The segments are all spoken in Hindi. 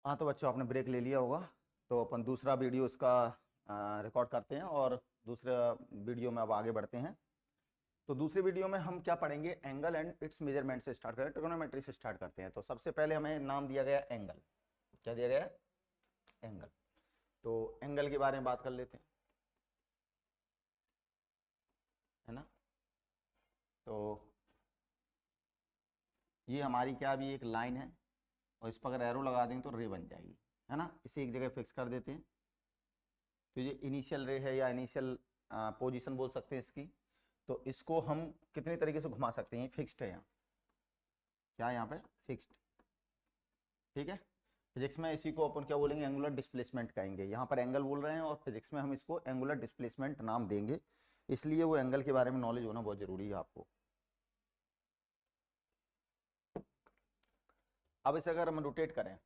हाँ तो बच्चों आपने ब्रेक ले लिया होगा। तो अपन दूसरा वीडियो इसका रिकॉर्ड करते हैं और दूसरा वीडियो में अब आगे बढ़ते हैं। तो दूसरे वीडियो में हम क्या पढ़ेंगे, एंगल एंड इट्स मेजरमेंट से स्टार्ट करें, ट्रिग्नोमेट्री से स्टार्ट करते हैं। तो सबसे पहले हमें नाम दिया गया एंगल। क्या दिया गया है? एंगल। तो एंगल के बारे में बात कर लेते हैं, है ना। तो ये हमारी क्या भी एक लाइन है और इस पर अगर एरो लगा देंगे तो रे बन जाएगी, है ना। इसे एक जगह फिक्स कर देते हैं। तो ये इनिशियल रे है या इनिशियल पोजीशन बोल सकते हैं इसकी। तो इसको हम कितने तरीके से घुमा सकते हैं, फिक्स्ड है यहाँ। क्या यहाँ पे फिक्स्ड, ठीक है। फिजिक्स में इसी को अपन क्या बोलेंगे, एंगुलर डिस्प्लेसमेंट कहेंगे। यहाँ पर एंगल बोल रहे हैं और फिजिक्स में हम इसको एंगुलर डिस्प्लेसमेंट नाम देंगे। इसलिए वो एंगल के बारे में नॉलेज होना बहुत जरूरी है आपको। अब इसे अगर हम रोटेट करें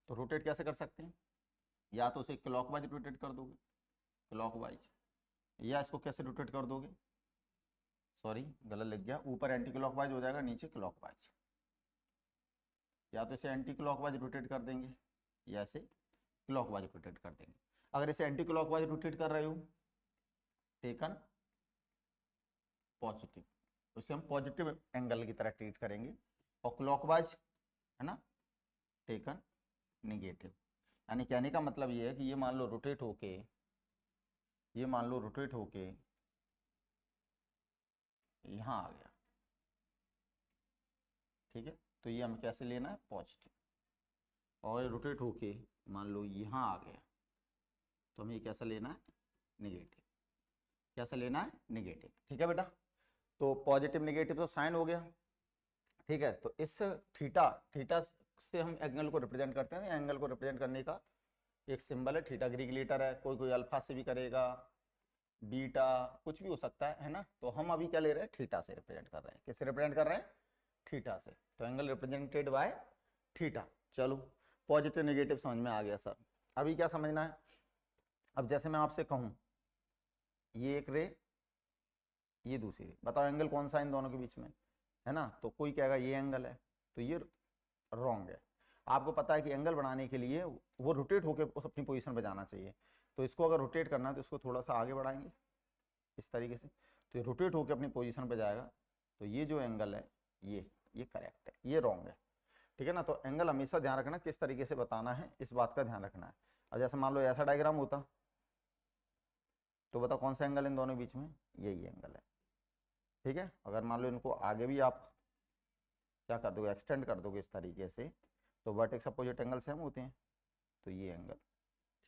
तो रोटेट कैसे कर सकते हैं, या तो उसे क्लॉकवाइज रोटेट कर दोगे, क्लॉकवाइज, या इसको कैसे रोटेट कर दोगे, सॉरी गलत लिख गया, ऊपर एंटी क्लॉकवाइज हो जाएगा, नीचे क्लॉकवाइज। या तो इसे एंटी क्लॉकवाइज रोटेट कर देंगे या इसे क्लॉकवाइज रोटेट कर देंगे। अगर इसे एंटी क्लॉकवाइज रोटेट कर रहे हो, टेकन पॉजिटिव, उसे हम पॉजिटिव एंगल की तरह ट्रीट करेंगे। और क्लॉकवाइज, है ना, टेकन निगेटिव। यानी कहने का मतलब ये है कि ये मान लो रोटेट होके, ये मान लो रोटेट होके यहाँ आ गया, ठीक है। तो ये हमें कैसे लेना है, पॉजिटिव। और रोटेट होके मान लो यहाँ आ गया, तो हमें ये कैसा लेना है, निगेटिव। कैसा लेना है, निगेटिव, ठीक है बेटा। तो पॉजिटिव निगेटिव तो साइन हो गया, ठीक है। तो इस थीटा, थीटा से हम एंगल को रिप्रेजेंट करते हैं। एंगल को रिप्रेजेंट करने का एक सिंबल है थीटा, ग्रीक लेटर है। कोई कोई अल्फा से भी करेगा, बीटा, कुछ भी हो सकता है ना। तो हम अभी क्या ले रहे हैं, थीटा से रिप्रेजेंट कर रहे हैं। किससे रिप्रेजेंट कर रहे हैं, थीटा से। तो एंगल रिप्रेजेंटेड बाय थीटा। चलो, पॉजिटिव नेगेटिव समझ में आ गया सर। अभी क्या समझना है, अब जैसे मैं आपसे कहूं ये एक रे, ये दूसरी रे, बताओ एंगल कौन सा है इन दोनों के बीच में, है ना। तो कोई कहेगा ये एंगल है, तो ये रॉन्ग है। आपको पता है कि एंगल बढ़ाने के लिए वो रोटेट होकर अपनी पोजीशन पे जाना चाहिए। तो इसको अगर रोटेट करना है तो इसको थोड़ा सा आगे बढ़ाएंगे इस तरीके से, तो ये रोटेट होकर अपनी पोजीशन पे जाएगा। तो ये जो एंगल है ये करेक्ट है, ये रॉन्ग है, ठीक है ना। तो एंगल हमेशा ध्यान रखना किस तरीके से बताना है, इस बात का ध्यान रखना है। अब जैसे मान लो ऐसा डायग्राम होता, तो बताओ कौन सा एंगल इन दोनों के बीच में, यही एंगल है, ठीक है। अगर मान लो इनको आगे भी आप क्या कर दोगे, एक्सटेंड कर दोगे इस तरीके से, तो वर्टेक्स अपोजिट एंगल सेम होते हैं। तो ये एंगल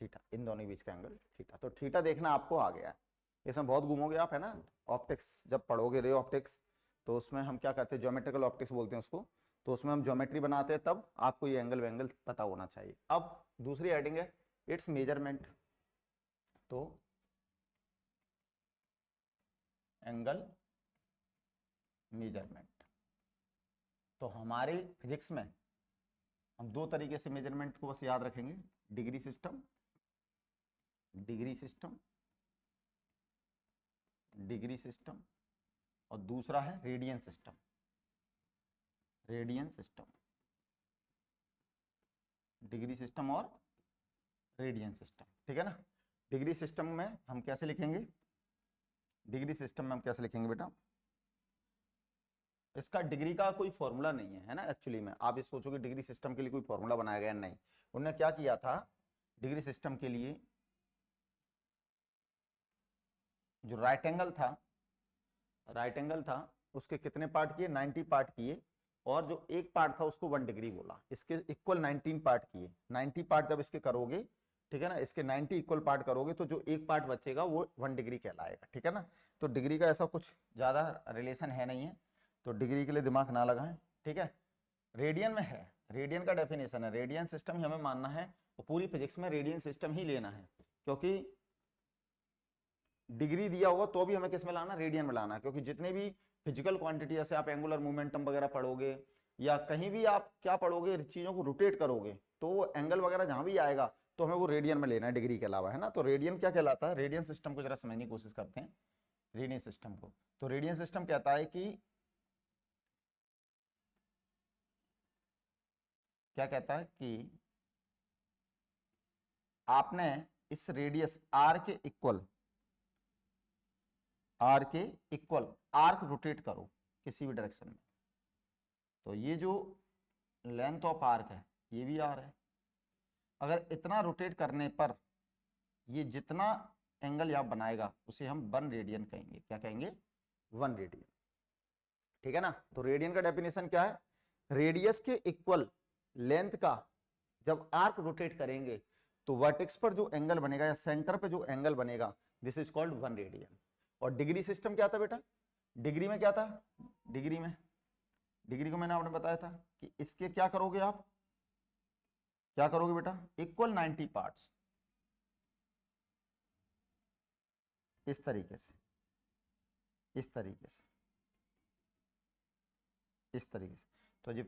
थीटा, इन दोनों के बीच का एंगल थीटा। तो थीटा देखना आपको आ गया है। इसमें बहुत घूमोगे आप, है ना। ऑप्टिक्स जब पढ़ोगे, रे ऑप्टिक्स, तो उसमें हम क्या करते हैं, ज्योमेट्रिकल ऑप्टिक्स बोलते हैं उसको। तो उसमें हम ज्योमेट्री बनाते हैं, तब आपको ये एंगल वेंगल पता होना चाहिए। अब दूसरी हेडिंग है इट्स मेजरमेंट। तो एंगल मेजरमेंट, तो हमारे फिजिक्स में हम दो तरीके से मेजरमेंट को बस याद रखेंगे, degree system, degree system, degree system, और दूसरा है radian system, radian system, degree system और रेडियन सिस्टम, ठीक है ना। डिग्री सिस्टम में हम कैसे लिखेंगे, डिग्री सिस्टम में हम कैसे लिखेंगे बेटा, इसका डिग्री का कोई फॉर्मूला नहीं है, है ना। एक्चुअली में आप ये सोचोगे डिग्री सिस्टम के लिए कोई फॉर्मूला बनाया गया, नहीं। उन्होंने क्या किया था, डिग्री सिस्टम के लिए जो राइट एंगल था, राइट एंगल था, उसके कितने पार्ट किए, 90 पार्ट किए। और जो एक पार्ट था उसको 1 डिग्री बोला। इसके इक्वल 19 पार्ट किए। 90 पार्ट जब इसके करोगे, ठीक है ना, इसके 90 इक्वल पार्ट करोगे, तो जो एक पार्ट बचेगा वो 1 डिग्री कहलाएगा, ठीक है ना। तो डिग्री का ऐसा कुछ ज्यादा रिलेशन है नहीं है, तो डिग्री के लिए दिमाग ना लगाएं, ठीक है। रेडियन में है, रेडियन का डेफिनेशन है, रेडियन सिस्टम ही हमें मानना है। और पूरी फिजिक्स में रेडियन सिस्टम ही लेना है, क्योंकि डिग्री दिया होगा तो भी हमें किस में लाना, रेडियन में लाना है। क्योंकि जितने भी फिजिकल क्वांटिटी, जैसे आप एंगुलर मोमेंटम वगैरह पढ़ोगे, या कहीं भी आप क्या पढ़ोगे, चीजों को रोटेट करोगे, तो वो एंगल वगैरह जहां भी आएगा तो हमें वो रेडियन में लेना है, डिग्री के अलावा, है ना। तो रेडियन क्या कहलाता है, रेडियन सिस्टम को जरा समझने की कोशिश करते हैं, रेडियन सिस्टम को। तो रेडियन सिस्टम कहता है कि, क्या कहता है कि आपने इस रेडियस आर के इक्वल आर्क रोटेट करो किसी भी डायरेक्शन में, तो ये जो लेंथ ऑफ आर्क है ये भी आर है। अगर इतना रोटेट करने पर ये जितना एंगल यहाँ बनाएगा उसे हम 1 रेडियन कहेंगे। क्या कहेंगे? 1 रेडियन। ठीक है ना। तो रेडियन का डेफिनेशन क्या है? रेडियस के इक्वल लेंथ का जब आर्क रोटेट करेंगे तो वर्टेक्स पर जो एंगल बनेगा या सेंटर पे जो एंगल बनेगा, दिस इज कॉल्ड 1 रेडियन। और डिग्री सिस्टम क्या था बेटा? डिग्री में क्या था? डिग्री को मैंने आपने बताया था कि इसके क्या करोगे आप? क्या करोगे बेटा? इक्वल 90 पार्ट्स, इस तरीके से, इस तरीके से, इस तरीके से। तो ये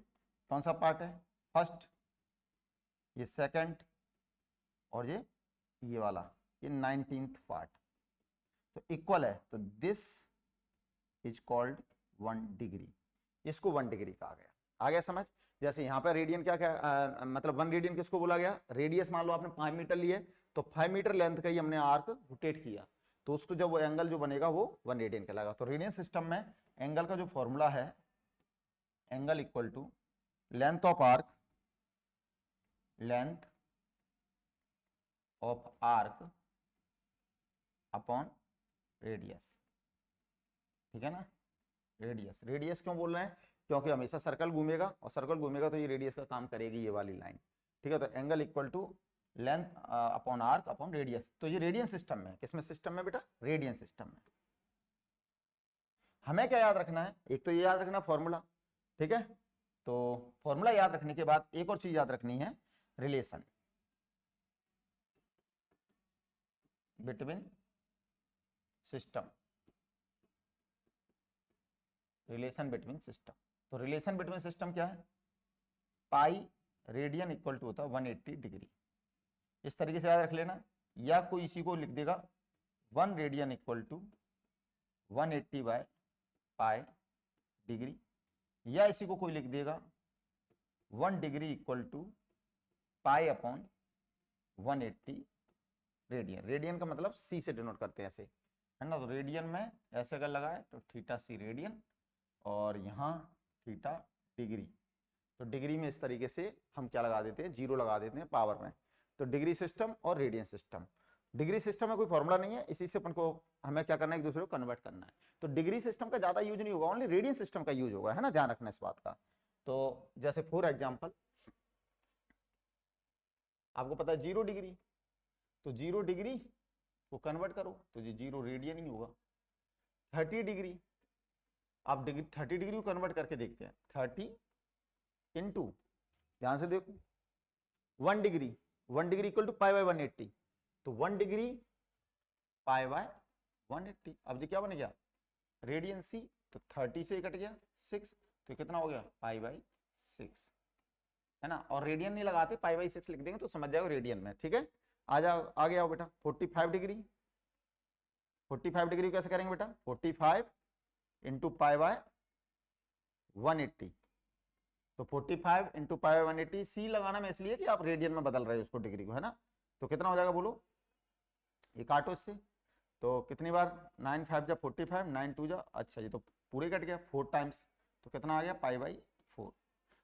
कौन सा पार्ट है? फर्स्ट, ये सेकंड, और ये वाला, ये 19th पार्ट। तो इक्वल है, तो दिस इज कॉल्ड 1 डिग्री। इसको 1 डिग्री कहा गया। आ गया समझ? जैसे यहाँ पे रेडियन क्या क्या मतलब 1 रेडियन किसको बोला गया? रेडियस मान लो आपने 5 मीटर लिए, तो 5 मीटर लेंथ का ही हमने आर्क रोटेट किया, तो उसको जब वो एंगल जो बनेगा वो 1 रेडियन कहलाएगा। तो रेडियन सिस्टम में एंगल का जो फॉर्मूला है, angle equal to length of arc, length of arc upon radius. ठीक है ना। रेडियस क्यों बोल रहे हैं? क्योंकि हमेशा सर्कल घूमेगा, और सर्कल घूमेगा तो ये रेडियस का काम करेगी, ये वाली लाइन। ठीक है। तो angle equal to length upon arc upon radius. तो ये रेडियन सिस्टम में, किसमें सिस्टम में बेटा? रेडियन सिस्टम में। हमें क्या याद रखना है? एक तो ये याद रखना फॉर्मूला। ठीक है। तो फॉर्मूला याद रखने के बाद एक और चीज याद रखनी है, relation between system, relation between system. तो रिलेशन बिटवीन सिस्टम क्या है? पाई रेडियन इक्वल टू होता है 180 डिग्री। इस तरीके से याद रख लेना, या कोई इसी को लिख देगा 1 radian equal to 180 by pi degree, या इसी को कोई लिख देगा 1 degree equal to pi upon 180 radian. Radian का मतलब सी से डिनोट करते हैं ऐसे, है ना। तो रेडियन में ऐसे अगर लगाए तो थीटा सी रेडियन, और यहाँ थीटा डिग्री। तो डिग्री में इस तरीके से हम क्या लगा देते हैं? 0 लगा देते हैं पावर में। तो डिग्री सिस्टम और रेडियन सिस्टम। डिग्री सिस्टम में कोई फॉर्मूला नहीं है, इसी से अपन को हमें क्या करना है? एक दूसरे को कन्वर्ट करना है। तो डिग्री सिस्टम का ज्यादा यूज नहीं होगा, ओनली रेडियन सिस्टम का यूज होगा, है ना। ध्यान रखना इस बात का। तो जैसे फॉर एग्जाम्पल आपको पता है 0 डिग्री, तो 0 डिग्री को कन्वर्ट करो तो ये 0 रेडियन ही होगा। 30 डिग्री, आप 30 डिग्री को कन्वर्ट करके देखते हैं। 30 इंटू, ध्यान से देखो, 1 degree, 1 degree equal to pi by 180, तो 1 डिग्री पाई बाय 180। अब ये क्या बन गया? रेडियन सी। तो 30 से कट गया 6, तो कितना हो गया? पाई बाय 6, है ना। और रेडियन नहीं लगाते, पाई बाय 6 लिख देंगे तो समझ जाओ रेडियन में। ठीक है। आ जाओ, आगे आओ बेटा। 45 डिग्री, 45 डिग्री कैसे करेंगे बेटा? 45 इंटू पाई बाय 180, तो 45 इंटू पाई बाय 180। सी लगाना में इसलिए कि आप रेडियन में बदल रहे हो उसको, डिग्री को, है ना। तो कितना हो जाएगा बोलो? ये काटो इससे, तो कितनी बार? 9 5 जा 45, 9 2 जा, अच्छा ये तो पूरे कट गया 4 टाइम्स, तो कितना आ गया? Pi by 4।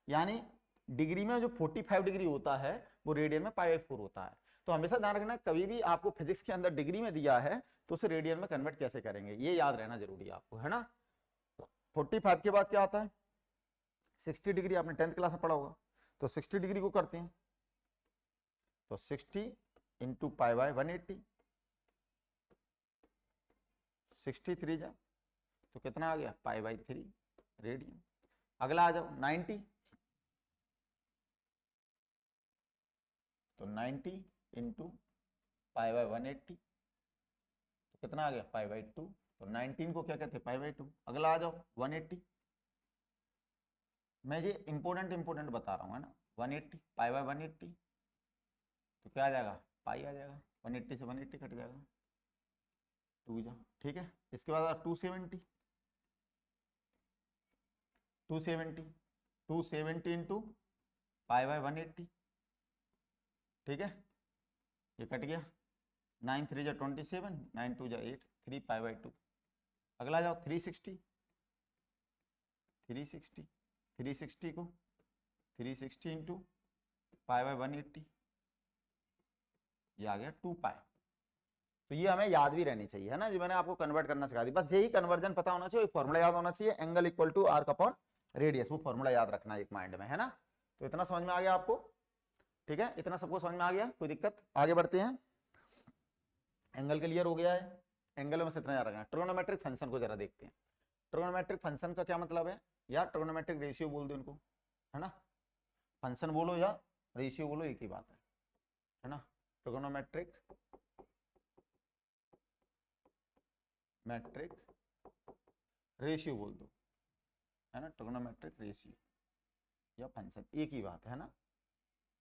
यानी डिग्री में जो 45 डिग्री होता है वो रेडियन में पाई बाई 4 होता है। तो हमेशा ध्यान रखना, कभी भी आपको फिजिक्स के अंदर डिग्री में दिया है तो उसे रेडियन में कन्वर्ट कैसे करेंगे, ये याद रहना जरूरी है आपको, है ना। 45 के बाद क्या आता है? 60 डिग्री, आपने 10th क्लास में पढ़ा होगा। तो 60 डिग्री को करते हैं, तो 60 इंटू पाई बाय 180, 63 जा, तो कितना आ गया? Pi by 3 radian. अगला आ जाओ 90, तो 90 इंटू पाई बाय 180, तो कितना आ गया? Pi by 2। तो 19 को क्या कहते हैं? Pi by 2। अगला आ जाओ 180, मैं ये इंपोर्टेंट बता रहा हूँ, है ना। 180 पाई बाय 180, तो क्या आ जाएगा? पाई आ जाएगा। 180 से 180 कट जाएगा, 2 जा। ठीक है। इसके बाद 270, 270 इंटू पाई बाय 180, ठीक है। ये कट गया, 9 3 जा 27, 9 2 जा 8, 3 π/2। अगला जाओ 360 को 360 इंटू π/180, ये आ गया 2π। तो ये हमें याद भी रहनी चाहिए, है ना जी, मैंने आपको कन्वर्ट करना सिखा दी, बस यही कन्वर्जन पता होना चाहिए, फॉर्मूला याद होना चाहिए, angle equal to arc upon radius, वो फॉर्मूला याद रखना एक माइंड में, है ना। तो इतना समझ में आ गया आपको, ठीक है, इतना सबको समझ में आ गया, कोई दिक्कत? आगे बढ़ते हैं। एंगल क्लियर हो गया है, एंगल में से इतना याद रखना। ट्रिग्नोमेट्रिक फंक्शन को जरा देखते हैं। ट्रिग्नोमेट्रिक फंक्शन का क्या मतलब है, या ट्रिग्नोमेट्रिक रेशियो बोल दो इनको, है ना, फंक्शन बोलो या रेशियो बोलो एक ही बात है ना। ट्रिग्नोमेट्रिक रेशियो बोल दो, है ना, ट्रिग्नोमेट्रिक रेशियो या फंक्शन एक ही बात है ना,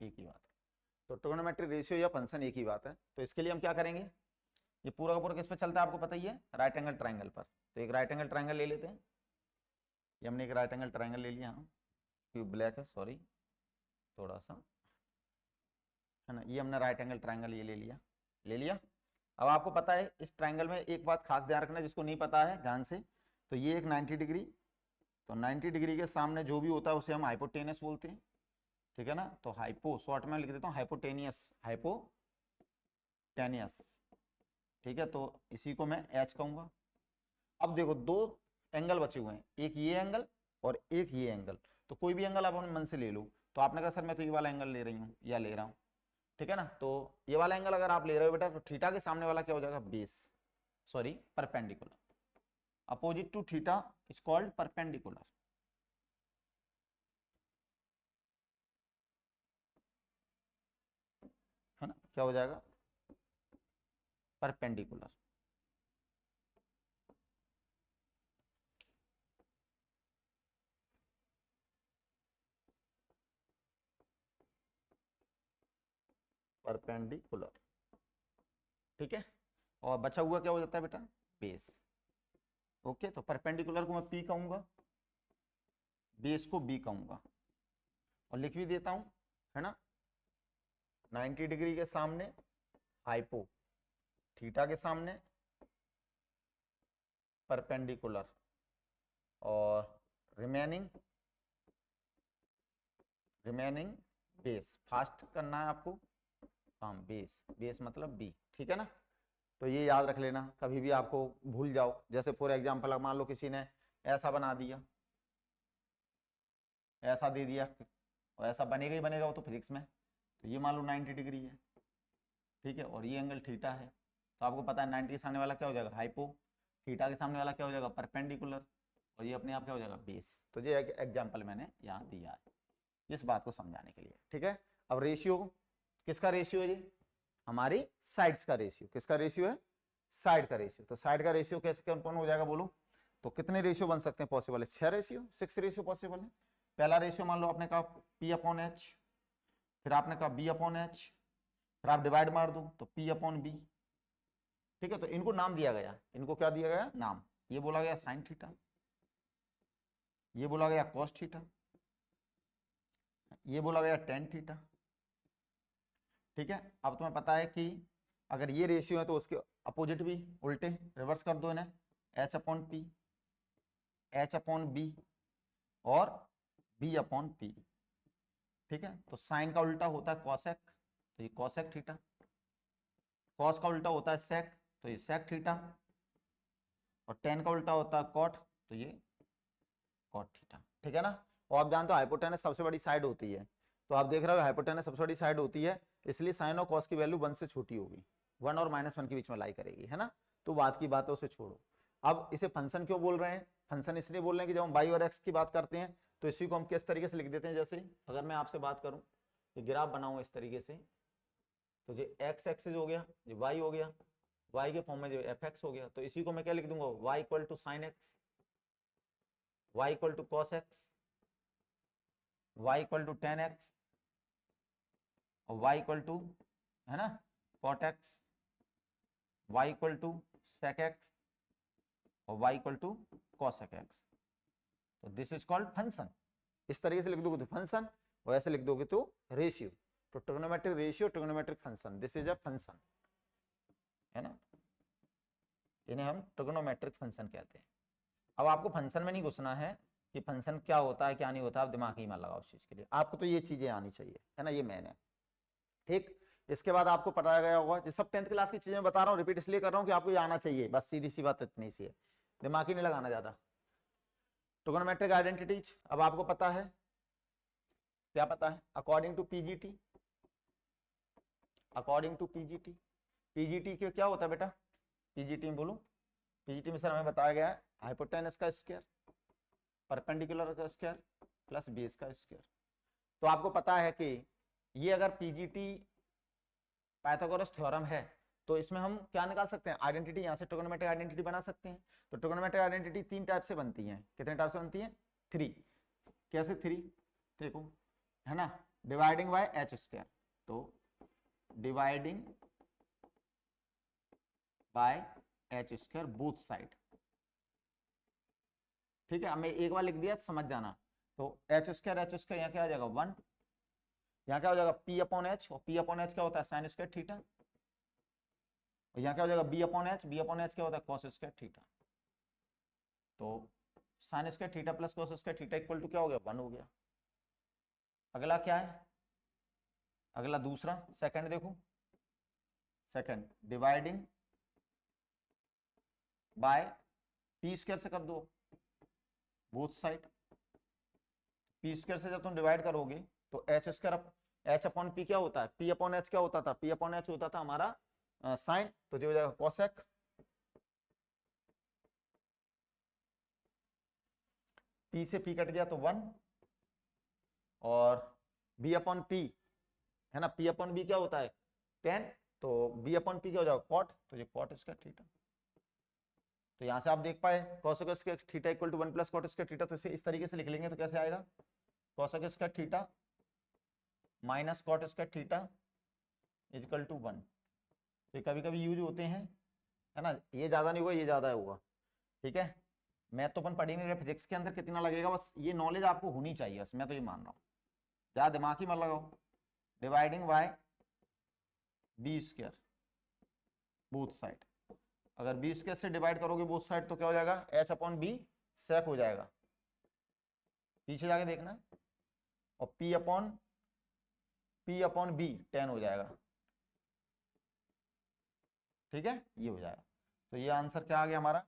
एक ही बात है। तो ट्रिग्नोमेट्रिक रेशियो या फंक्शन एक ही बात है। तो इसके लिए हम क्या करेंगे, ये पूरा का पूरा किस पे चलता है आपको पता ही है, राइट एंगल ट्रायंगल पर। तो एक राइट एंगल ट्रायंगल ले लेते हैं, ये हमने एक राइट एंगल ट्रायंगल ले लिया, क्योंकि ब्लैक है, सॉरी थोड़ा सा, है ना, ये हमने राइट एंगल ट्रायंगल ये ले लिया। अब आपको पता है इस ट्रायंगल में एक बात खास ध्यान रखना, जिसको नहीं पता है ध्यान से, तो ये एक 90 डिग्री, तो 90 डिग्री के सामने जो भी होता है उसे हम हाइपोटेनस बोलते हैं, ठीक है ना। तो हाइपो शॉर्ट में लिख देता हूँ हाइपोटेनियस, ठीक है, तो इसी को मैं एच कहूंगा। अब देखो दो एंगल बचे हुए हैं, एक ये एंगल और एक ये एंगल, तो कोई भी एंगल आप अपने मन से ले लो। तो आपने कहा सर मैं तो ये वाला एंगल ले रही हूँ या ले रहा हूँ, ठीक है ना। तो ये वाला एंगल अगर आप ले रहे हो बेटा, तो थीटा के सामने वाला क्या हो जाएगा, base, sorry perpendicular, opposite to theta is called perpendicular, है ना, क्या हो जाएगा, परपेंडिकुलर। परपेंडिकुलर, ठीक है, और बचा हुआ क्या हो जाता है बेटा, बेस। ओके, तो परपेंडिकुलर को मैं पी कहूंगा, बेस को बी कहूंगा, और लिख भी देता हूं, है ना। 90 डिग्री के सामने हाइपो, थीटा के सामने परपेंडिकुलर, और रिमेनिंग बेस। फास्ट करना है आपको काम, बेस मतलब बी, ठीक है ना। तो ये याद रख लेना, कभी भी आपको भूल जाओ, जैसे फॉर एग्जांपल मान लो किसी ने ऐसा बना दिया, ऐसा दे दिया, और ऐसा बनेगा ही बनेगा वो तो फिजिक्स में। तो ये मान लो 90 डिग्री है, ठीक है, और ये एंगल थीटा है, तो आपको पता है 90 के सामने वाला क्या हो जाएगा, हाइपो, थीटा के सामने वाला क्या हो जाएगा, परपेंडिकुलर, और ये अपने आप क्या हो जाएगा, बेस। तो ये एग्जाम्पल मैंने यहाँ दिया है इस बात को समझाने के लिए, ठीक है। अब रेशियो, किसका रेशियो है ये, हमारी साइड्स का रेशियो। किसका रेशियो है, साइड का रेशियो। तो साइड का रेशियो कैसे कौन हो जाएगा बोलो, तो कितने रेशियो बन सकते हैं, पॉसिबल है 6 रेशियो, 6 रेशियो पॉसिबल है। पहला रेशियो मान लो आपने कहा P/H, फिर आपने कहा B/H, फिर आप डिवाइड मार दो तो P/B, ठीक है। तो इनको नाम दिया गया, इनको क्या दिया गया नाम, ये बोला गया साइन थीटा, ये बोला गया कॉस थीटा, ये बोला गया टेन थीटा, ठीक है। अब तुम्हें पता है कि अगर ये रेशियो है तो उसके अपोजिट भी उल्टे रिवर्स कर दो इन्हें, H/P, H/B और B/P, ठीक है। तो साइन का उल्टा होता है कॉसेक, तो ये कॉसेक थीटा, कॉस का उल्टा होता है सेक, तो ये सेक थीटा, और टेन का उल्टा होता है कॉट, तो ये कॉट थीटा, ठीक है ना। और आप जानते हो हाइपोटेनस सबसे बड़ी साइड होती है, तो आप देख रहे हो हाइपोटेनस सबसे बड़ी साइड होती है, इसलिए साइन और कॉस की वैल्यू 1 से छोटी होगी, 1 और -1 के बीच में लाई करेगी, है ना। तो बात की बात है, उसे छोड़ो। अब इसे फंक्शन क्यों बोल रहे हैं, फंक्शन इसलिए बोल रहे हैं कि जब हम वाई और एक्स की बात करते हैं तो इसी को हम किस तरीके से लिख देते हैं, जैसे अगर मैं आपसे बात करूं, ये ग्राफ बनाऊं इस तरीके से, तो ये एक्स एक्सिस हो गया, ये वाई हो गया, वाई के फॉर्म में जो एफ एक्स हो गया, तो इसी को मैं क्या लिख दूंगा, Y equal to sine X, Y equal to cos X, Y equal to tan X, और y इक्वल टू, है ना, cot x, y equal to sec x, और y equal to cosec x। तो दिस इज कॉल्ड फंक्शन। इस तरीके से लिख दोगे तो फंक्शन, और ऐसे लिख दोगे तो रेशियो। तो trigonometric ratio, trigonometric function, this is a function, है ना, इन्हें हम ट्रिग्नोमेट्रिक फंक्शन कहते हैं। अब आपको फंक्शन में नहीं घुसना है कि फंक्शन क्या होता है क्या नहीं होता, आप दिमाग ही मत लगाओ उस चीज के लिए, आपको तो ये चीजें आनी चाहिए, है ना, ये मेन है। ठीक, इसके बाद आपको पता गया होगा, ये सब 10th क्लास की चीजें बता रहा हूँ, रिपीट इसलिए कर रहा हूँ कि आपको ये आना चाहिए, बस सीधी सी बात इतनी सी है, दिमाग ही नहीं लगाना ज्यादा। ट्रिग्नोमेट्रिक आइडेंटिटीज अब आपको पता है, क्या पता है, according to PGT, according to PGT, PGT के क्या होता है बेटा, पीजीटी में बोलो, पीजीटी में सर हमें बताया गया है हाइपोटेनस का स्क्वायर, परपेंडिकुलर का स्क्वायर प्लस बेस का स्क्वायर। तो आपको पता है कि ये अगर पीजीटी पाइथागोरस थ्योरम है तो इसमें हम क्या निकाल सकते हैं, आइडेंटिटी, यहाँ से ट्रिग्नोमेट्रिक आइडेंटिटी बना सकते हैं। तो ट्रिग्नोमेट्रिक आइडेंटिटी 3 टाइप से बनती है, कितने टाइप से बनती है, 3। कैसे 3, देखो, है ना, डिवाइडिंग बाय एच स्क्वायर, तो dividing by H square both side, ठीक है, हमें एक बार लिख दिया समझ जाना। तो एच स्क्वायर यहाँ क्या आ जाएगा 1, यहाँ क्या हो जाएगा पी अपॉन एच, और पी अपॉन एच क्या होता है साइन स्क्वायर थीटा, और यहाँ क्या हो जाएगा B upon H, B upon H क्या होता है कॉस स्क्वायर थीटा। तो sine square theta plus cos square theta equal to क्या हो गया 1 हो गया। अगला क्या है, अगला दूसरा सेकंड देखो, second dividing by P square से कर दो बोथ साइड, पी स्क्वायर से जब तुम डिवाइड करोगे तो H square, H upon P क्या होता है, पी अपॉन एच क्या होता था, पी अपॉन एच होता था हमारा साइन, तो जो हो जाएगा कोसेक, पी से पी कट गया तो 1, और बी अपॉन पी, है ना, पी अपॉन बी क्या होता है 10, तो बी अपॉन पी क्या हो जाएगा कॉट, तो ये कॉट स्क्वायर थीटा। तो यहां से आप देख पाए cosec square theta equal to 1 plus cot square theta, तो इसे इस तरीके से लिख लेंगे तो कैसे आएगा, cosec square theta minus cot square theta equal to 1। तो कभी कभी यूज होते हैं, है ना, ये ज्यादा नहीं होगा ये ज्यादा होगा, ठीक है, मैथ तो अपन पढ़ ही नहीं रहे, फिजिक्स के अंदर कितना लगेगा, बस ये नॉलेज आपको होनी चाहिए, बस मैं तो ये मान रहा हूँ, ज्यादा दिमाग ही मत लगाओ। Dividing by B square both side, अगर बी स्क्वायर से डिवाइड करोगे बोथ साइड तो क्या हो जाएगा एच अपॉन बी सेक हो जाएगा, पीछे जाके देखना, और पी अपॉन बी 10 हो जाएगा, ठीक है, ये हो जाएगा। तो ये आंसर क्या आ गया हमारा,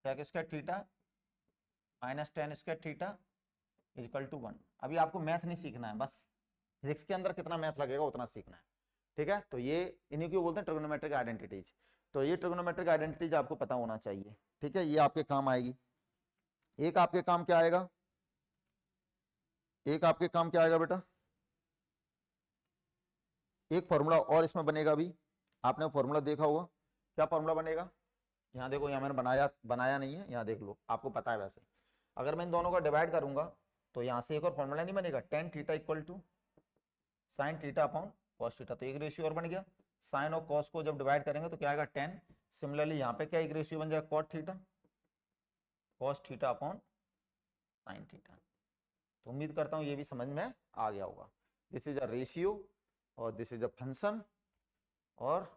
sec square theta minus 10 square theta equal to 1। अभी आपको मैथ नहीं सीखना है, बस फिजिक्स के अंदर कितना मैथ लगेगा उतना सीखना है, ठीक है। तो ये इन्हीं को बोलते हैं ट्रिग्नोमेट्रिक आइडेंटिटीज, तो ये ट्रिग्नोमेट्रिक आइडेंटिटीज आपको पता होना चाहिए, ठीक है, ये आपके काम आएगी। एक आपके काम क्या आएगा, एक आपके काम क्या आएगा बेटा, एक फॉर्मूला और इसमें बनेगा, अभी आपने फॉर्मूला देखा होगा, क्या फॉर्मूला बनेगा, यहाँ देखो, यहाँ मैंने बनाया नहीं है, यहाँ देख लो, आपको पता है वैसे, अगर मैं इन दोनों का डिवाइड करूंगा तो यहाँ से एक और फॉर्मूला नहीं बनेगा, tan theta equal to sine theta upon cos theta, तो एक रेशियो और बन गया, साइन और कॉस को जब डिवाइड करेंगे तो क्या आएगा 10। सिमिलरली यहाँ पे क्या एक रेशियो बन जाएगा cot theta, cos theta upon sine theta. तो उम्मीद करता हूँ ये भी समझ में आ गया होगा, दिस इज अ रेशियो और दिस इज अ फंक्शन और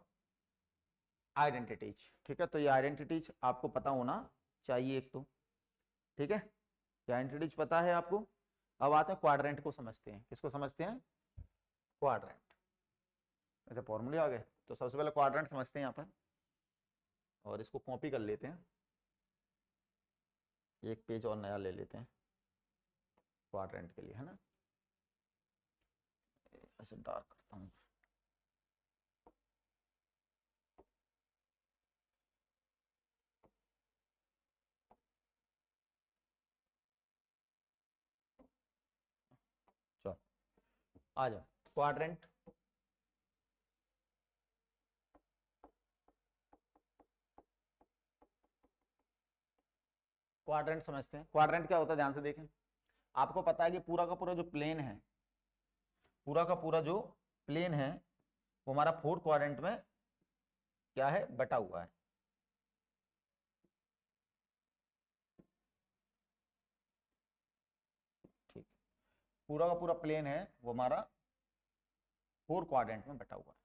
आइडेंटिटीज, ठीक है। तो ये आइडेंटिटीज आपको पता होना चाहिए एक तो, ठीक है, ये आइडेंटिटीज पता है आपको। अब आते हैं क्वाड्रेंट को समझते हैं, किसको समझते हैं, क्वाड्रेंट। ऐसे फॉर्मूले आ गए, तो सबसे पहले क्वाड्रेंट समझते हैं यहाँ पर, और इसको कॉपी कर लेते हैं, एक पेज और नया ले लेते हैं क्वाड्रेंट के लिए, है ना, ऐसे डार्क करता हूँ। चलो आ जाओ क्वाड्रेंट, क्वाड्रेंट समझते हैं। क्वाड्रेंट क्या होता है ध्यान से देखें, आपको पता है कि पूरा का पूरा जो प्लेन है, पूरा का पूरा जो प्लेन है वो हमारा फोर्थ क्वाड्रेंट में क्या है बटा हुआ है, ठीक, पूरा का पूरा प्लेन है वो हमारा 4 क्वाड्रेंट में बटा हुआ है।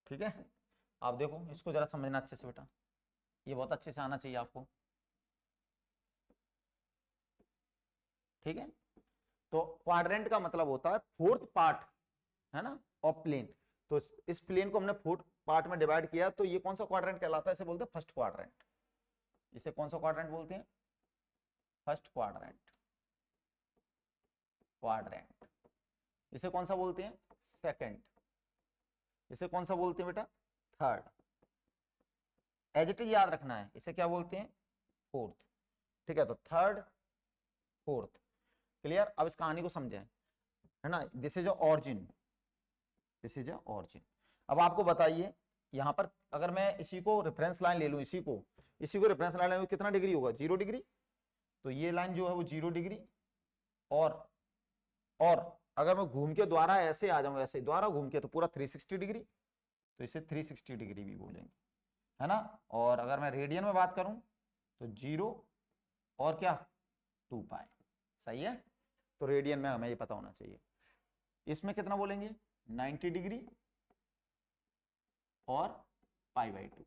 ठीक है, आप देखो इसको जरा समझना अच्छे से बेटा, ये बहुत अच्छे से आना चाहिए आपको। ठीक है, तो क्वाड्रेंट का मतलब होता है फोर्थ पार्ट, है ना, ऑफ प्लेन। तो इस प्लेन को हमने फोर्थ पार्ट में डिवाइड किया, तो ये कौन सा क्वाड्रेंट कहलाता है? इसे बोलते हैं फर्स्ट क्वाड्रेंट। इसे कौन सा क्वाड्रेंट बोलते हैं? First quadrant. क्वाड्रेंट। इसे कौन सा बोलते हैं? सेकंड। इसे कौन सा बोलते हैं बेटा? थर्ड। एज इट इज याद रखना है, इसे क्या बोलते हैं? फोर्थ। ठीक है, तो थर्ड, फोर्थ। क्लियर? अब इस कहानी को समझें, है ना, this is origin, this is origin. अब आपको बताइए, यहां पर अगर मैं इसी को रेफरेंस लाइन ले लूं, इसी को रेफरेंस लाइन ले लूं, कितना डिग्री होगा? 0 डिग्री। तो ये लाइन जो है वो 0 डिग्री, और अगर मैं घूम के द्वारा ऐसे आ जाऊं, ऐसे द्वारा घूम के, तो पूरा 360 डिग्री, तो इसे 360 डिग्री भी बोलेंगे, है ना। और अगर मैं रेडियन में बात करूं तो 0 और क्या, 2 पाई। सही है, तो रेडियन में हमें ये पता होना चाहिए। इसमें कितना बोलेंगे? 90 डिग्री और π/2।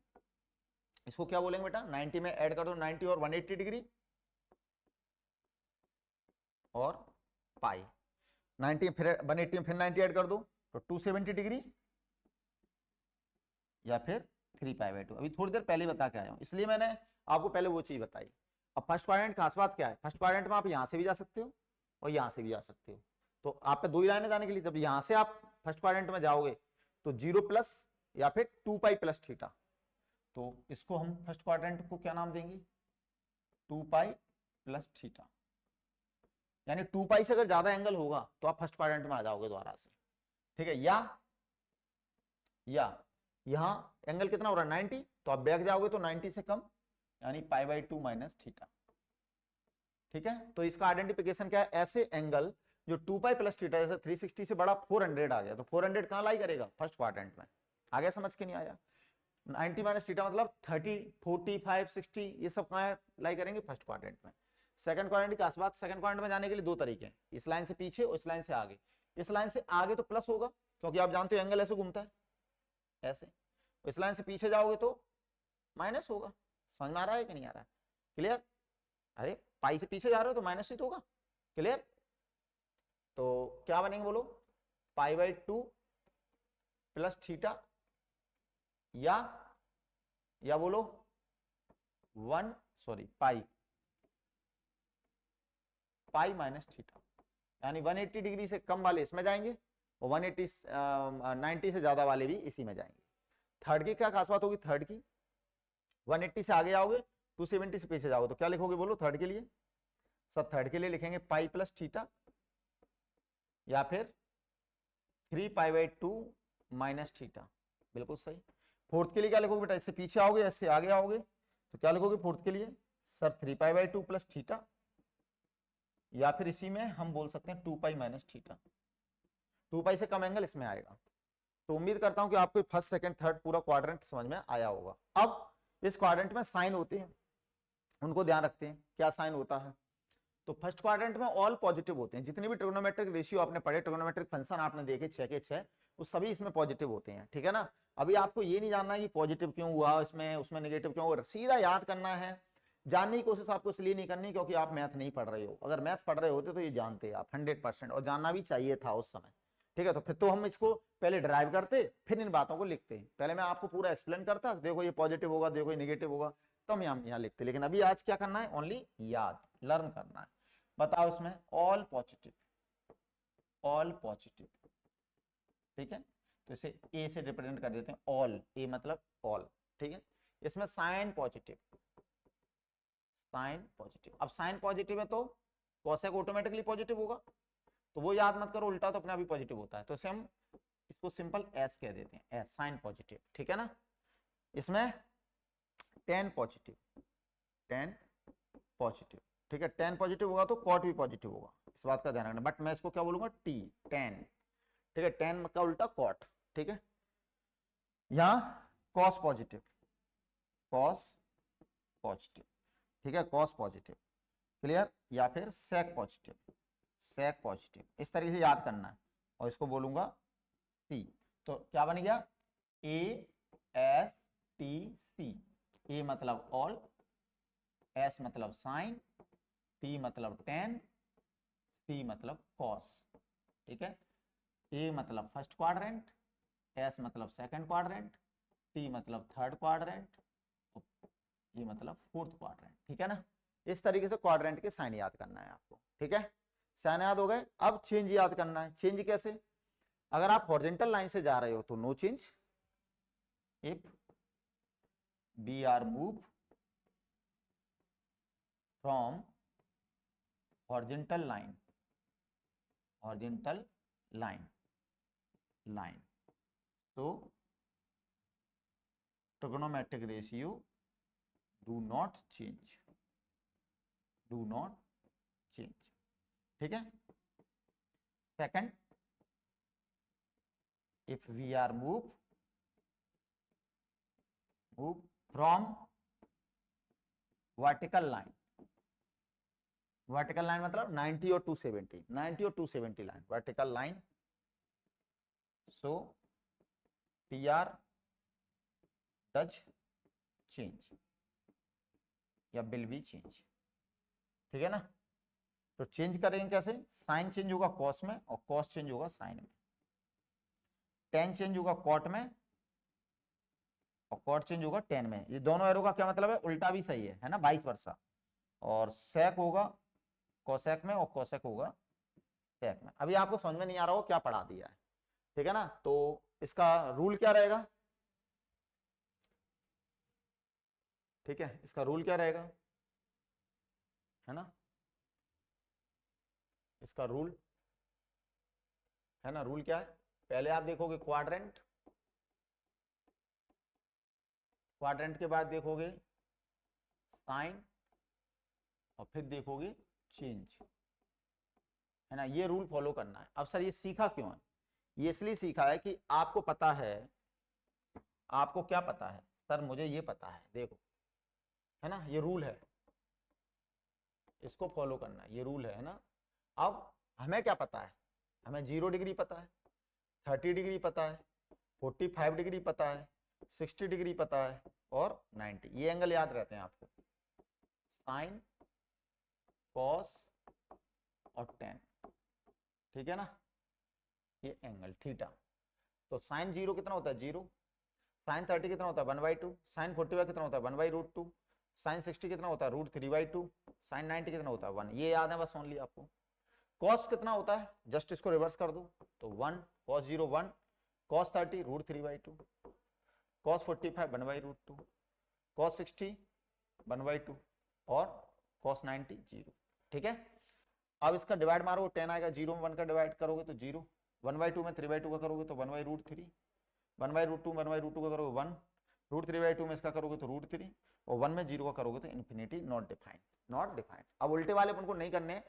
इसको क्या बोलेंगे बेटा? 90 में ऐड कर दो 90 और 180 डिग्री और पाई। 90 फिर 180 में फिर 90 ऐड कर दो तो 270 डिग्री या फिर 3π/2। अभी थोड़ी देर पहले बता के आया हूं, इसलिए मैंने आपको पहले वो चीज बताई। अब फर्स्ट क्वाड्रेंट खास बात क्या है? फर्स्ट क्वाड्रेंट में आप यहां से भी जा सकते हो और यहां से भी जा सकते हो, तो आप पे 2 ही लाइनें जाने के लिए। जब यहां से आप फर्स्ट क्वाड्रेंट में जाओगे तो 0 प्लस या फिर 2π प्लस थीटा, तो इसको हम फर्स्ट क्वाड्रेंट को क्या नाम देंगे? 2π प्लस थीटा। यानी 2π से अगर ज्यादा एंगल होगा तो आप फर्स्ट क्वाड्रेंट में आ जाओगे दोबारा से। ठीक है, या यहां एंगल कितना हो रहा है? 90, तो आप बैक जाओगे तो 90 से कम, यानी π/2 माइनस थीटा। ठीक है, तो इसका आइडेंटिफिकेशन क्या है? ऐसे एंगल जो 2π प्लस थीटा, जैसे 360 से बड़ा 400 आ गया, तो 400 कहां लाई करेगा? फर्स्ट क्वाड्रेंट में। आगे समझ के नहीं आया? 90 माइनस थीटा मतलब 30, 45, 60, ये सब कहां लाई करेंगे? फर्स्ट क्वाड्रेंट में। सेकंड क्वाड्रेंट की बात, सेकंड क्वाड्रेंट में जाने के लिए 2 तरीके हैं, इस लाइन से पीछे और इस लाइन से आगे। इस लाइन से आगे तो प्लस होगा, क्योंकि आप जानते हो एंगल ऐसे घूमता है, ऐसे। इस लाइन से पीछे जाओगे तो माइनस होगा। समझ में आ रहा है कि नहीं आ रहा है? क्लियर? अरे पाई से पीछे जा रहे हो तो माइनस ही तो होगा। क्लियर? तो क्या बनेंगे बोलो? π/2 प्लस थीटा, या बोलो 1 पाई माइनस थीटा। यानी 180 डिग्री से कम वाले इसमें जाएंगे और 90 से ज्यादा वाले भी इसी में जाएंगे। थर्ड की क्या खास बात होगी? थर्ड की 180 से आगे आओगे, 270 से पीछे जाओगे, तो क्या लिखोगे बोलो थर्ड के लिए? सब थर्ड के लिए लिखेंगे पाई प्लस थीटा या फिर 3π/2 माइनस थीटा। बिल्कुल सही। फोर्थ के लिए क्या लिखोगे बेटा? इससे पीछे आओगे, इससे आगे आओगे, तो क्या लिखोगे फोर्थ के लिए? सर 3π/2 प्लस थीटा, या फिर इसी में हम बोल सकते हैं 2π माइनस थीटा। 2π से कम एंगल इसमें आएगा। तो उम्मीद करता हूं कि आपको फर्स्ट सेकंड थर्ड पूरा क्वाड्रेंट समझ में आया होगा। अब इस क्वाड्रेंट में साइन होते हैं, उनको ध्यान रखते हैं। क्या साइन होता है? तो फर्स्ट क्वाड्रेंट में ऑल पॉजिटिव होते हैं। जितने भी ट्रिग्नोमेट्रिक रेशियो आपने पढ़े, ट्रिग्नोमेट्रिक फंक्शन आपने देखे 6 के 6, वो सभी इसमें पॉजिटिव होते हैं। ठीक है ना? अभी आपको ये नहीं जानना कि पॉजिटिव क्यों हुआ इसमें, उसमें नेगेटिव क्यों हुआ, सीधा याद करना है। जानने की कोशिश आपको इसलिए नहीं करनी क्योंकि आप मैथ नहीं पढ़ रहे हो। अगर मैथ पढ़ रहे होते तो ये जानते आप 100%, और जानना भी चाहिए था उस समय। ठीक है, तो फिर तो हम इसको पहले ड्राइव करते, फिर इन बातों को लिखते। पहले मैं आपको पूरा एक्सप्लेन करता, देखो ये पॉजिटिव होगा, देखो ये नेगेटिव होगा, तो हम यहाँ लिखते। लेकिन अभी आज क्या करना है? ओनली याद, लर्न करना है। बताओ इसमें ऑल पॉजिटिव, ऑल पॉजिटिव। ठीक है, तो इसे ए से रिप्रेजेंट कर देते हैं, ऑल, ए मतलब ऑल। ठीक है, इसमें साइन पॉजिटिव, साइन पॉजिटिव। अब साइन पॉजिटिव है तो कोसेक ऑटोमेटिकली पॉजिटिव होगा, तो वो याद मत करो, उल्टा तो अपने आप ही पॉजिटिव होता है। तो इसे हम इसको सिंपल एस कह देते हैं, एस, साइन पॉजिटिव। ठीक है ना? इसमें टेन पॉजिटिव, टेन पॉजिटिव। ठीक है, टेन पॉजिटिव होगा तो कॉट भी पॉजिटिव होगा, इस बात का ध्यान रखना। बट मैं इसको क्या बोलूंगा? T, ten. ठीक है, टेन का उल्टा कॉट। ठीक है, यहां कॉस पॉजिटिव, कॉस पॉजिटिव। ठीक है, कॉस पॉजिटिव, क्लियर, या फिर सेक पॉजिटिव, सेक पॉजिटिव, इस तरीके से याद करना है। और इसको बोलूंगा सी, तो क्या बन गया, ए एस टी सी, ए मतलब ऑल, एस मतलब साइन, टी मतलब टेन, सी मतलब कॉस, ठीक है। ए मतलब फर्स्ट क्वाड्रेंट, एस मतलब सेकंड क्वाड्रेंट, टी मतलब थर्ड क्वाड्रेंट, ये मतलब फोर्थ क्वाड्रेंट, ठीक है ना। इस तरीके से क्वाड्रेंट के साइन याद करना है आपको, ठीक है, साइन याद हो गए। अब चेंज याद करना है। चेंज कैसे, अगर आप हॉरिजॉन्टल लाइन से जा रहे हो तो no change, if we are move from horizontal line, horizontal line, line, तो trigonometric ratio do not change, do not change, ठीक है। Second, if we are move from vertical line, vertical line मतलब 90 और 270, 90 और 270 line, vertical line, so PR does change या will be change, ठीक है ना। तो चेंज करेंगे कैसे, साइन चेंज होगा कॉस में और कॉस चेंज होगा साइन में, टेन चेंज होगा कॉट में और कॉट चेंज होगा टेन में। ये दोनों एरो का क्या मतलब है, उल्टा भी सही है ना, 22 वर्षा। और सेक होगा कोसेक में और कोसेक होगा सेक में। अभी आपको समझ में नहीं आ रहा हो क्या पढ़ा दिया है, ठीक है ना। तो इसका रूल क्या रहेगा, ठीक है, इसका रूल क्या रहेगा, है ना, इसका रूल है ना, रूल क्या है, पहले आप देखोगे क्वाड्रेंट, क्वाड्रेंट के बाद देखोगे साइन और फिर देखोगे चेंज, है ना, ये रूल फॉलो करना है। अब सर ये सीखा क्यों है, ये इसलिए सीखा है कि आपको पता है, आपको क्या पता है, सर मुझे ये पता है, देखो, है ना, ये रूल है, इसको फॉलो करना है, ये रूल है ना। अब हमें क्या पता है, हमें 0 डिग्री पता है, 30 डिग्री पता है, 45 डिग्री पता है, 60 डिग्री पता है और 90, ये एंगल याद रहते हैं आपको, साइन कॉस और टेन, ठीक है ना, ये एंगल थीटा। तो साइन 0 कितना होता है 0, साइन 30 कितना होता है 1/2, साइन 45 कितना होता है 1/√2, साइन 60 कितना होता है √3/2, साइन 90 कितना होता है 1, ये याद है बस ओनली आपको। कॉस कितना होता है, जस्ट इसको रिवर्स कर दो तो 1, कॉस 0 1, कॉस 30 √3/2, कॉस 45 1/√2, कॉस 60 1/2 और कॉस 90 0, ठीक है। अब इसका डिवाइड मारो 10 आएगा, 0 में 1 का डिवाइड करोगे तो 0, 1/2 में 3/2 का करोगे तो 1/√3, 1/√2 1/√2 का करोगे 1, √3/2 में इसका करोगे तो √3 और 1 में 0 का करोगे तो infinity, not defined, not defined. अब उल्टे वाले अपन को नहीं करने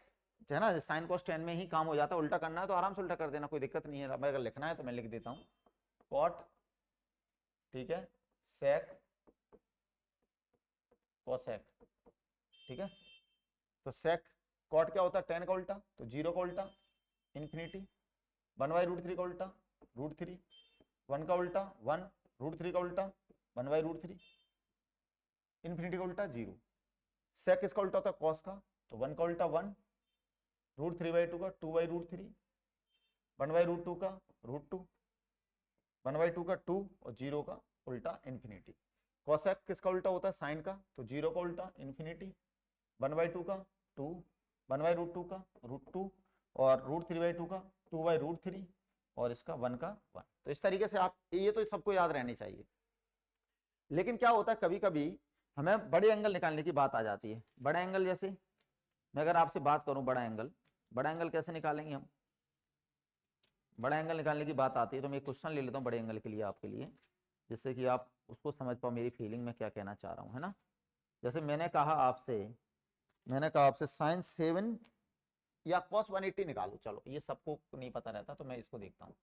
है ना, साइन कॉस टेन में ही काम हो जाता है, उल्टा करना है तो आराम से उल्टा कर देना, कोई दिक्कत नहीं है। अगर लिखना है तो मैं लिख देता हूँ कॉट, ठीक है, सेक कोसेक, ठीक है। तो सेक कॉट क्या होता है, 10 का उल्टा, तो 0 का उल्टा इन्फिनिटी, 1/√3 का उल्टा √3, 1 का उल्टा 1, √3 का उल्टा 1/√3, इन्फिनिटी का उल्टा 0। सेक किसका उल्टा होता है कॉस का, तो 1 का उल्टा 1, √3/2 का 2/√3, 1/√2 का √2, 1/2 का 2 और 0 का उल्टा इन्फिनिटी। कॉसेक किसका उल्टा होता है साइन का, तो 0 का उल्टा इन्फिनिटी, 1/2 का 2, 1/√2 का √2 और √3/2 का 2/√3 और इसका 1 का 1। तो इस तरीके से आप, ये तो सबको याद रहनी चाहिए। लेकिन क्या होता है कभी कभी हमें बड़े एंगल निकालने की बात आ जाती है। बड़ा एंगल जैसे मैं अगर आपसे बात करूं, बड़ा एंगल कैसे निकालेंगे हम, बड़ा एंगल निकालने की बात आती है तो मैं एक क्वेश्चन ले लेता हूं बड़े एंगल के लिए आपके लिए, जिससे कि आप उसको समझ पाओ मेरी फीलिंग में क्या कहना चाह रहा हूं, है ना। जैसे मैंने कहा आपसे साइन 7 या कॉस 180 निकालो, चलो ये सबको नहीं पता रहता तो मैं इसको देखता हूँ,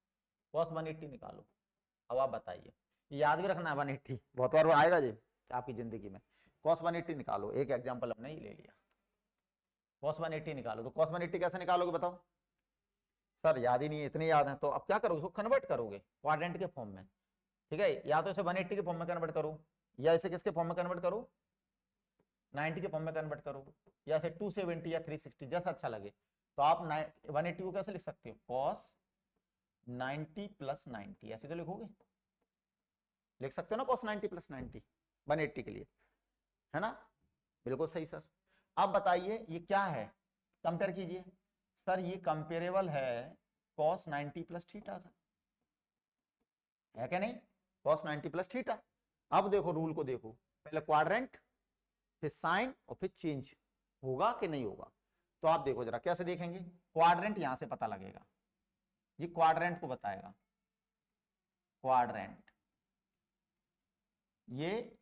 कॉस 180 निकालो। अब आप बताइए, याद भी रखना है 180, बहुत बार आएगा जी आपकी जिंदगी में, cos 180 निकालो, एक एग्जांपल हमने ही ले लिया, cos 180 निकालो। तो cos 180 कैसे निकालोगे बताओ? सर याद ही नहीं है, इतने याद है तो अब क्या करोगे, उसको कन्वर्ट करोगे क्वाड्रेंट के फॉर्म में, ठीक है? या तो इसे 180 के फॉर्म में कन्वर्ट करो, या इसे किसके फॉर्म में कन्वर्ट करो, 90 के फॉर्म में कन्वर्ट करो, या इसे 270 या 360 जैसा अच्छा लगे। तो आप 180 को कैसे लिख सकते हो, cos 90 प्लस 90, ऐसे तो लिखोगे, लिख सकते हो ना cos 90 प्लस 90 180 के लिए, है ना? बिल्कुल सही सर। अब बताइए ये क्या है, कंपेयर कीजिए। सर ये कंपेरेबल है cos 90 प्लस थीटा से, है क्या नहीं? cos 90 plus theta. अब देखो रूल को देखो, पहले क्वाड्रेंट, फिर साइन, और फिर चेंज होगा कि नहीं होगा। तो आप देखो जरा कैसे देखेंगे, क्वाड्रेंट यहां से पता लगेगा, ये क्वाड्रेंट को बताएगा, क्वाड्रेंट ये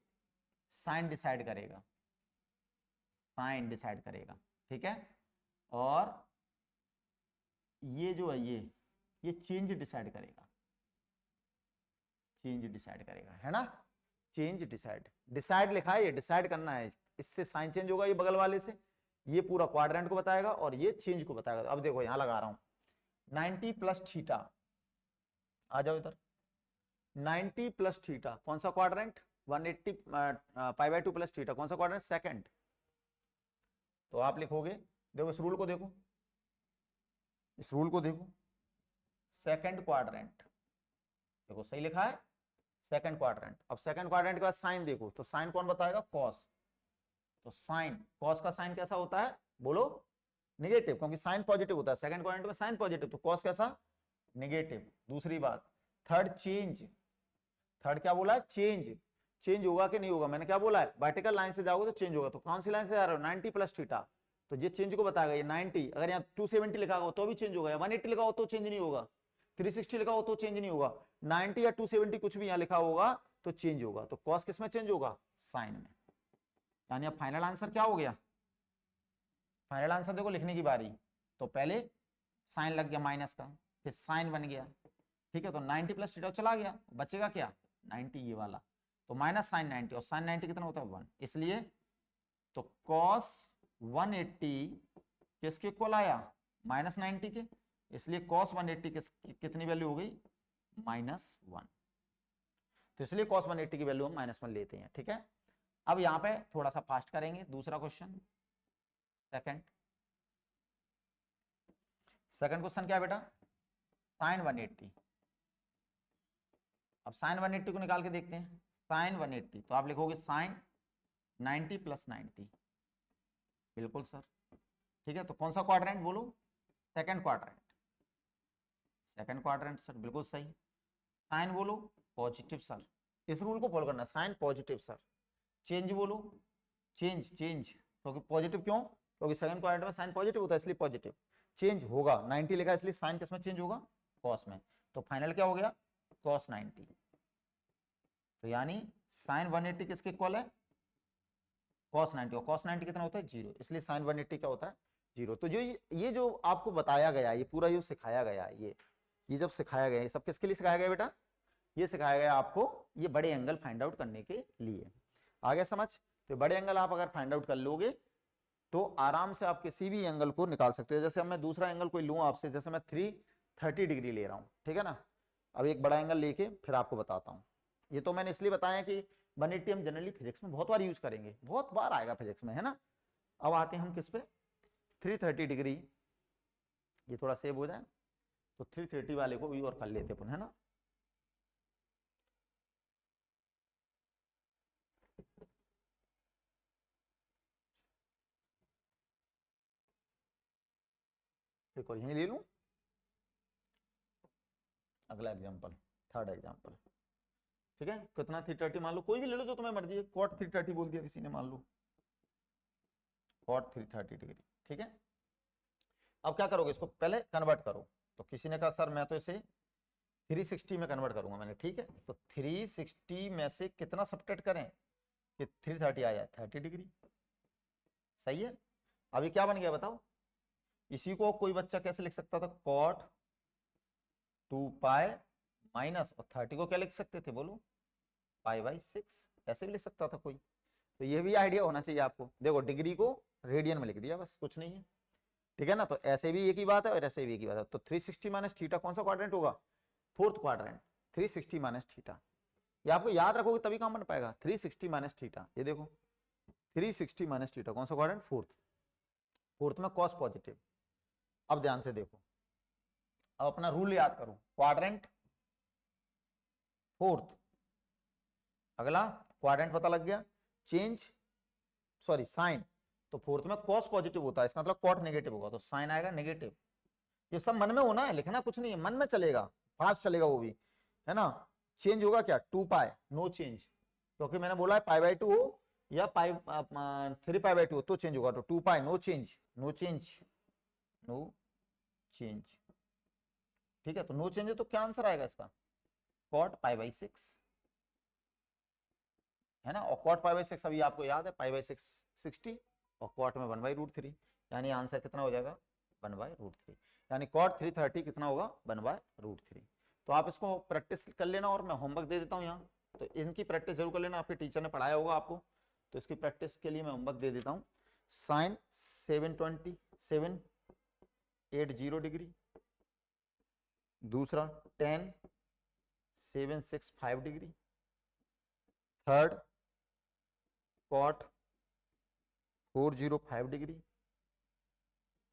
साइन डिसाइड करेगा, साइन डिसाइड करेगा, ठीक है? और ये जो है ये चेंज डिसाइड करेगा, चेंज डिसाइड करेगा, है ना? चेंज डिसाइड, डिसाइड लिखा है, ये डिसाइड करना है, इससे साइन चेंज होगा, ये बगल वाले से, ये पूरा क्वाड्रेंट को बताएगा और ये चेंज को बताएगा। अब देखो यहां लगा रहा हूं 90 प्लस थीटा, आ जाओ इधर, 90 प्लस थीटा कौन सा quadrant, 180 pi by 2 plus theta कौन सा क्वाड्रेंट, सेकंड। तो आप लिखोगे, देखो इस रूल को देखो, इस रूल को देखो, सेकंड क्वाड्रेंट, देखो सही लिखा है सेकंड क्वाड्रेंट। अब सेकंड क्वाड्रेंट के बाद साइन देखो, तो साइन कौन बताएगा, कॉस। तो साइन, कॉस का साइन कैसा होता है बोलो, नेगेटिव, क्योंकि साइन पॉजिटिव होता है सेकंड क्वाड्रेंट में, साइन पॉजिटिव, तो कॉस कैसा, नेगेटिव। दूसरी बात, थर्ड चेंज, थर्ड क्या बोला है, चेंज, चेंज होगा कि नहीं होगा, मैंने क्या बोला है, वर्टिकल लाइन से जाओगे तो चेंज होगा। तो कौन सी लाइन से जा रहे हो, 90 प्लस थीटा, तो ये चेंज को बताएगा, ये 90, अगर यहाँ 270 लिखा हो तो भी चेंज होगा, या 180 लिखा हो तो चेंज नहीं होगा, 360 लिखा हो तो चेंज नहीं होगा, 90 या 270 कुछ भी यहाँ लिखा होगा तो चेंज होगा। तो कॉस किस में चेंज होगा, साइन में। यानी अब फाइनल आंसर क्या हो गया, फाइनल आंसर देखो लिखने की बारी, तो पहले साइन लग गया माइनस का, फिर साइन बन गया, ठीक है? तो 90 प्लस थीटा चला गया, बचेगा क्या, 90 ये वाला, तो माइनस साइन 90, और साइन 90 कितना होता है 1, इसलिए तो कॉस 180 किसके इक्वल आया, माइनस 90 के, इसलिए कॉस 180 कितनी वैल्यू हो गई, -1। तो इसलिए कॉस 180 की वैल्यू हम -1 लेते हैं, ठीक है? अब यहां पे थोड़ा सा फास्ट करेंगे, दूसरा क्वेश्चन, सेकंड क्वेश्चन क्या है बेटा, साइन 180। अब साइन 180 को निकाल के देखते हैं, साइन 180, तो आप लिखोगे साइन 90 प्लस 90, बिल्कुल सर, ठीक है? तो कौन सा क्वाड्रेंट बोलो, second quadrant, second quadrant sir, बिल्कुल सही। साइन बोलो पॉजिटिव सर, इस रूल को फॉलो करना, साइन पॉजिटिव सर। चेंज बोलो, चेंज, चेंज, क्योंकि पॉजिटिव क्यों, क्योंकि सेकंड क्वाड्रेंट में साइन पॉजिटिव होता है इसलिए पॉजिटिव, चेंज होगा, 90 लिखा है इसलिए साइन किस में चेंज होगा, कॉस में। तो फाइनल क्या हो गया, कॉस 90। तो यानी साइन 180 किसके इक्वल है, कॉस 90, और कॉस 90 कितना होता है 0, इसलिए साइन 180 क्या होता है 0। तो जो ये जो आपको बताया गया, ये पूरा जो सिखाया गया, ये जब सिखाया गया, ये सब किसके लिए सिखाया गया बेटा, ये सिखाया गया आपको ये बड़े एंगल फाइंड आउट करने के लिए, आ गया समझ? तो बड़े एंगल आप अगर फाइंड आउट कर लोगे तो आराम से आप किसी भी एंगल को निकाल सकते हो। जैसे अब मैं दूसरा एंगल कोई लूं आपसे, जैसे मैं 330 डिग्री ले रहा हूं, ठीक है ना? अब एक बड़ा एंगल लेके फिर आपको बताता हूं। ये तो मैंने इसलिए बताया कि 180 हम जनरली फिजिक्स में बहुत बार यूज करेंगे, बहुत बार आएगा फिजिक्स में, है ना? अब आते हैं हम किस पे, 330 डिग्री, ये थोड़ा सेव हो जाए तो 330 वाले को भी और कर लेते अपन, है ना? देखो यही ले लूं, अगला एग्जांपल, थर्ड एग्जांपल, ठीक है? कितना 330 मान लो, कोई भी ले लो जो तुम्हें मर्जी है, कॉट 330 बोल दिया किसी ने, मान लो कॉट 330 डिग्री, ठीक है? अब क्या करोगे, इसको पहले कन्वर्ट करो। तो किसी ने कहा सर मैं तो इसे 360 में कन्वर्ट करूंगा मैंने, ठीक है? तो 360 में से कितना सब्ट्रैक्ट करें कि 330 आ जाए, 30 डिग्री, सही है? अभी क्या बन गया बताओ, इसी को कोई बच्चा कैसे लिख सकता था, कॉट 2 पाई माइनस, और 30 को क्या लिख सकते थे बोलो, पाई बाई 6, ऐसे भी लिख सकता था कोई। तो ये भी आइडिया होना चाहिए आपको। देखो डिग्री को रेडियन में लिख दिया, बस कुछ नहीं है, ठीक है ना। तो ऐसे भी एक ही बात है और ऐसे भी एक ही बात है। तो 360 माइनस थीटा कौन सा क्वाड्रेंट होगा? Fourth quadrant. 360 माइनस थीटा, ये आपको याद रखोगे तभी काम बन पाएगा। 360 माइनस थीटा, ये देखो 360 माइनस थीटा कौन सा क्वाड्रेंट? फोर्थ। फोर्थ में कॉस पॉजिटिव। अब ध्यान से देखो, अब अपना रूल याद करो, क्वाड्रेंट फोर्थ, अगला क्वाड्रेंट पता लग गया, चेंज सॉरी साइन, तो फोर्थ में कॉस पॉजिटिव होता है, इसका मतलब कॉट नेगेटिव होगा, तो साइन आएगा नेगेटिव। ये सब मन में होना है, लिखना कुछ नहीं है, मन में चलेगा, फास्ट चलेगा वो भी, है ना। चेंज होगा क्या? 2 पाई, नो चेंज, क्योंकि मैंने बोला है पाई बाई 2 हो या पाई 3 पाई बाई 2 हो तो चेंज होगा, तो 2 pi, no change, no change, no change, ठीक है। तो नो चेंज है तो क्या आंसर आएगा इसका? कॉट पाई बाई 6, है ना। और कॉट पाई बाई 6 अभी आपको याद है, पाई बाई 6 60 और कॉट में 1/√3, यानी आंसर कितना हो जाएगा? 1/√3, यानी कॉट 330 कितना होगा? 1/√3। तो आप इसको प्रैक्टिस कर लेना और मैं होमवर्क दे देता हूँ यहाँ, तो इनकी प्रैक्टिस जरूर कर लेना, आपके टीचर ने पढ़ाया होगा आपको, तो इसकी प्रैक्टिस के लिए मैं होमवर्क दे देता हूँ। साइन 780 डिग्री, दूसरा tan 765 degree, third cot 405 degree,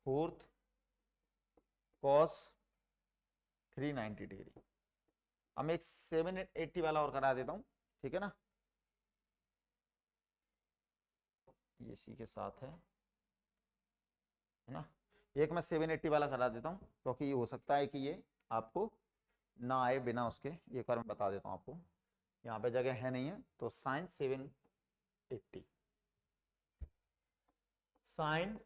fourth cos 390 degree. अब मैं एक 780 वाला और करा देता हूं, ठीक है ना, ये इसी के साथ है ना। एक मैं 780 वाला करा देता हूं, क्योंकि ये हो सकता है कि ये आपको ना आए बिना उसके, एक बार मैं बता देता हूं आपको, यहाँ पे जगह है नहीं है, तो साइन 780, साइन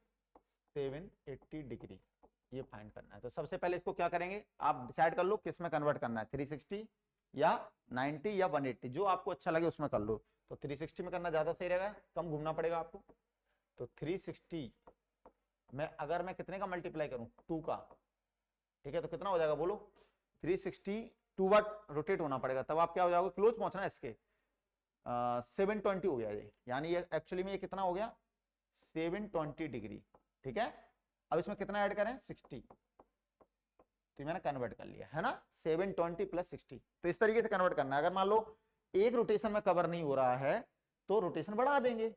780 डिग्री ये फाइंड करना है। तो सबसे पहले इसको क्या करेंगे, आप डिसाइड कर लो किस में कन्वर्ट करना है, 360 या 90 या 180, जो आपको अच्छा लगे उसमें कर लो। तो 360 में करना ज्यादा सही रहेगा, कम घूमना पड़ेगा आपको। तो 360 में अगर मैं कितने का मल्टीप्लाई करूं? 2 का, ठीक है, तो कितना हो जाएगा बोलो? 360 2 बार रोटेट होना पड़ेगा, तब आप क्या हो जाओगे? क्लोज पहुंचना है इसके, 720 हो गया ये, यानी ये एक्चुअली में ये कितना हो गया? 720 डिग्री, ठीक है। अब इसमें कितना ऐड करें? 60, तो मैंने कन्वर्ट कर लिया, है ना, 720 + 60। तो इस तरीके से कन्वर्ट करना है। अगर मान लो एक रोटेशन में कवर नहीं हो रहा है तो रोटेशन बढ़ा देंगे।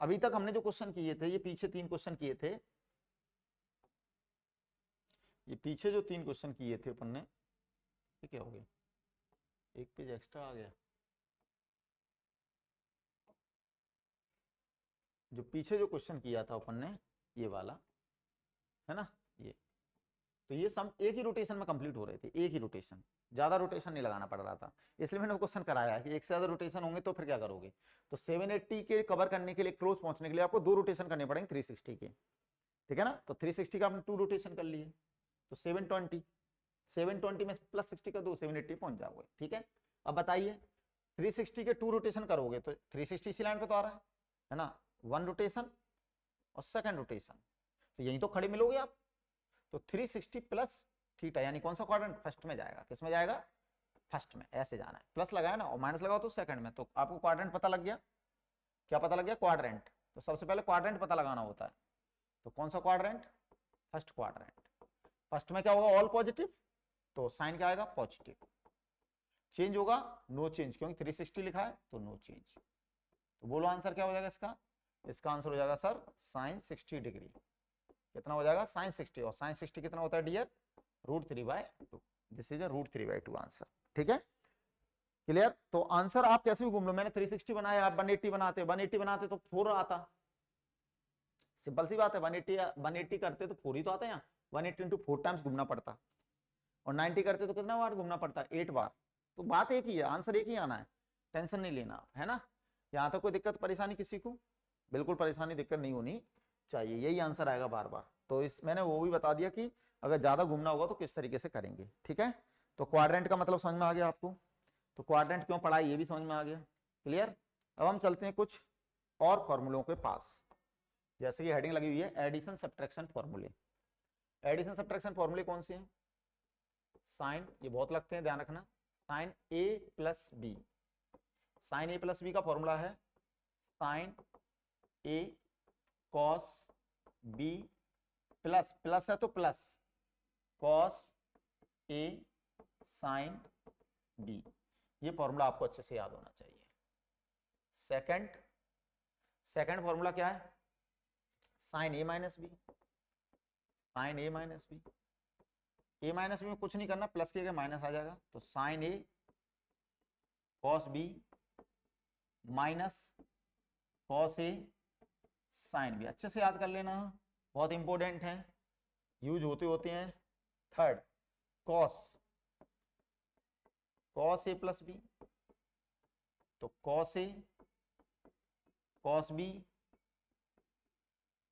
अभी तक हमने जो क्वेश्चन किए थे, ये पीछे 3 क्वेश्चन किए थे, ये पीछे जो 3 क्वेश्चन किए थे अपन ने, ये क्या हो गया? एक पेज एक्स्ट्रा आ गया। जो पीछे जो क्वेश्चन किया था अपन ने, ये वाला, है ना, ये, तो ये सम एक ही रोटेशन में कंप्लीट हो रहे थे, एक ही रोटेशन, ज्यादा रोटेशन नहीं लगाना पड़ रहा था, इसलिए मैंने क्वेश्चन कराया कि एक से ज्यादा रोटेशन होंगे तो फिर क्या करोगे। तो 780 के कवर करने के लिए, क्लोज पहुंचने के लिए आपको 2 रोटेशन करने पड़ेंगे 360 के, ठीक है ना। तो 360 का आपने 2 रोटेशन कर लिए, तो 720 में +60 का 2, 780 पहुंच जाओगे, ठीक है। अब बताइए 360 के 2 रोटेशन करोगे तो 360 इसी लाइन पे तो आ रहा है ना, 1 रोटेशन और सेकंड रोटेशन, तो यही तो खड़े मिलोगे आप। तो 360 + थीटा, यानी कौन सा क्वाड्रेंट? फर्स्ट में जाएगा। किस में जाएगा? फर्स्ट में, ऐसे जाना है, प्लस लगाया ना और माइनस लगाओ तो सेकंड में। तो आपको क्वाड्रेंट पता लग गया, क्या पता लग गया? क्वाड्रेंट। तो सबसे पहले क्वाड्रेंट पता लगाना होता है, तो कौन सा क्वाड्रेंट? First quadrant. फर्स्ट में क्या होगा? ऑल पॉजिटिव, तो साइन क्या आएगा? पॉजिटिव। चेंज होगा? नो चेंज, क्योंकि 360 लिखा है तो नो चेंज। तो बोलो आंसर क्या हो जाएगा इसका? इसका आंसर हो जाएगा सर साइन 60 डिग्री। कितना हो जाएगा? साइन 60, और साइन 60 कितना होता है dear? √3/2। This is a √3/2 answer, ठीक है, क्लियर। तो आंसर आप कैसे भी घूम लो, मैंने 360 बनाया, आप 180 बनाते, 180 बनाते तो 4 आता, सिंपल सी बात है, 180 करते तो 4 ही तो आता है यहाँ, 180 × 4 टाइम्स घूमना पड़ता, और 90 करते तो कितना बार घूमना पड़ता? 8 बार। तो बात एक ही है, आंसर एक ही आना है, टेंशन नहीं लेना, है ना। यहाँ तक कोई दिक्कत परेशानी किसी को? बिल्कुल परेशानी दिक्कत नहीं होनी चाहिए, यही आंसर आएगा बार बार। तो इस मैंने वो भी बता दिया कि अगर ज्यादा घूमना होगा तो किस तरीके से करेंगे, ठीक है। तो क्वाड्रेंट का मतलब समझ में आ गया आपको, तो क्वाड्रेंट क्यों पढ़ा ये भी समझ में आ गया, क्लियर। अब हम चलते हैं कुछ और फॉर्मूलों के पास, जैसे कि हेडिंग लगी हुई है एडिशन सब्ट्रैक्शन फॉर्मूले। एडिशन सब्ट्रैक्शन फॉर्मूले कौन से हैं? साइन, ये बहुत लगते हैं, ध्यान रखना, sine A + B। Sine A + B का फॉर्मूला है sine A cos B plus, plus है तो plus cos A sine B. ये फॉर्मूला आपको अच्छे से याद होना चाहिए। सेकंड फॉर्मूला क्या है? साइन ए माइनस बी, साइन ए माइनस बी। ए माइनस बी में कुछ नहीं करना, प्लस की जगह माइनस आ जाएगा, तो sign A cos B minus cos A sine B. अच्छे से याद कर लेना, बहुत इंपॉर्टेंट है, यूज होते हैं। Third cos, cos A plus B, तो cos A cos B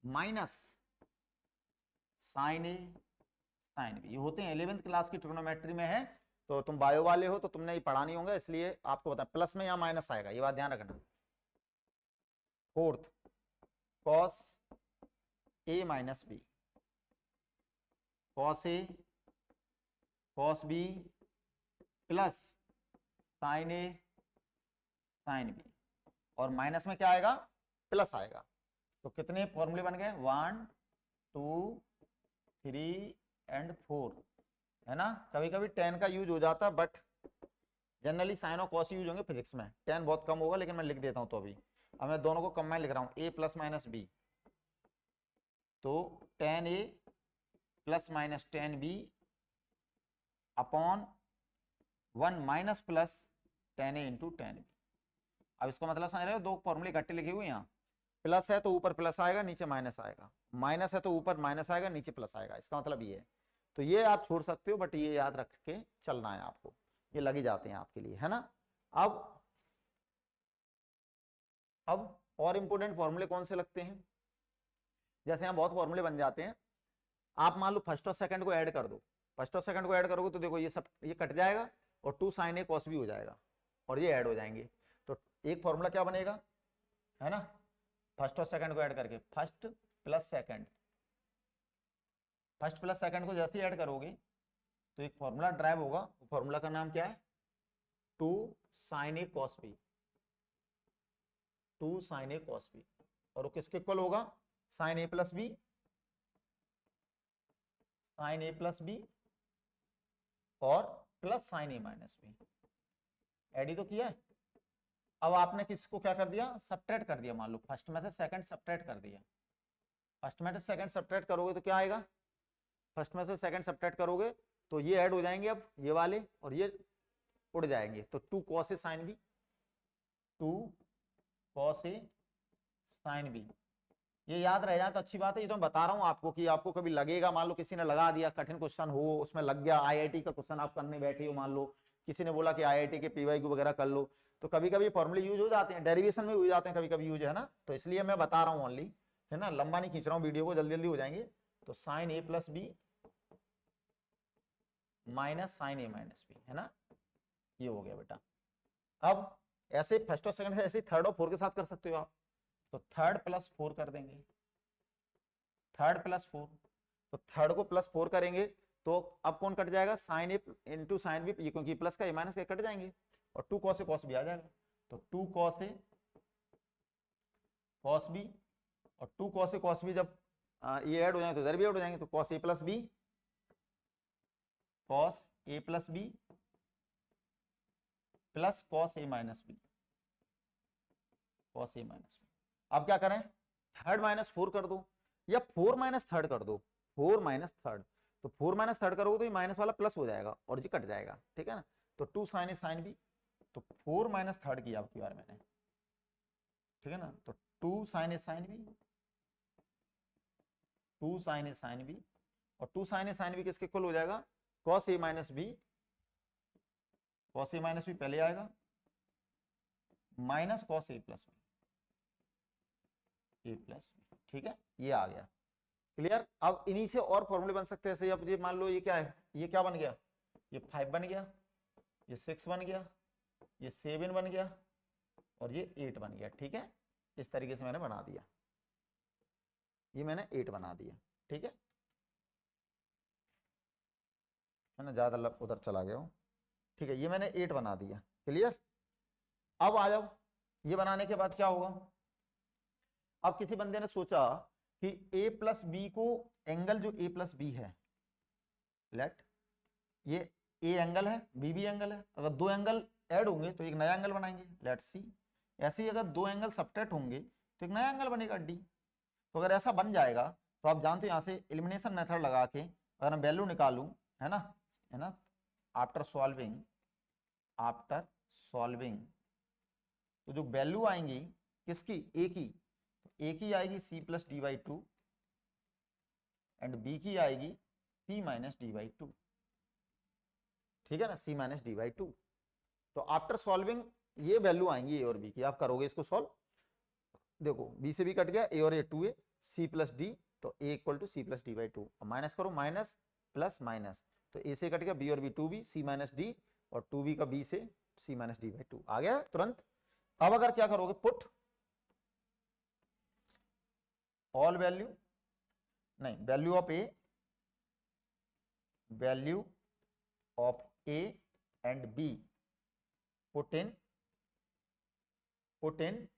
minus sign A sine B. ये होते हैं 11th क्लास की ट्रिग्नोमेट्री में है, तो तुम बायो वाले हो तो तुमने ये पढ़ा नहीं होगा, इसलिए आपको बता, प्लस में या माइनस आएगा, ये बात ध्यान रखना। Fourth cos A minus B, cos A cos B plus sign A sine B, और माइनस में क्या आएगा? प्लस आएगा। तो कितने फॉर्मूले बन गए? 1 2 3 एंड 4, है ना। कभी कभी tan का यूज हो जाता है, बट जनरली साइन और कॉस यूज होंगे फिजिक्स में। tan बहुत कम होगा, लेकिन मैं लिख देता हूं। तो अभी अब मैं दोनों को कंबाइन लिख रहा हूं, a प्लस माइनस बी, तो tan a plus minus tan b upon 1 minus plus tan a into tan b। अब इसको मतलब समझ रहे हो, दो फॉर्मूले इकट्ठे लिखे हुए यहाँ, प्लस है तो ऊपर प्लस आएगा, नीचे माइनस आएगा, माइनस है तो ऊपर माइनस आएगा, नीचे प्लस आएगा, इसका मतलब ये है। तो ये आप छोड़ सकते हो, बट ये याद रख के चलना है आपको, ये लगी जाते हैं आपके लिए, है ना। अब और इंपोर्टेंट फॉर्मूले कौन से लगते हैं? जैसे यहाँ बहुत फॉर्मूले बन जाते हैं, आप मान लो फर्स्ट और सेकंड को ऐड कर दो, फर्स्ट और सेकंड को ऐड करोगे तो देखो ये सब ये कट जाएगा, और 2 साइन ए कॉस बी हो जाएगा, और ये ऐड हो जाएंगे। तो एक फॉर्मूला क्या बनेगा, है ना, फर्स्ट और सेकंड को ऐड करके, first plus second, first plus second को जैसे ही ऐड करोगे तो एक फॉर्मूला ड्राइव होगा। फॉर्मूला का नाम क्या है? 2 sign A cos B, 2 sign A cos B, और वो किसके इक्वल होगा? साइन ए प्लस बी, साइन ए प्लस बी और प्लस साइन ए माइनस बी। ऐड ही तो किया है। अब आपने किसको क्या कर दिया? सब्ट्रैक्ट कर दिया। मान लो फर्स्ट में से सेकंड सब्ट्रैक्ट कर दिया, फर्स्ट में से सेकंड सब्ट्रैक्ट करोगे तो क्या आएगा? फर्स्ट में से सेकंड सब्ट्रैक्ट करोगे तो ये ऐड हो जाएंगे, अब ये वाले और ये उड़ जाएंगे, तो 2 cos A sine B, 2 cos A sine B. ये याद रह जाए तो अच्छी बात है। ये तो मैं बता रहा हूं आपको कि आपको कभी लगेगा, मान लो किसी ने लगा दिया, कठिन क्वेश्चन हो, उसमें लग गया, आईआईटी का क्वेश्चन आप करने बैठे हो, मान लो किसी ने बोला कि आईआईटी के पीवाईक्यू वगैरह कर लो, तो कभी कभी फॉर्मूले यूज हो जाते हैं, डेरिवेशन में हो जाते हैं कभी कभी यूज, है ना। तो इसलिए मैं बता रहा हूँ ओनली, है ना, लंबा नहीं खींच रहा हूँ वीडियो को, जल्दी जल्दी हो जाएंगे। तो साइन ए प्लस बी माइनस साइन ए माइनस बी, है ना, ये हो गया बेटा। अब ऐसे फर्स्ट और सेकंड है, ऐसे थर्ड और फोर्थ के साथ कर सकते हो आप। तो थर्ड प्लस 4 कर देंगे, थर्ड प्लस 4, तो थर्ड को प्लस 4 करेंगे तो अब कौन कट जाएगा? साइन ए इंटू साइन बी, क्योंकि प्लस का ए माइनस का कट जाएंगे, और 2 कॉस ए कॉस बी आ जाएगा। तो 2 कॉस ए कॉस बी, और 2 कॉस ए कॉस बी जब ये ऐड हो जाएंगे तो इधर भी ऐड हो जाएंगे, तो cos A plus B, cos A plus B plus cos A minus B, cos A minus B. अब क्या करें? थर्ड माइनस 4 कर दो, या 4 माइनस थर्ड कर दो, 4 माइनस थर्ड, तो 4 माइनस थर्ड करोगे तो ये माइनस वाला प्लस हो जाएगा और ये कट जाएगा, ठीक है ना। तो 2 साइन ए साइन बी, तो 4 माइनस थर्ड किया आपकी बार मैंने, ठीक है ना। तो 2 साइन ए साइन बी, 2 साइन ए साइन बी, और 2 साइन ए साइन बी किसके इक्वल हो जाएगा? Cos A minus B, cos A minus B पहले आएगा, minus cos A plus B, A plus B, ठीक है, ये आ गया। क्लियर? अब इन्हीं से और फॉर्मूले बन सकते हैं। ऐसे अब ये मान लो ये क्या है? ये क्या बन गया? ये 5 बन गया, ये 6 बन गया, ये 7 बन गया, और ये 8 बन गया, ठीक है। इस तरीके से मैंने बना दिया, ये मैंने 8 बना दिया, ठीक है। मैंने ज्यादा उधर चला गया हूं, ठीक है, ये मैंने 8 बना दिया। क्लियर? अब आ जाओ, ये बनाने के बाद क्या होगा? अब किसी बंदे ने सोचा कि a प्लस बी को, एंगल जो a प्लस बी है, लेट ये a एंगल है, b भी एंगल है, अगर दो एंगल ऐड होंगे तो एक नया एंगल बनाएंगे, लेट सी। ऐसे ही अगर दो एंगल सब्ट्रैक्ट होंगे तो एक नया एंगल बनेगा d। तो अगर ऐसा बन जाएगा तो आप जानते हो यहाँ से एलिमिनेशन मेथड लगा के अगर मैं वैल्यू निकालूं, है ना, आफ्टर सॉल्विंग तो जो वैल्यू आएंगी किसकी, ए की आएगी C plus D by two and B की आएगी C minus D by two. ठीक है ना, C minus D by two. तो आफ्टर सॉल्विंग ये वैल्यू आएंगी ए और बी की, आप करोगे इसको सॉल्व, देखो बी से बी कट गया, ए और ए 2a, सी प्लस डी, तो a equal to c plus D by two, minus करो, माइनस प्लस माइनस, तो ए से कट गया बी और बी 2b, सी माइनस डी, और 2b का बी से सी माइनस डी बाई टू आ गया तुरंत। अब अगर क्या करोगे, पुट ऑल वैल्यू, नहीं, value of A and B put in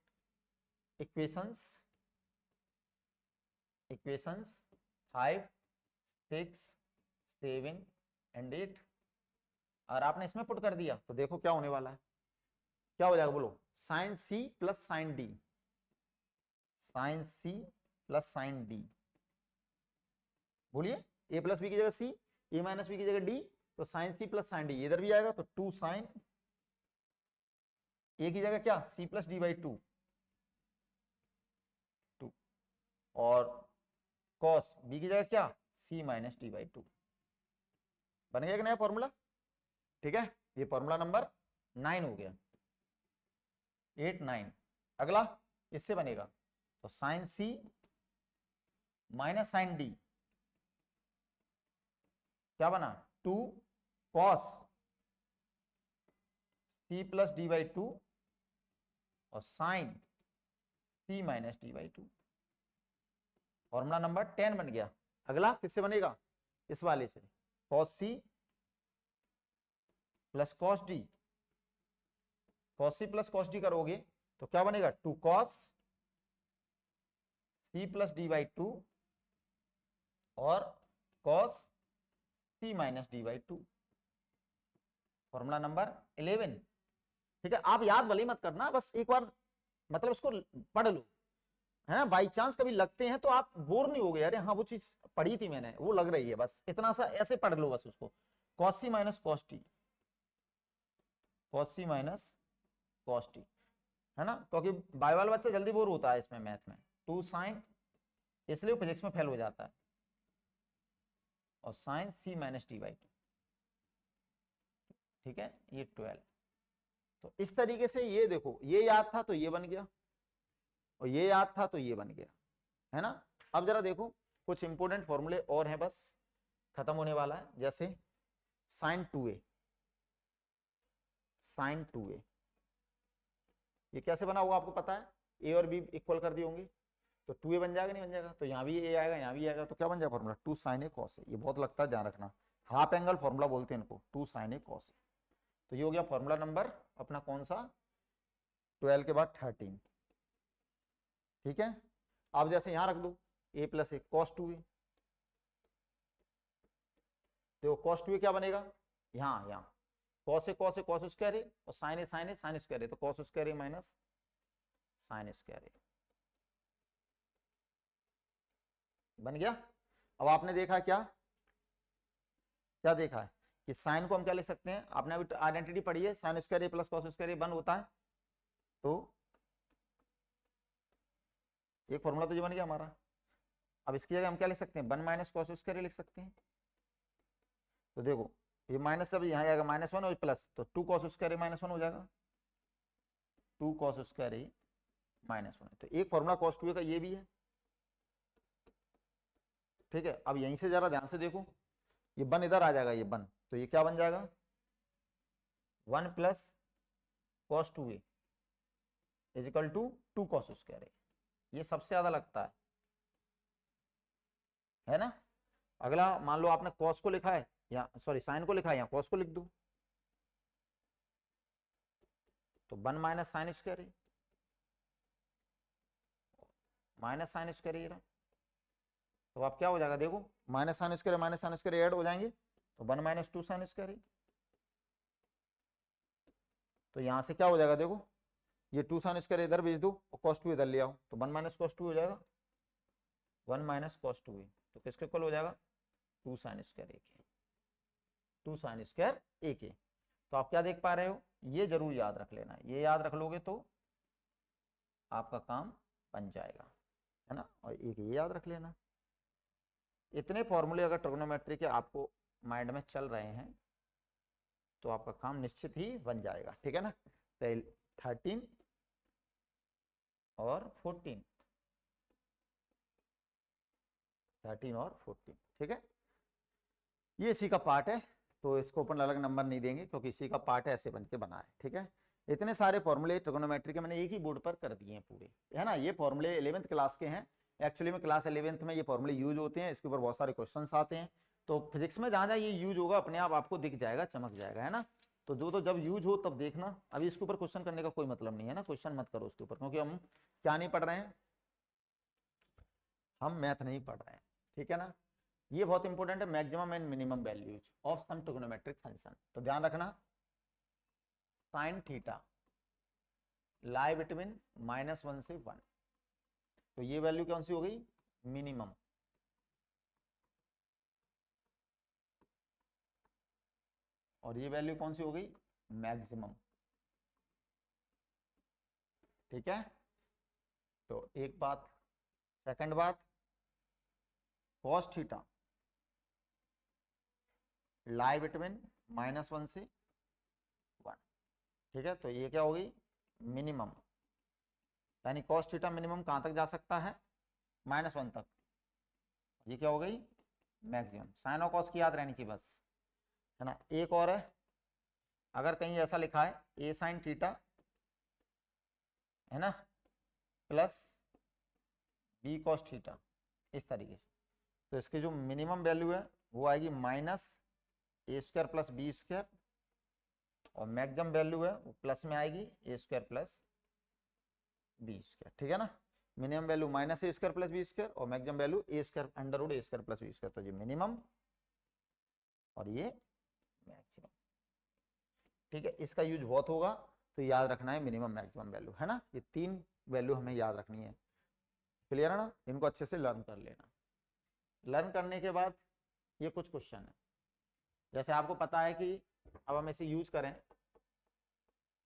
equations 5, 6, 7 and 8। और आपने इसमें पुट कर दिया तो देखो क्या होने वाला है, क्या हो जाएगा बोलो, sine C plus sine D, sine C plus sine D, बोलिए, ए प्लस बी की जगह सी, ए माइनस बी की जगह डी, तो sine C plus sine D इधर भी आएगा, तो 2 साइन, ए की जगह क्या, C plus D by two, और कॉस बी की जगह क्या, C minus D by two. बन गया एक नया फॉर्मूला। ठीक है, ये फॉर्मूला नंबर 9 हो गया, 8, 9। अगला इससे बनेगा तो साइन सी माइनस साइन डी, क्या बना, 2 cos c plus D by two और sine C minus D by two, formula number 10 बन गया। अगला किससे बनेगा, इस वाले से, cos c plus cos d, cos c plus cos d करोगे तो क्या बनेगा, 2 cos c plus D by two और cos c minus D by two, formula number 11। ठीक है, आप याद भले मत करना, बस एक बार मतलब उसको पढ़ लो, है ना, बाई चांस कभी लगते हैं तो आप बोर नहीं हो गए, अरे हाँ वो चीज पढ़ी थी मैंने, वो लग रही है, बस इतना सा ऐसे पढ़ लो बस उसको, cos c minus cos T, cos c minus cos T, है ना, क्योंकि बाय वाला बच्चा जल्दी बोर होता है इसमें मैथ में, 2 साइन, इसलिए फिजिक्स में फेल हो जाता है, और sine C minus T by two. ठीक है, ये 12। तो इस तरीके से ये देखो, ये याद था तो ये बन गया, और ये याद था तो ये बन गया, है ना। अब जरा देखो कुछ इंपोर्टेंट फॉर्मूले और हैं, बस खत्म होने वाला है, जैसे साइन 2a, साइन 2a ये कैसे बना होगा आपको पता है, ए और बी इक्वल कर दिए होंगे तो 2a बन जाएगा, नहीं बन जाएगा, तो यहाँ भी ए आएगा, यहाँ भी आएगा, तो क्या बन जाएगा formula, 2 sign A cos A, ये बहुत लगता है, ध्यान रखना, हाफ एंगल फॉर्मूला बोलते हैं इनको, 2 साइन ए कॉस ए। तो ये हो गया फॉर्मूला नंबर अपना कौन सा, 12 के बाद 13। ठीक है, अब जैसे यहां रख दो a plus A cos 2a, देखो कॉस 2a क्या बनेगा, यहाँ कॉस ए कॉस स्क्वायर है, और साइन ए साइन स्क्वायर है, तो कॉस स्क्वायर ए माइनस साइन स्क्वायर ए बन गया। अब आपने देखा क्या क्या देखा है कि साइन को हम क्या लिख सकते हैं, आपने अभी आइडेंटिटी पढ़ी है, साइन स्क्वायर ए प्लस कॉस स्क्वायर ए 1 होता है, तो एक फॉर्मूला तो ये बन गया हमारा। अब इसकी जगह हम क्या लिख सकते हैं, 1 माइनस कॉस स्क्वायर ए लिख सकते हैं, तो देखो ये माइनस से यहाँ आएगा -1 और प्लस, तो 2 कॉस स्क्वायर ए -1 हो जाएगा, 2 कॉस स्क्वायर ए -1। तो एक फॉर्मूला कॉस 2a का ये भी है। ठीक है, अब यहीं से जरा ध्यान से देखो, ये 1 इधर आ जाएगा, ये 1, तो ये क्या बन जाएगा, 1 plus cos 2a is equal to 2 cos square a, ये सबसे ज्यादा लगता है ना। अगला मान लो आपने कॉस को लिखा है, या सॉरी साइन को लिखा है, यहाँ कॉस को लिख दो, तो 1 माइनस साइन स्क्वायर ए माइनस साइन स्क्वायर ये रहा। तो अब क्या हो जाएगा देखो, माइनस साइन स्क्वायर ऐड हो जाएंगे तो 1 माइनस 2 साइन स्क्वायर। तो यहां से क्या हो जाएगा देखो, ये 2 साइन स्क्वायर इधर भेज दो और cos 2 इधर ले आओ, तो 1 माइनस cos 2 हो जाएगा, 1 माइनस cos 2 तो किसके इक्वल हो जाएगा, 2 साइन स्क्वायर ए के, 2 साइन स्क्वायर ए के। तो आप क्या देख पा रहे हो, ये जरूर याद रख लेना, ये याद रख लोगे तो आपका काम बन जाएगा, है ना। और एक ये याद रख लेना। इतने फॉर्मूले अगर ट्रिग्नोमेट्री के आपको माइंड में चल रहे हैं तो आपका काम निश्चित ही बन जाएगा, ठीक है ना। तो 13 और 14, 13 और 14, ठीक है। ये इसी का पार्ट है, तो इसको अपन अलग नंबर नहीं देंगे क्योंकि इसी का पार्ट है, ऐसे बन के बना है, ठीक है। इतने सारे फॉर्मूले ट्रिग्नोमेट्री के मैंने एक ही बोर्ड पर कर दिए हैं पूरे, है ना। ये फॉर्मूले 11th क्लास के हैं, एक्चुअली में क्लास 11th में ये फॉर्मूले यूज होते हैं, इसके ऊपर बहुत सारे क्वेश्चंस आते हैं। तो फिजिक्स में जहां जहां ये यूज होगा अपने आप आपको दिख जाएगा, चमक जाएगा, है ना। तो जो तो जब यूज हो तब देखना, अभी इसके ऊपर क्वेश्चन करने का कोई मतलब नहीं है ना, क्वेश्चन मत करो उसके ऊपर, क्योंकि हम क्या नहीं पढ़ रहे हैं, हम मैथ नहीं पढ़ रहे हैं, ठीक है ना। ये बहुत इंपॉर्टेंट है, maximum and minimum values of some trigonometric function. तो ध्यान रखना, साइन थीटा लाई बिटवीन -1 से 1, तो ये वैल्यू कौन सी हो गई, मिनिमम। और ये वैल्यू कौन सी हो गई, मैक्सिमम, ठीक है। तो एक बात, सेकंड बात, cos थीटा लाई बिटवीन -1 से 1, ठीक है। तो ये क्या होगी, मिनिमम, यानी cos थीटा मिनिमम कहां तक जा सकता है, -1 तक। ये क्या हो गई, मैक्सिमम। साइन और कॉस की याद रहनी चाहिए बस, है ना। एक और है, अगर कहीं ऐसा लिखा है ए साइन थीटा, है ना, प्लस बी कॉस थीटा, इस तरीके से, तो इसकी जो मिनिमम वैल्यू है वो आएगी -a² प्लस b², और मैक्सिमम वैल्यू है वो प्लस में आएगी a² प्लस b², ठीक है ना। Minimum value -a² plus b² और maximum value a² √a² plus b²। तो ये मिनिमम और ये मैक्सिमम, ठीक है। इसका यूज बहुत होगा, तो याद रखना है मिनिमम मैक्सिमम वैल्यू, है ना। ये 3 वैल्यू हमें याद रखनी है, क्लियर है ना। इनको अच्छे से लर्न कर लेना। लर्न करने के बाद ये कुछ क्वेश्चन है, जैसे आपको पता है कि अब हम इसे यूज करें,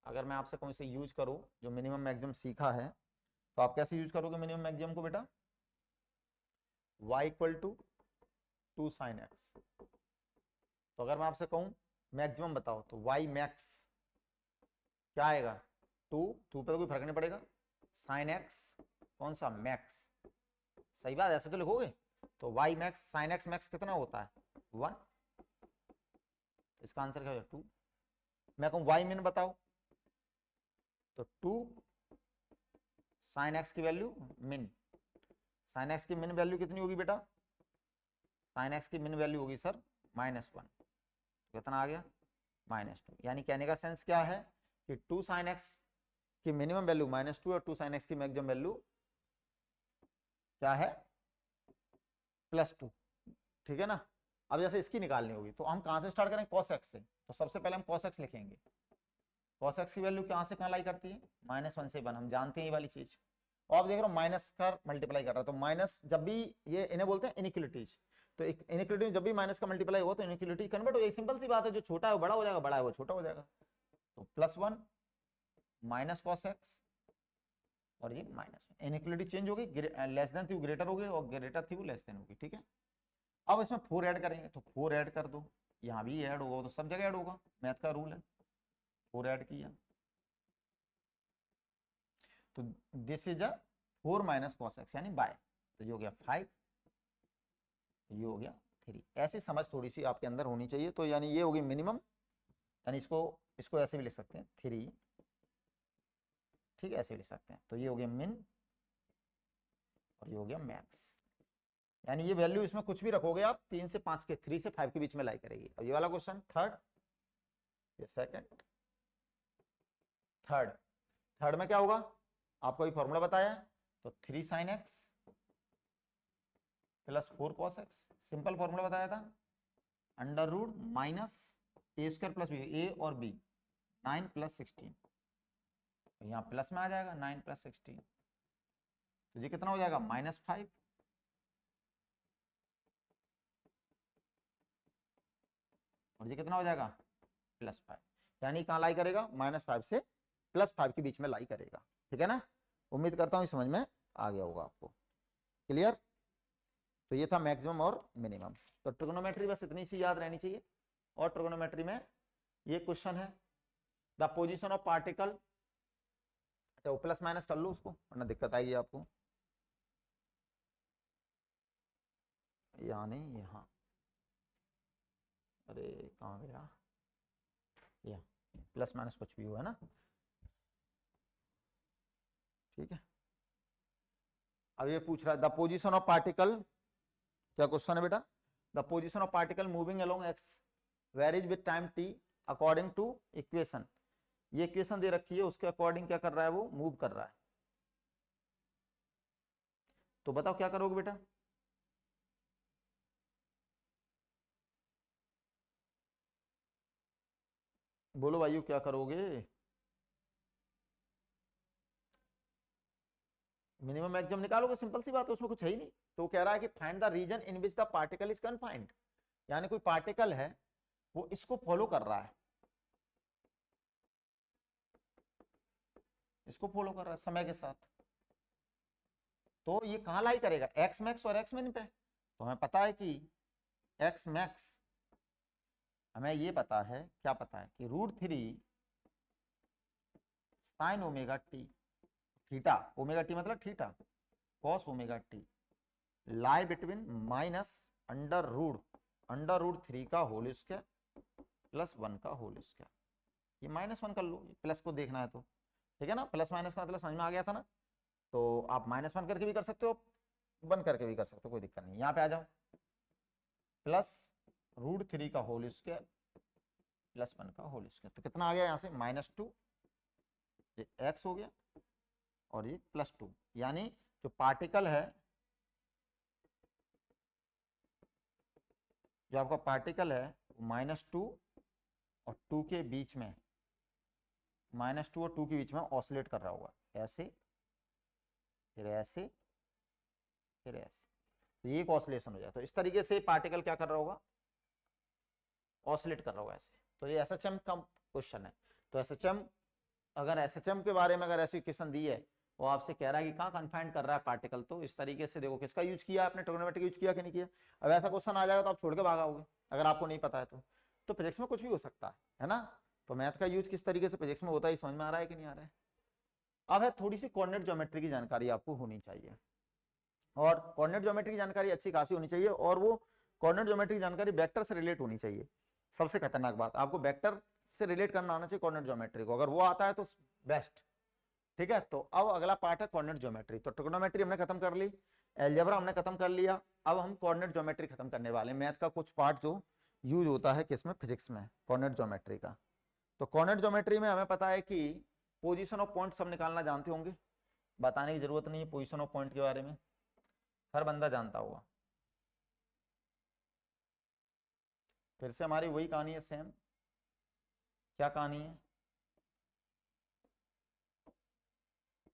अगर मैं आपसे कहूँ इसे यूज करो, जो मिनिमम मैक्सिमम सीखा है, तो आप कैसे यूज करोगे मिनिमम मैक्सिमम को बेटा, y = 2 sin x। तो अगर मैं आपसे कहूँ मैक्सिमम बताओ, तो y मैक्स क्या आएगा, 2 पे तो कोई फर्क नहीं पड़ेगा, sin x कौन सा, मैक्स, सही बात, ऐसे तो लिखोगे। तो y max sin x max कितना होता है, 1, इसका आंसर क्या हो जाएगा, 2। मैं कहूँ y मिन बताओ, तो 2 sin x की वैल्यू मिन, sin x की मिन वैल्यू कितनी होगी बेटा, sin x की मिन वैल्यू होगी सर -1, कितना आ गया, -2। यानी कहने का सेंस क्या है कि 2 sin x की मिनिमम वैल्यू -2 और 2 sin x की मैक्सिमम वैल्यू क्या है, +2, ठीक है ना। अब जैसे इसकी निकालनी होगी तो हम कहां से स्टार्ट करें, cos x से। तो सबसे पहले हम cos x लिखेंगे, cos x की वैल्यू कहां से कहां लाई करती है, -1 से 1, हम जानते हैं ये वाली चीज। और आप देख रहे हो माइनस का मल्टीप्लाई कर रहा है, तो माइनस जब भी, ये इन्हें बोलते हैं इनइक्वालिटीज, तो एक इनइक्वालिटी जब भी माइनस का मल्टीप्लाई होगा तो इनइक्वालिटी कन्वर्ट हो जाएगी, सिंपल सी बात है, जो छोटा है वो बड़ा हो जाएगा, बड़ा है वो छोटा हो जाएगा। तो +1 माइनस cos x और ये -1, इनइक्वालिटी चेंज होगी, लेस देन थी वो ग्रेटर हो गई और ग्रेटर थी वो लेस देन होगी, ठीक है। अब इसमें 4 ऐड करेंगे, तो 4 ऐड कर दो, यहाँ भी ऐड होगा, तो सब जगह ऐड होगा, मैथ का रूल है। 4 ऐड किया तो this is a 4 minus cos x यानी बाय, तो ये हो गया 5, ये हो गया 3। ऐसी समझ थोड़ी सी आपके अंदर होनी चाहिए। तो यानी ये होगी मिनिमम, यानी इसको ऐसे भी लिख सकते हैं 3, ठीक है, ऐसे भी लिख सकते हैं। तो ये हो गया मिन और ये हो गया मैक्स, यानी ये वैल्यू इसमें कुछ भी रखोगे आप 3 से 5 के, 3 से 5 के बीच में लाई करेगी। अब ये वाला क्वेश्चन थर्ड, ये सेकंड, थर्ड में क्या होगा, आपको भी फॉर्मूला बताया, तो 3 sin x plus 4 cos x, simple formula बताया था, अंडर रूट माइनस ए स्क्वायर प्लस बी, ए और बी, 9 प्लस 16, यहाँ प्लस में आ जाएगा 9 प्लस 16, तो ये कितना हो जाएगा -5, और ये कितना हो जाएगा +5, यानी कहाँ लाई करेगा, -5 से +5 के बीच में लाई करेगा। ठीक है ना, उम्मीद करता हूँ समझ में आ गया होगा आपको, क्लियर। तो ये था मैक्सिमम और मिनिमम। तो ट्रिग्नोमेट्री बस इतनी सी याद रहनी चाहिए। और ट्रिग्नोमेट्री में ये क्वेश्चन है, द पोजीशन ऑफ पार्टिकल, अच्छा वो प्लस माइनस कर लो उसको वरना दिक्कत आएगी आपको, यहाँ नहीं यहाँ, अरे कहाँ गया, यहाँ प्लस माइनस कुछ भी हो, है ना, ठीक है। अब ये पूछ रहा है द पोजीशन ऑफ पार्टिकल, क्या क्वेश्चन है बेटा, the position of particle moving along X varies with time T according to equation, ये इक्वेशन दे रखी है उसके अकॉर्डिंग क्या कर रहा है, वो मूव कर रहा है। तो बताओ क्या करोगे बेटा, बोलो भाइयों क्या करोगे, मिनिमम मैक्सिमम निकालोगे, सिंपल सी बात है, उसमें कुछ है ही नहीं। तो कह रहा है कि find the region in which the particle is confined, यानी कोई पार्टिकल है वो इसको फॉलो कर रहा है, इसको फॉलो कर रहा है समय के साथ, तो ये कहां लाई करेगा, एक्स मैक्स और एक्स मिन पे। तो हमें पता है कि एक्स मैक्स, हमें ये पता है, क्या पता है कि √3 sin omega t, theta omega t मतलब theta cos omega t, lie between minus under root 3 का होल स्क्वायर प्लस 1 का होल स्क्वायर, ये -1 कर लो, प्लस को देखना है तो, ठीक है ना, प्लस माइनस का मतलब समझ में आ गया था ना। तो आप -1 करके भी कर सकते हो, 1 करके भी कर सकते हो, कोई दिक्कत नहीं। यहाँ पे आ जाओ, प्लस √3 का होल स्क्वायर प्लस 1 का होल स्क्वायर, तो कितना आ गया यहाँ से -2, ये x हो गया और ये +2, यानी जो पार्टिकल है, जो आपका पार्टिकल है -2 और 2 के बीच में, -2 और 2 के बीच में ऑसिलेट कर रहा होगा, ऐसे फिर ऐसे फिर ऐसे, तो ये एक ऑसिलेशन हो जाए, तो इस तरीके से पार्टिकल क्या कर रहा होगा, ऑसिलेट कर रहा होगा ऐसे। तो ये एसएचएम का क्वेश्चन है। तो एसएचएम, अगर एसएचएम के बारे में अगर ऐसी क्वेश्चन दी है, वो आपसे कह रहा है कि कहाँ कन्फाइंड कर रहा है पार्टिकल, तो इस तरीके से देखो किसका यूज किया आपने, ट्रिग्नोमेट्री यूज किया कि नहीं किया। अब ऐसा क्वेश्चन आ जाएगा तो आप छोड़ के भागोगे अगर आपको नहीं पता है तो फिजिक्स में कुछ भी हो सकता है ना। तो मैथ का यूज किस तरीके से फिजिक्स में होता है, समझ में आ रहा है कि नहीं आ रहा है। अब है थोड़ी सी कोऑर्डिनेट ज्योमेट्री की जानकारी आपको होनी चाहिए, और कोऑर्डिनेट ज्योमेट्री की जानकारी अच्छी खासी होनी चाहिए, और वो कोऑर्डिनेट ज्योमेट्री की जानकारी वेक्टर से रिलेट होनी चाहिए। सबसे खतरनाक बात, आपको वेक्टर से रिलेट करना आना चाहिए कोऑर्डिनेट ज्योमेट्री को, अगर वो आता है तो बेस्ट। ठीक है, तो अब अगला पार्ट है कोऑर्डिनेट ज्योमेट्री। तो ट्रिग्नोमेट्री हमने खत्म कर ली, अलजेब्रा हमने खत्म कर लिया, अब हम कोऑर्डिनेट ज्योमेट्री खत्म करने वाले हैं। मैथ का कुछ पार्ट जो यूज होता है किसमें, फिजिक्स में, कोऑर्डिनेट ज्योमेट्री का। तो कोऑर्डिनेट ज्योमेट्री में हमें पता है कि पोजीशन ऑफ पॉइंट सब निकालना जानते होंगे, बताने की जरूरत नहीं है पोजीशन ऑफ पॉइंट के बारे में, हर बंदा जानता होगा। फिर से हमारी वही कहानी है सेम, क्या कहानी है,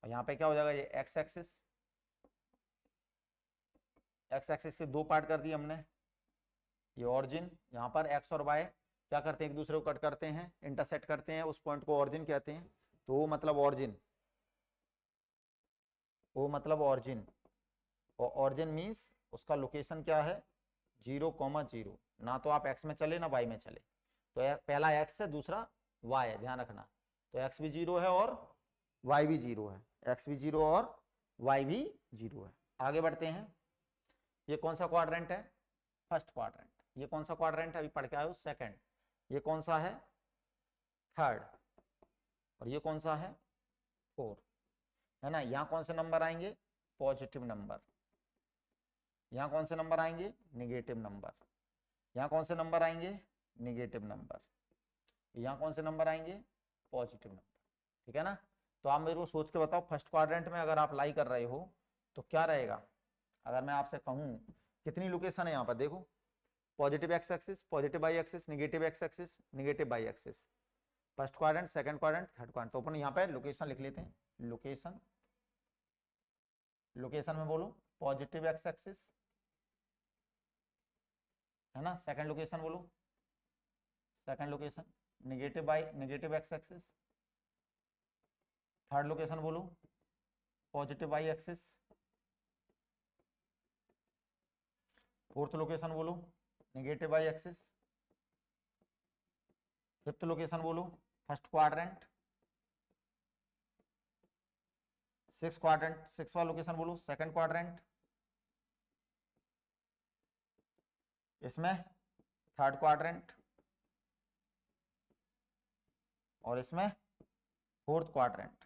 यहाँ पे क्या हो जाएगा, ये एक्स एक्सिस के 2 पार्ट कर दिए हमने, ये ऑरिजिन, यहाँ पर एक्स और वाई क्या करते हैं, एक दूसरे को कट करते हैं, इंटरसेक्ट करते हैं, उस पॉइंट को ऑरिजिन कहते हैं। तो वो मतलब ऑरिजिन, और ऑरिजिन मीन्स उसका लोकेशन क्या है, 0,0, ना तो आप एक्स में चले ना वाई में चले, तो पहला एक्स है दूसरा वाई है, ध्यान रखना। तो एक्स भी 0 है और वाई भी 0 है, एक्स भी 0 और वाई भी 0 है। आगे बढ़ते हैं, ये कौन सा क्वाड्रेंट है, फर्स्ट क्वाड्रेंट। ये कौन सा क्वाड्रेंट है, अभी पढ़ के आए हो, सेकंड। ये कौन सा है, थर्ड। और ये कौन सा है, फोर्थ, है ना। यहाँ कौन से नंबर आएंगे, पॉजिटिव नंबर। यहाँ कौन से नंबर आएंगे, निगेटिव नंबर। यहाँ कौन से नंबर आएंगे, निगेटिव नंबर। यहाँ कौन से नंबर आएंगे, पॉजिटिव नंबर। ठीक है ना। तो आप मेरे को सोच के बताओ, फर्स्ट क्वाड्रेंट में अगर आप लाई कर रहे हो तो क्या रहेगा। अगर मैं आपसे कहूँ कितनी लोकेशन है यहाँ पर देखो, positive X axis, positive Y axis, negative x axis, negative Y axis, first quadrant, second quadrant, third quadrant. तो अपन यहाँ पे लोकेशन लिख लेते हैं, लोकेशन, लोकेशन में बोलो पॉजिटिव एक्स एक्सिस है ना, सेकंड लोकेशन बोलो, second location negative x axis, third location बोलो positive Y axis, fourth location बोलो negative Y axis, fifth location बोलो फर्स्ट क्वाड्रेंट, सिक्स क्वाड्रेंट, सिक्सवा लोकेशन बोलो सेकंड क्वाड्रेंट, इसमें थर्ड क्वाड्रेंट, और इसमें फोर्थ क्वाड्रेंट।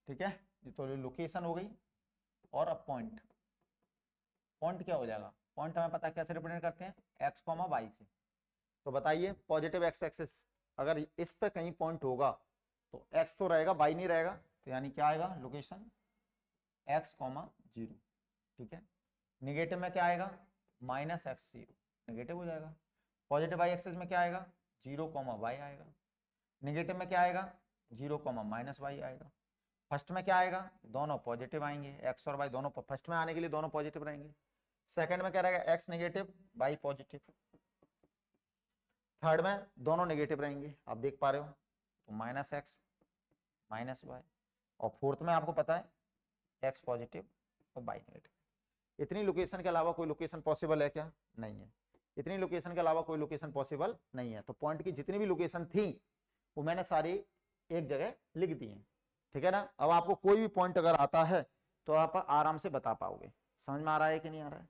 ठीक है, ये तो लोकेशन हो गई। और अब पॉइंट, पॉइंट क्या हो जाएगा, पॉइंट हमें पता है कैसे रिप्रेजेंट करते हैं, एक्स कॉमा वाई से। तो बताइए पॉजिटिव एक्स एक्सिस अगर इस पे कहीं पॉइंट होगा तो एक्स तो रहेगा, वाई नहीं रहेगा, तो यानी क्या आएगा लोकेशन एक्स कॉमा जीरो। ठीक है, निगेटिव में क्या आएगा माइनस एक्स जीरो, निगेटिव हो जाएगा। पॉजिटिव वाई एक्सिस में क्या आएगा जीरो कॉमा वाई आएगा, निगेटिव में क्या आएगा जीरो कॉमा माइनस वाई आएगा। फर्स्ट में क्या आएगा, दोनों पॉजिटिव आएंगे, एक्स और वाई दोनों फर्स्ट में आने के लिए दोनों पॉजिटिव रहेंगे। सेकंड में क्या रहेगा X negative Y positive, third में दोनों नेगेटिव रहेंगे, आप देख पा रहे हो, तो माइनस एक्स माइनस वाई, और फोर्थ में आपको पता है एक्स पॉजिटिव और वाई नेगेटिव। इतनी लोकेशन के अलावा कोई लोकेशन पॉसिबल है क्या, नहीं है। इतनी लोकेशन के अलावा कोई लोकेशन पॉसिबल नहीं है। तो पॉइंट की जितनी भी लोकेशन थी वो मैंने सारी एक जगह लिख दी है। ठीक है ना, अब आपको कोई भी पॉइंट अगर आता है तो आप आराम से बता पाओगे। समझ में आ रहा है कि नहीं आ रहा है,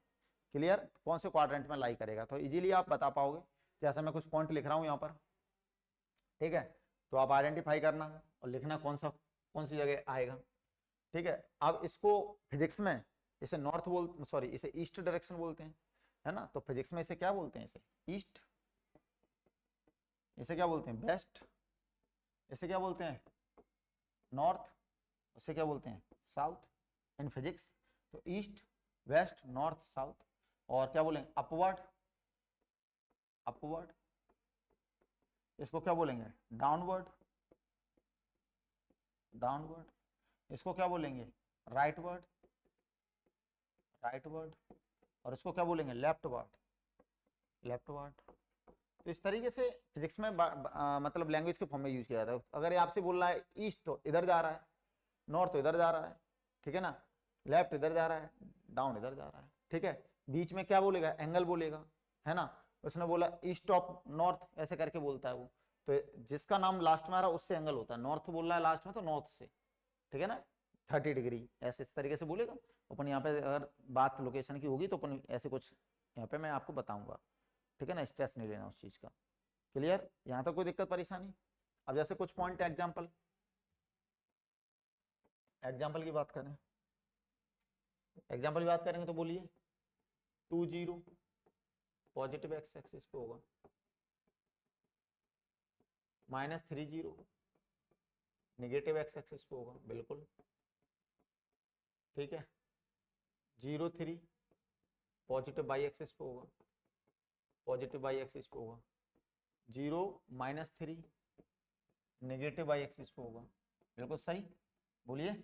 क्लियर, कौन से क्वाड्रेंट में लाई करेगा, तो इजीली आप बता पाओगे। जैसे मैं कुछ पॉइंट लिख रहा हूं यहाँ पर, ठीक है, तो आप आइडेंटिफाई करना और लिखना कौन सी जगह आएगा। ठीक है, अब इसको फिजिक्स में इसे नॉर्थ सॉरी इसे ईस्ट डायरेक्शन बोलते हैं, है ना। तो फिजिक्स में इसे क्या बोलते हैं, इसे ईस्ट, इसे क्या बोलते हैं वेस्ट, इसे क्या बोलते हैं नॉर्थ, इसे क्या बोलते हैं साउथ इन फिजिक्स। तो ईस्ट वेस्ट नॉर्थ साउथ, और क्या बोलेंगे अपवर्ड, अपवर्ड, इसको क्या बोलेंगे डाउनवर्ड, डाउनवर्ड, इसको क्या बोलेंगे राइटवर्ड, राइटवर्ड, और इसको क्या बोलेंगे लेफ्टवर्ड, लेफ्टवर्ड। तो इस तरीके से फिजिक्स में मतलब लैंग्वेज के फॉर्म में यूज किया जाता है। अगर ये आपसे बोल रहा है ईस्ट तो इधर जा रहा है, नॉर्थ तो इधर जा रहा है, ठीक है ना, लेफ्ट इधर जा रहा है, डाउन इधर जा रहा है। ठीक है, बीच में क्या बोलेगा एंगल बोलेगा, है ना। उसने बोला ईस्ट ऑफ नॉर्थ ऐसे करके बोलता है वो, तो जिसका नाम लास्ट में आ रहा है उससे एंगल होता है, नॉर्थ बोल रहा है लास्ट में तो नॉर्थ से, ठीक है ना 30 डिग्री ऐसे इस तरीके से बोलेगा। अपन यहाँ पे अगर बात लोकेशन की होगी तो अपन ऐसे कुछ यहाँ पे मैं आपको बताऊंगा, ठीक है ना, स्ट्रेस नहीं लेना उस चीज का। क्लियर, यहाँ तक कोई दिक्कत परेशानी। अब जैसे कुछ पॉइंट एग्जाम्पल, एग्जाम्पल की बात करें, एग्जाम्पल की बात करेंगे तो बोलिए 2 0 पॉजिटिव एक्स एक्सिस पे होगा, -3 0 नेगेटिव एक्स एक्सिस पे होगा, बिल्कुल ठीक है, 0 3 पॉजिटिव वाई एक्सिस पे होगा, पॉजिटिव वाई एक्सिस पे होगा, 0 -3 नेगेटिव वाई एक्सिस पे होगा, बिल्कुल सही बोलिए।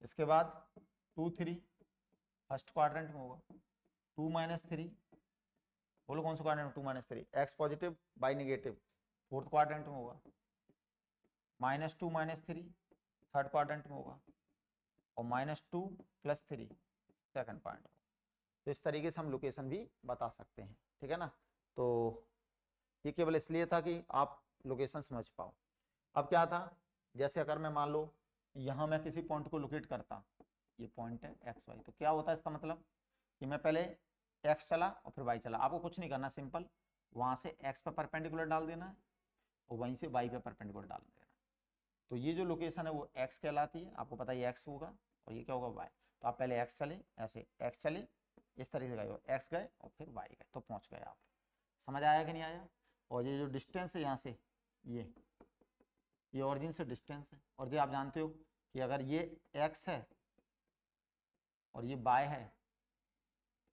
इसके बाद 2 3 फर्स्ट क्वाड्रेंट में होगा, 2 -3 बोलो कौन सा क्वाड्रेंट में 2 -3 X positive Y negative fourth quadrant में होगा, -2 -3 थर्ड क्वाड्रेंट में होगा, और -2 + 3 सेकंड क्वाड्रेंट। तो इस तरीके से हम लोकेशन भी बता सकते हैं, ठीक है ना। तो ये केवल इसलिए था कि आप लोकेशन समझ पाओ। अब क्या था, जैसे अगर मैं मान लो यहाँ मैं किसी पॉइंट को लोकेट करता, ये पॉइंट है एक्स वाई, तो क्या होता है इसका मतलब कि मैं पहले एक्स चला और फिर वाई चला। आपको कुछ नहीं करना, सिंपल वहां से एक्स पर परपेंडिकुलर डाल देना है और वहीं से वाई पे परपेंडिकुलर डाल देना है। तो ये जो लोकेशन है वो एक्स कहलाती है, आपको पता है एक्स होगा और ये क्या होगा वाई। तो आप पहले एक्स चले, ऐसे एक्स चले, इस तरीके से गए, एक्स गए और फिर वाई गए, तो पहुंच गए आप। समझ आया कि नहीं आया। और ये जो डिस्टेंस है यहाँ से ये ओरिजिन से डिस्टेंस है, और जो आप जानते हो कि अगर ये एक्स है और ये वाई है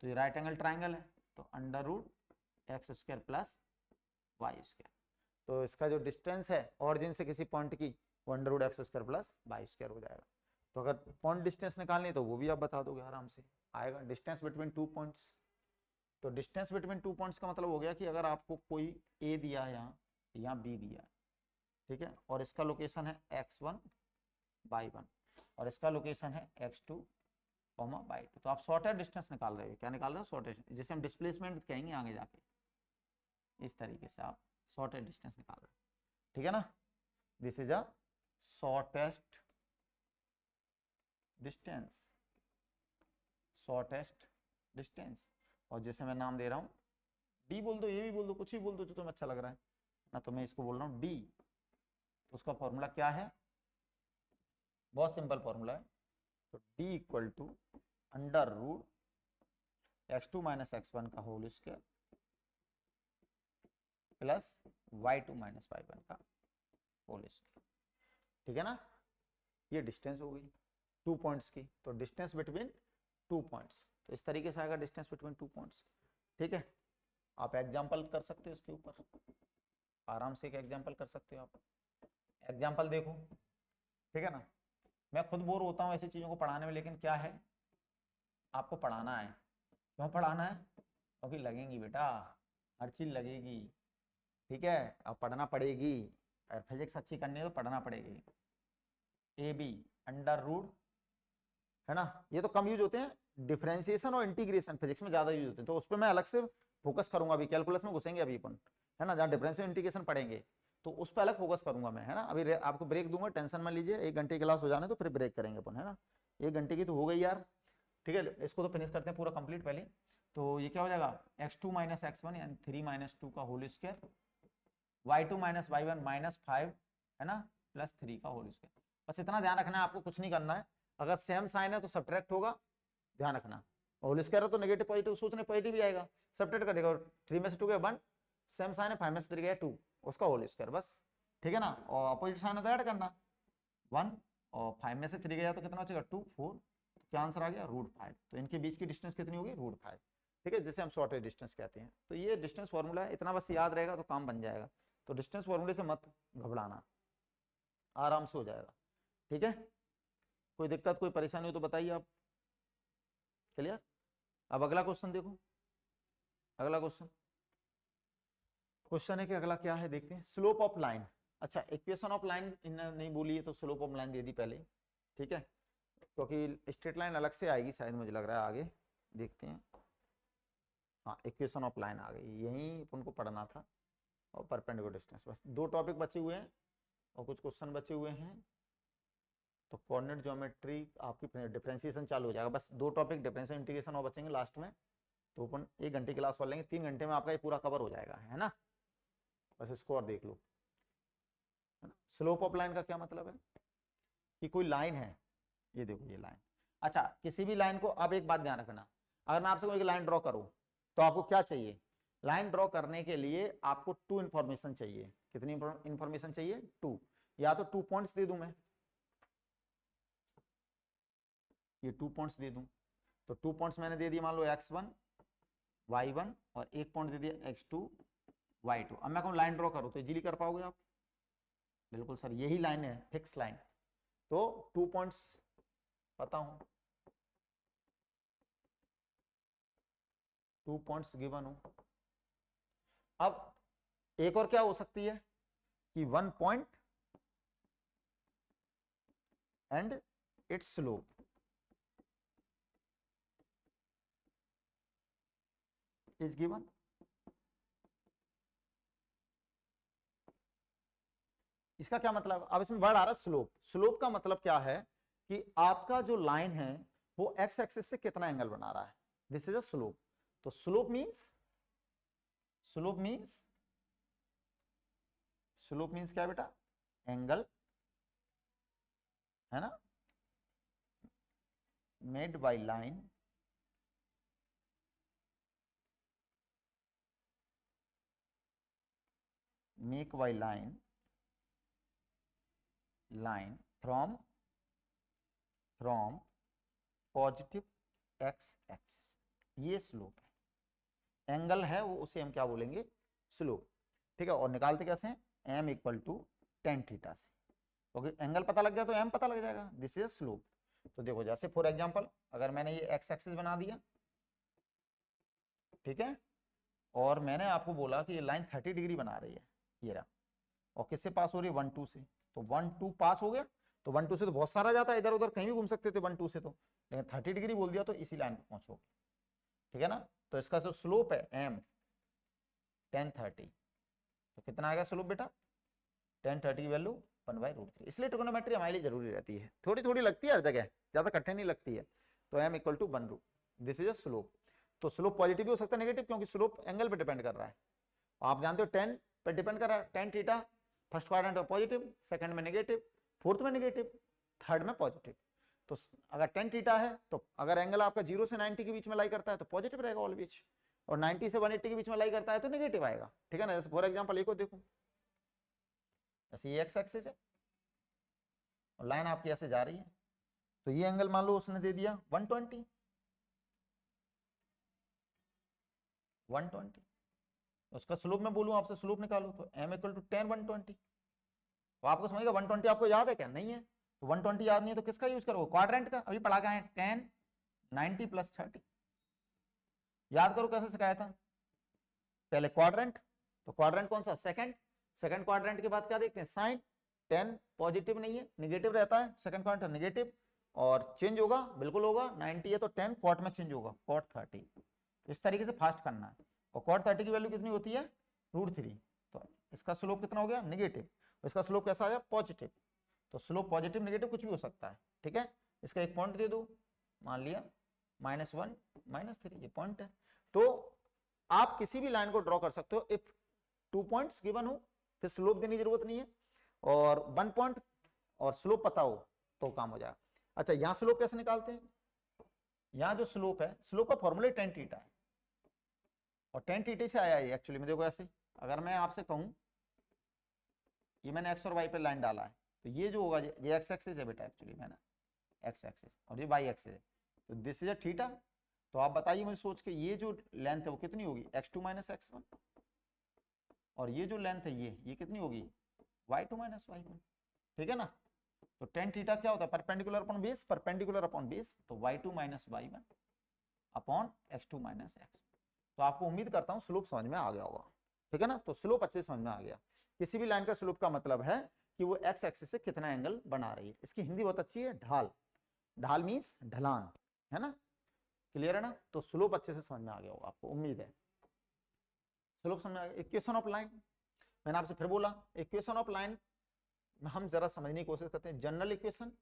तो ये राइट एंगल ट्राइंगल है, तो under root X square plus Y square. तो इसका जो डिस्टेंस है ऑरिजिन से किसी पॉइंट की, वो under root X square plus Y square हो जाएगा। तो अगर पॉइंट डिस्टेंस निकालनी है तो वो भी आप बता दोगे आराम से, आएगा डिस्टेंस बिटवीन टू पॉइंट्स। तो डिस्टेंस बिटवीन टू पॉइंट्स का मतलब हो गया कि अगर आपको कोई ए दिया है यहाँ बी दिया है, ठीक है, और इसका लोकेशन है x1 y1 और इसका लोकेशन है x2 y2, तो आप शॉर्टेस्ट डिस्टेंस निकाल रहे हो। क्या निकाल रहे हो? शॉर्टेस्ट, जिसे हम डिस्प्लेसमेंट कहेंगे आगे जाके। इस तरीके से आप शॉर्टेस्ट डिस्टेंस निकाल रहे हो, ठीक है ना। This is a shortest distance, shortest distance. और जैसे मैं नाम दे रहा हूँ डी बोल दो, ये भी बोल दो, कुछ भी बोल दो जो तुम्हें अच्छा लग रहा है ना। तो मैं इसको बोल रहा हूँ डी, तो उसका फॉर्मूला क्या है? बहुत सिंपल फॉर्मूला है। तो D equal to under root x2 minus x1 का whole square plus y2 minus y1 का होल स्क्वायर, ठीक है ना। ये डिस्टेंस हो गई टू पॉइंट्स की। तो डिस्टेंस बिटवीन टू पॉइंट्स, तो इस तरीके से आएगा डिस्टेंस बिटवीन टू पॉइंट्स, ठीक है। आप एग्जाम्पल कर सकते हो इसके ऊपर, आराम से एक एग्जाम्पल कर सकते हो आप। एग्जाम्पल देखो, ठीक है ना। मैं खुद बोर होता हूँ ऐसी चीज़ों को पढ़ाने में, लेकिन क्या है, आपको पढ़ाना है। क्यों पढ़ाना है? क्योंकि लगेंगी बेटा, हर चीज़ लगेगी, ठीक है। अब पढ़ना पड़ेगी, अगर फिजिक्स अच्छी करनी है तो पढ़ना पड़ेगी। ए बी अंडर रूट, है ना, ये तो कम यूज होते हैं, डिफरेंशिएशन और इंटीग्रेशन फिजिक्स में ज़्यादा यूज होते हैं, तो उस पर मैं अलग से फोकस करूंगा। अभी कैलकुलस में घुसेंगे अभी अपन, है ना, जहाँ डिफरेंशिएशन इंटीग्रेशन पढ़ेंगे तो उस पर अलग फोकस करूंगा मैं, है ना। अभी आपको ब्रेक दूंगा, टेंशन मत लीजिए, 1 घंटे की क्लास हो जाने तो फिर ब्रेक करेंगे अपन, है ना। 1 घंटे की तो हो गई यार, ठीक है। इसको तो फिनिश करते हैं पूरा कंप्लीट पहले। तो ये क्या हो जाएगा, x2 माइनस x1 यानी 3 माइनस 2 का whole square, y2 minus y1 minus 5, है ना, प्लस 3 का होल स्क्वायर। बस इतना ध्यान रखना है, आपको कुछ नहीं करना है। अगर सेम साइन है तो सब्ट्रैक्ट होगा, ध्यान रखना। होल स्क्वायर है तो नेगेटिव पॉजिटिव सोचने पॉजिटिव भी आएगा, सब्ट्रैक्ट कर देगा। 3 में से 2 गया 1, सेम साइन है 5 में से 3 गया 2, उसका होल स्क्वायर, बस, ठीक है ना। और अपोजिट साइन है तो ऐड करना 1, और 5 में से 3 गया तो कितना बचेगा 2 4, तो क्या आंसर आ गया √5। तो इनके बीच की डिस्टेंस कितनी होगी? √5, ठीक है, जिसे हम शॉर्टेस्ट डिस्टेंस कहते हैं। तो ये डिस्टेंस फॉर्मूला है, इतना बस याद रहेगा तो काम बन जाएगा। तो डिस्टेंस फॉर्मूले से मत घबराना, आराम से हो जाएगा, ठीक है। कोई दिक्कत कोई परेशानी हो तो बताइए आप। क्लियर? अब अगला क्वेश्चन देखो, अगला क्वेश्चन है कि अगला क्या है देखते हैं। स्लोप ऑफ लाइन, अच्छा इक्वेशन ऑफ लाइन नहीं बोली है तो स्लोप ऑफ लाइन दे दी पहले, ठीक है, क्योंकि स्ट्रेट लाइन अलग से आएगी शायद, मुझे लग रहा है आगे देखते हैं। हाँ, इक्वेशन ऑफ लाइन आ गई, यहीं अपन को पढ़ना था। और परपेंडिकुलर डिस्टेंस, बस 2 टॉपिक बचे हुए हैं और कुछ क्वेश्चन बचे हुए हैं। तो कोऑर्डिनेट ज्योमेट्री आपकी डिफरेंशिएशन चालू हो जाएगा, बस 2 टॉपिक डिफरेंशियल इंटीग्रेशन और बचेंगे लास्ट में। तो अपन 1 घंटे क्लास कर लेंगे, 3 घंटे में आपका ये पूरा कवर हो जाएगा, है ना। बस इसको और देख लो, है ना। स्लोप ऑफ लाइन का क्या मतलब है कि कोई लाइन है, ये देखो ये लाइन। अच्छा, किसी भी लाइन को, अब एक बात ध्यान रखना, अगर मैं आपसे कोई लाइन ड्रॉ करूं तो आपको क्या चाहिए? लाइन ड्रॉ करने के लिए आपको 2 इंफॉर्मेशन चाहिए। कितनी इंफॉर्मेशन चाहिए? 2। या तो 2 पॉइंट्स दे दूं मैं, ये 2 पॉइंट्स दे दूं, तो 2 पॉइंट्स मैंने दे दिए, मान लो x1 y1, और एक पॉइंट दे दिया x2 y2। अब मैं कहूँ लाइन ड्रॉ करो तो इजीली कर पाओगे आप? बिल्कुल सर, यही लाइन है, फिक्स लाइन। तो 2 पॉइंट्स पता हूं, 2 पॉइंट्स गिवन हो। अब एक और क्या हो सकती है कि 1 point and it's slope, is given. इसका क्या मतलब? अब इसमें वर्ड आ रहा है स्लोप। स्लोप का मतलब क्या है कि आपका जो लाइन है वो एक्स एक्सिस से कितना एंगल बना रहा है, दिस इज अ स्लोप। तो slope means, slope means, slope means क्या बेटा? एंगल, है ना, made by line make by line from positive X axis, ये स्लोप है, एंगल है वो, उसे हम क्या बोलेंगे, स्लोप। ठीक है, और निकालते कैसे हैं, m equal to tan theta से, क्योंकि एंगल पता लग गया तो m पता लग जाएगा, दिस इज स्लोप। तो देखो जैसे फॉर एग्जांपल अगर मैंने ये x एक्सिस बना दिया, ठीक है, और मैंने आपको बोला कि ये लाइन 30 डिग्री बना रही है, ये रहा, और किससे पास हो रही है, 1 2 से, तो 1 2 पास हो गया, तो 1 2 से तो बहुत सारा जाता है, इधर उधर कहीं भी घूम सकते थे 1 2 से, तो लेकिन 30 डिग्री बोल दिया तो इसी लाइन पे पहुंचोगे, ठीक है ना। तो इसका जो स्लोप है m tan 30, तो कितना आएगा स्लोप बेटा, tan 30 की वैल्यू 1/√3। इसलिए ट्रिग्नोमेट्री हमारे लिए जरूरी रहती है, थोड़ी थोड़ी लगती है हर जगह, ज्यादा कठिन नहीं लगती है। तो m equal to 1 root, this is a slope. तो स्लोप पॉजिटिव भी हो सकता है, नेगेटिव, क्योंकि स्लोप एंगल पे डिपेंड कर रहा है। आप जानते हो 10 पे डिपेंड कर रहा है, tan थीटा फर्स्ट क्वाड्रेंट में पॉजिटिव, सेकंड में नेगेटिव, फोर्थ में नेगेटिव, थर्ड में पॉजिटिव। तो अगर tan थीटा है तो अगर एंगल आपका 0 से 90 के बीच में लाई करता है तो पॉजिटिव रहेगा ऑलवेज, और 90 से 180 के बीच में लाई करता है तो नेगेटिव आएगा, ठीक है ना। जैसे फॉर एग्जांपल एक को देखो, जैसे ये एक्स एक्सिस है और लाइन आपकी ऐसे जा रही है, तो ये एंगल मान लो उसने दे दिया 120, उसका स्लोप मैं बोलूं आपसे, स्लोप निकालो, तो m इक्वल टू 10 120। तो आपको समझेगा 120 आपको याद है क्या, नहीं है, तो 120 याद नहीं है तो किसका यूज करो, क्वाड्रेंट का, अभी पढ़ा गया है 10 90 प्लस 30। याद करो कैसे सिखाया था, पहले क्वाड्रेंट, तो क्वाड्रेंट कौन सा, सेकंड, सेकंड क्वाड्रेंट के बाद क्या देखते हैं, साइन, 10 पॉजिटिव नहीं है, नेगेटिव रहता है, सेकंड क्वाड्रेंट नेगेटिव, और चेंज होगा, बिल्कुल होगा, 90 है तो 10 कॉट में चेंज होगा, कॉट 30। इस तरीके से फास्ट करना है, और कॉट 30 की वैल्यू कितनी होती है, √3, तो इसका स्लोप कितना हो गया, नेगेटिव, इसका स्लोप कैसा आया, पॉजिटिव। तो स्लोप पॉजिटिव नेगेटिव कुछ भी हो सकता है, ठीक है। इसका एक पॉइंट दे दो, मान लिया -1 -3, ये पॉइंट है। तो आप किसी भी लाइन को ड्रॉ कर सकते हो, इफ 2 पॉइंट्स गिवन हो, फिर स्लोप देने की जरूरत नहीं है, और 1 पॉइंट और स्लोप पता हो तो काम हो जाएगा। अच्छा, यहां स्लोप कैसे निकालते हैं, यहां जो स्लोप है, स्लोप का फॉर्मूला tan थीटा है, और tan थीटा से आया है एक्चुअली में। देखो ऐसे अगर मैं आपसे कहूं, ये मैंने एक्स और वाई पे लाइन डाला है, तो ये जो होगा, ये एक्स एक्सिस है बेटा, एक्चुअली मैंने एक्स एक्सिस, और ये वाई एक्सिस है, तो दिस इज अ थीटा। तो आप बताइए मुझे सोच के, ये जो लेंथ है वो कितनी होगी, x2 - x1, और ये जो लेंथ है ये कितनी होगी, y2 - y1, ठीक है ना। तो tan थीटा क्या होता है, perpendicular upon base, perpendicular upon base, तो y2 - y1 upon x2 - x। तो आपको उम्मीद करता हूं स्लोप समझ में आ गया होगा, ठीक है ना। तो स्लोप अच्छे समझ में आ गया, किसी भी लाइन का स्लोप का मतलब है कि वो x एक्सिस से कितना एंगल बना रही है। इसकी हिंदी बहुत अच्छी है, ढाल, ढाल मीन्स ढलान, है ना, क्लियर है ना। तो स्लोप अच्छे से समझ में आ गया होगा आपको, उम्मीद है स्लोप समझ में आ गया। इक्वेशन ऑफ लाइन, मैंने आपसे फिर बोला, इक्वेशन ऑफ लाइन हम जरा समझने की कोशिश करते हैं। General equation,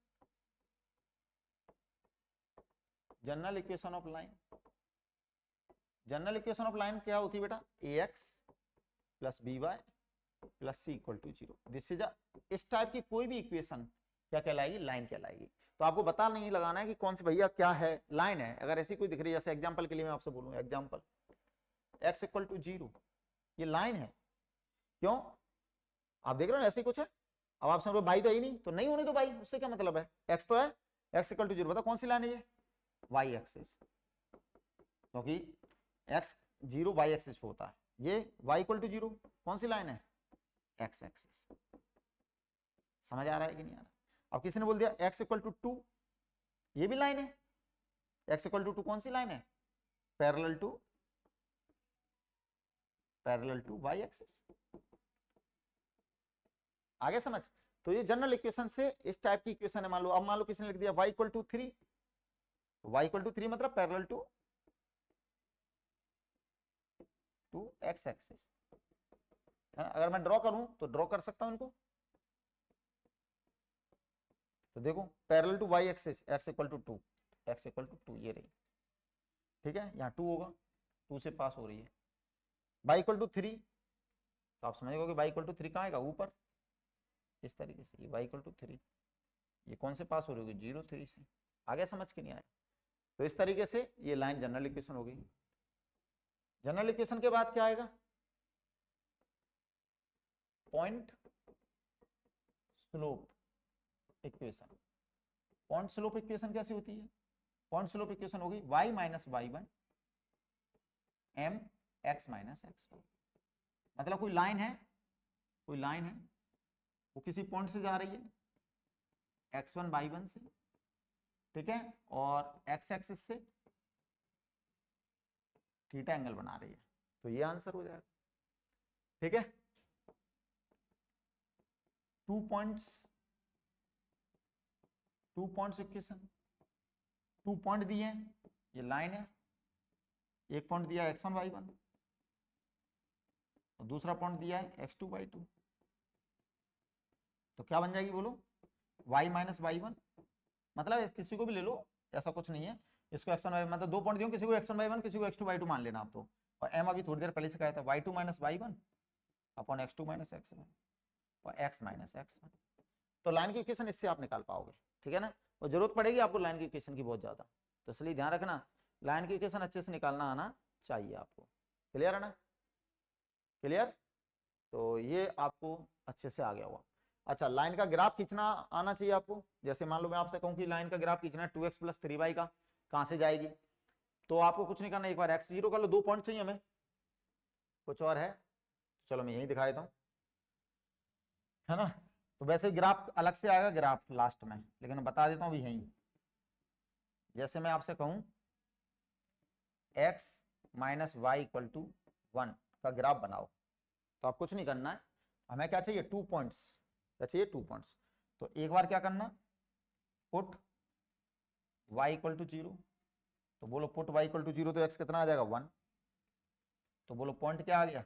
general equation of line, general equation of line क्या होती है बेटा, ax + by + c = 0। This is इस टाइप की कोई भी इक्वेशन क्या कहलाएगी, लाइन कहलाएगी। तो आपको बता नहीं लगाना है कि कौन सी भैया क्या है, लाइन है। अगर ऐसी कोई दिख रही है, जैसे एग्जांपल के लिए मैं आपसे बोलूं, एग्जांपल x = 0, ये लाइन है, क्यों, आप देख रहे हो ऐसे कुछ है। अब आप समझो बाई तो है ही नहीं, तो नहीं होने दो बाई, उससे क्या मतलब है, x तो है, x = 0, बताओ कौन सी लाइन है ये, y एक्सिस, क्योंकि x 0 y एक्सिस पे होता है, ये y = 0 कौन सी लाइन है, x एक्सिस। समझ आ रहा है कि नहीं आ रहा। अब किसी ने बोल दिया x = 2, ये भी लाइन है, x = 2 कौन सी लाइन है, पैरेलल टू y एक्सिस। आगे समझ। तो ये जनरल इक्वेशन से इस टाइप की इक्वेशन है। मान लो, अब मान लो किसी ने लिख दिया y = 3, y = 3 मतलब पैरेलल टू x एक्सिस, है ना। अगर मैं ड्रॉ करूं तो ड्रॉ कर सकता हूं इनको, तो देखो parallel to y axis, x = 2, x = 2 ये रही, ठीक है, यहाँ 2 होगा, 2 से पास हो रही है। y = 3, तो आप समझ गए कि y = 3 कहाँ आएगा, ऊपर, इस तरीके से, ये y = 3, ये कौन से पास हो रही होगी, 0 3 से। आगे समझ के नहीं आया। तो इस तरीके से ये लाइन जनरल इक्वेशन हो गई। जनरल इक्वेशन के बाद क्या आएगा, point slope equation. Point slope equation कैसी होती है, पॉइंट स्लोप इक्वेशन होगी y - y1 M X minus X Y. मतलब कोई लाइन है, कोई लाइन है, वो किसी पॉइंट से जा रही है x1 y1 से, ठीक है, और x एक्सिस से थीटा एंगल बना रही है, तो ये आंसर हो जाएगा। ठीक है, 2 पॉइंट्स इक्वेशन, 2 पॉइंट दिए हैं, ये लाइन है, एक पॉइंट दिया है x1 y1 और दूसरा पॉइंट दिया है x2 y2, तो क्या बन जाएगी बोलो, y माइनस y1, मतलब किसी को भी ले लो, ऐसा कुछ नहीं है, इसको x1 y1 मतलब 2 पॉइंट दिए, किसी को x1 y1 किसी को x2 y2 मान लेना आप तो, और m अभी थोड़ी देर पहले से कहा था y2 minus y1 upon x2 minus x1 और x माइनस x1, तो लाइन की इक्वेशन इससे आप निकाल पाओगे। ठीक है ना, और जरूरत पड़ेगी आपको लाइन की इक्वेशन की बहुत ज्यादा, तो इसलिए ध्यान रखना लाइन की इक्वेशन अच्छे से निकालना आना चाहिए आपको। क्लियर है ना, क्लियर, तो ये आपको अच्छे से आ गया होगा। अच्छा, लाइन का ग्राफ खींचना आना चाहिए आपको, जैसे मान लो मैं आपसे कहूं कि लाइन का ग्राफ खींचना है 2x प्लस 3y का, कहां से जाएगी, तो आपको कुछ नहीं करना, एक बार x0 कर लो, 2 पॉइंट चाहिए हमें, कुछ और है, चलो मैं यही दिखा देता हूं, है ना, तो वैसे ग्राफ अलग से आएगा, ग्राफ लास्ट में, लेकिन मैं बता देता हूं अभी यही, जैसे मैं आपसे कहूं x minus Y equal to 1 का ग्राफ बनाओ, तो आप कुछ नहीं करना है, हमें क्या चाहिए 2 पॉइंट्स, क्या चाहिए 2 पॉइंट्स, तो एक बार क्या करना, पुट y इक्वल टू 0, तो बोलो पुट y इक्वल टू 0, तो x कितना आ जाएगा 1, तो बोलो पॉइंट क्या आ गया,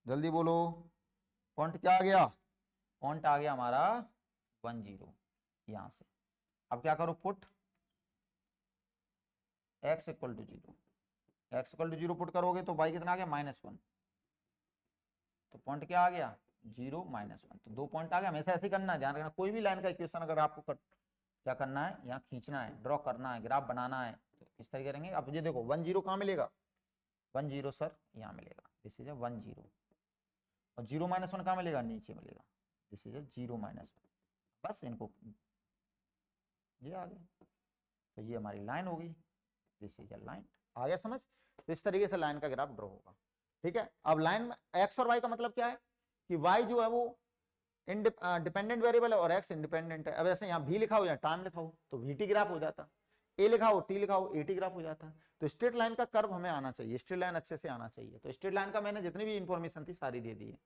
जल्दी बोलो, पॉइंट क्या आ गया, पॉइंट आ गया हमारा 1 0 यहां से। अब क्या करो, put x equal to 0, x equal to 0 put करोगे तो y कितना आ गया -1, तो पॉइंट क्या आ गया 0 -1, तो 2 पॉइंट आ गया। हमेशा ऐसे करना है, ध्यान रखना, कोई भी लाइन का इक्वेशन अगर आपको क्या करना है, यहाँ खींचना है, ड्रॉ करना है, ग्राफ बनाना है, तो इस तरीके रहेंगे। अब ये देखो 1 0 कहाँ मिलेगा, 1 0 सर यहाँ मिलेगा, दिस इज 1 0, और 0 -1 कहाँ मिलेगा, नीचे मिलेगा, दिस इज 0 -1, बस इनको ये आ गया, तो ये हमारी लाइन होगी, दिस इज लाइन, आ गया समझ, तो इस तरीके से लाइन का ग्राफ ड्रॉ होगा। ठीक है, अब लाइन में एक्स और वाई का मतलब क्या है कि वाई जो है वो डिपेंडेंट वेरिएबल है और एक्स इंडिपेंडेंट है। अब ऐसे यहाँ भी लिखा हो या टाइम लिखा हो तो वी टी ग्राफ हो जाता, ए लिखा हो टी लिखा हो ए टी ग्राफ हो जाता। तो स्ट्रेट लाइन का कर्व हमें आना चाहिए, स्ट्रेट लाइन अच्छे से आना चाहिए, तो स्ट्रेट लाइन का मैंने जितनी भी इंफॉर्मेशन थी सारी दे दी है।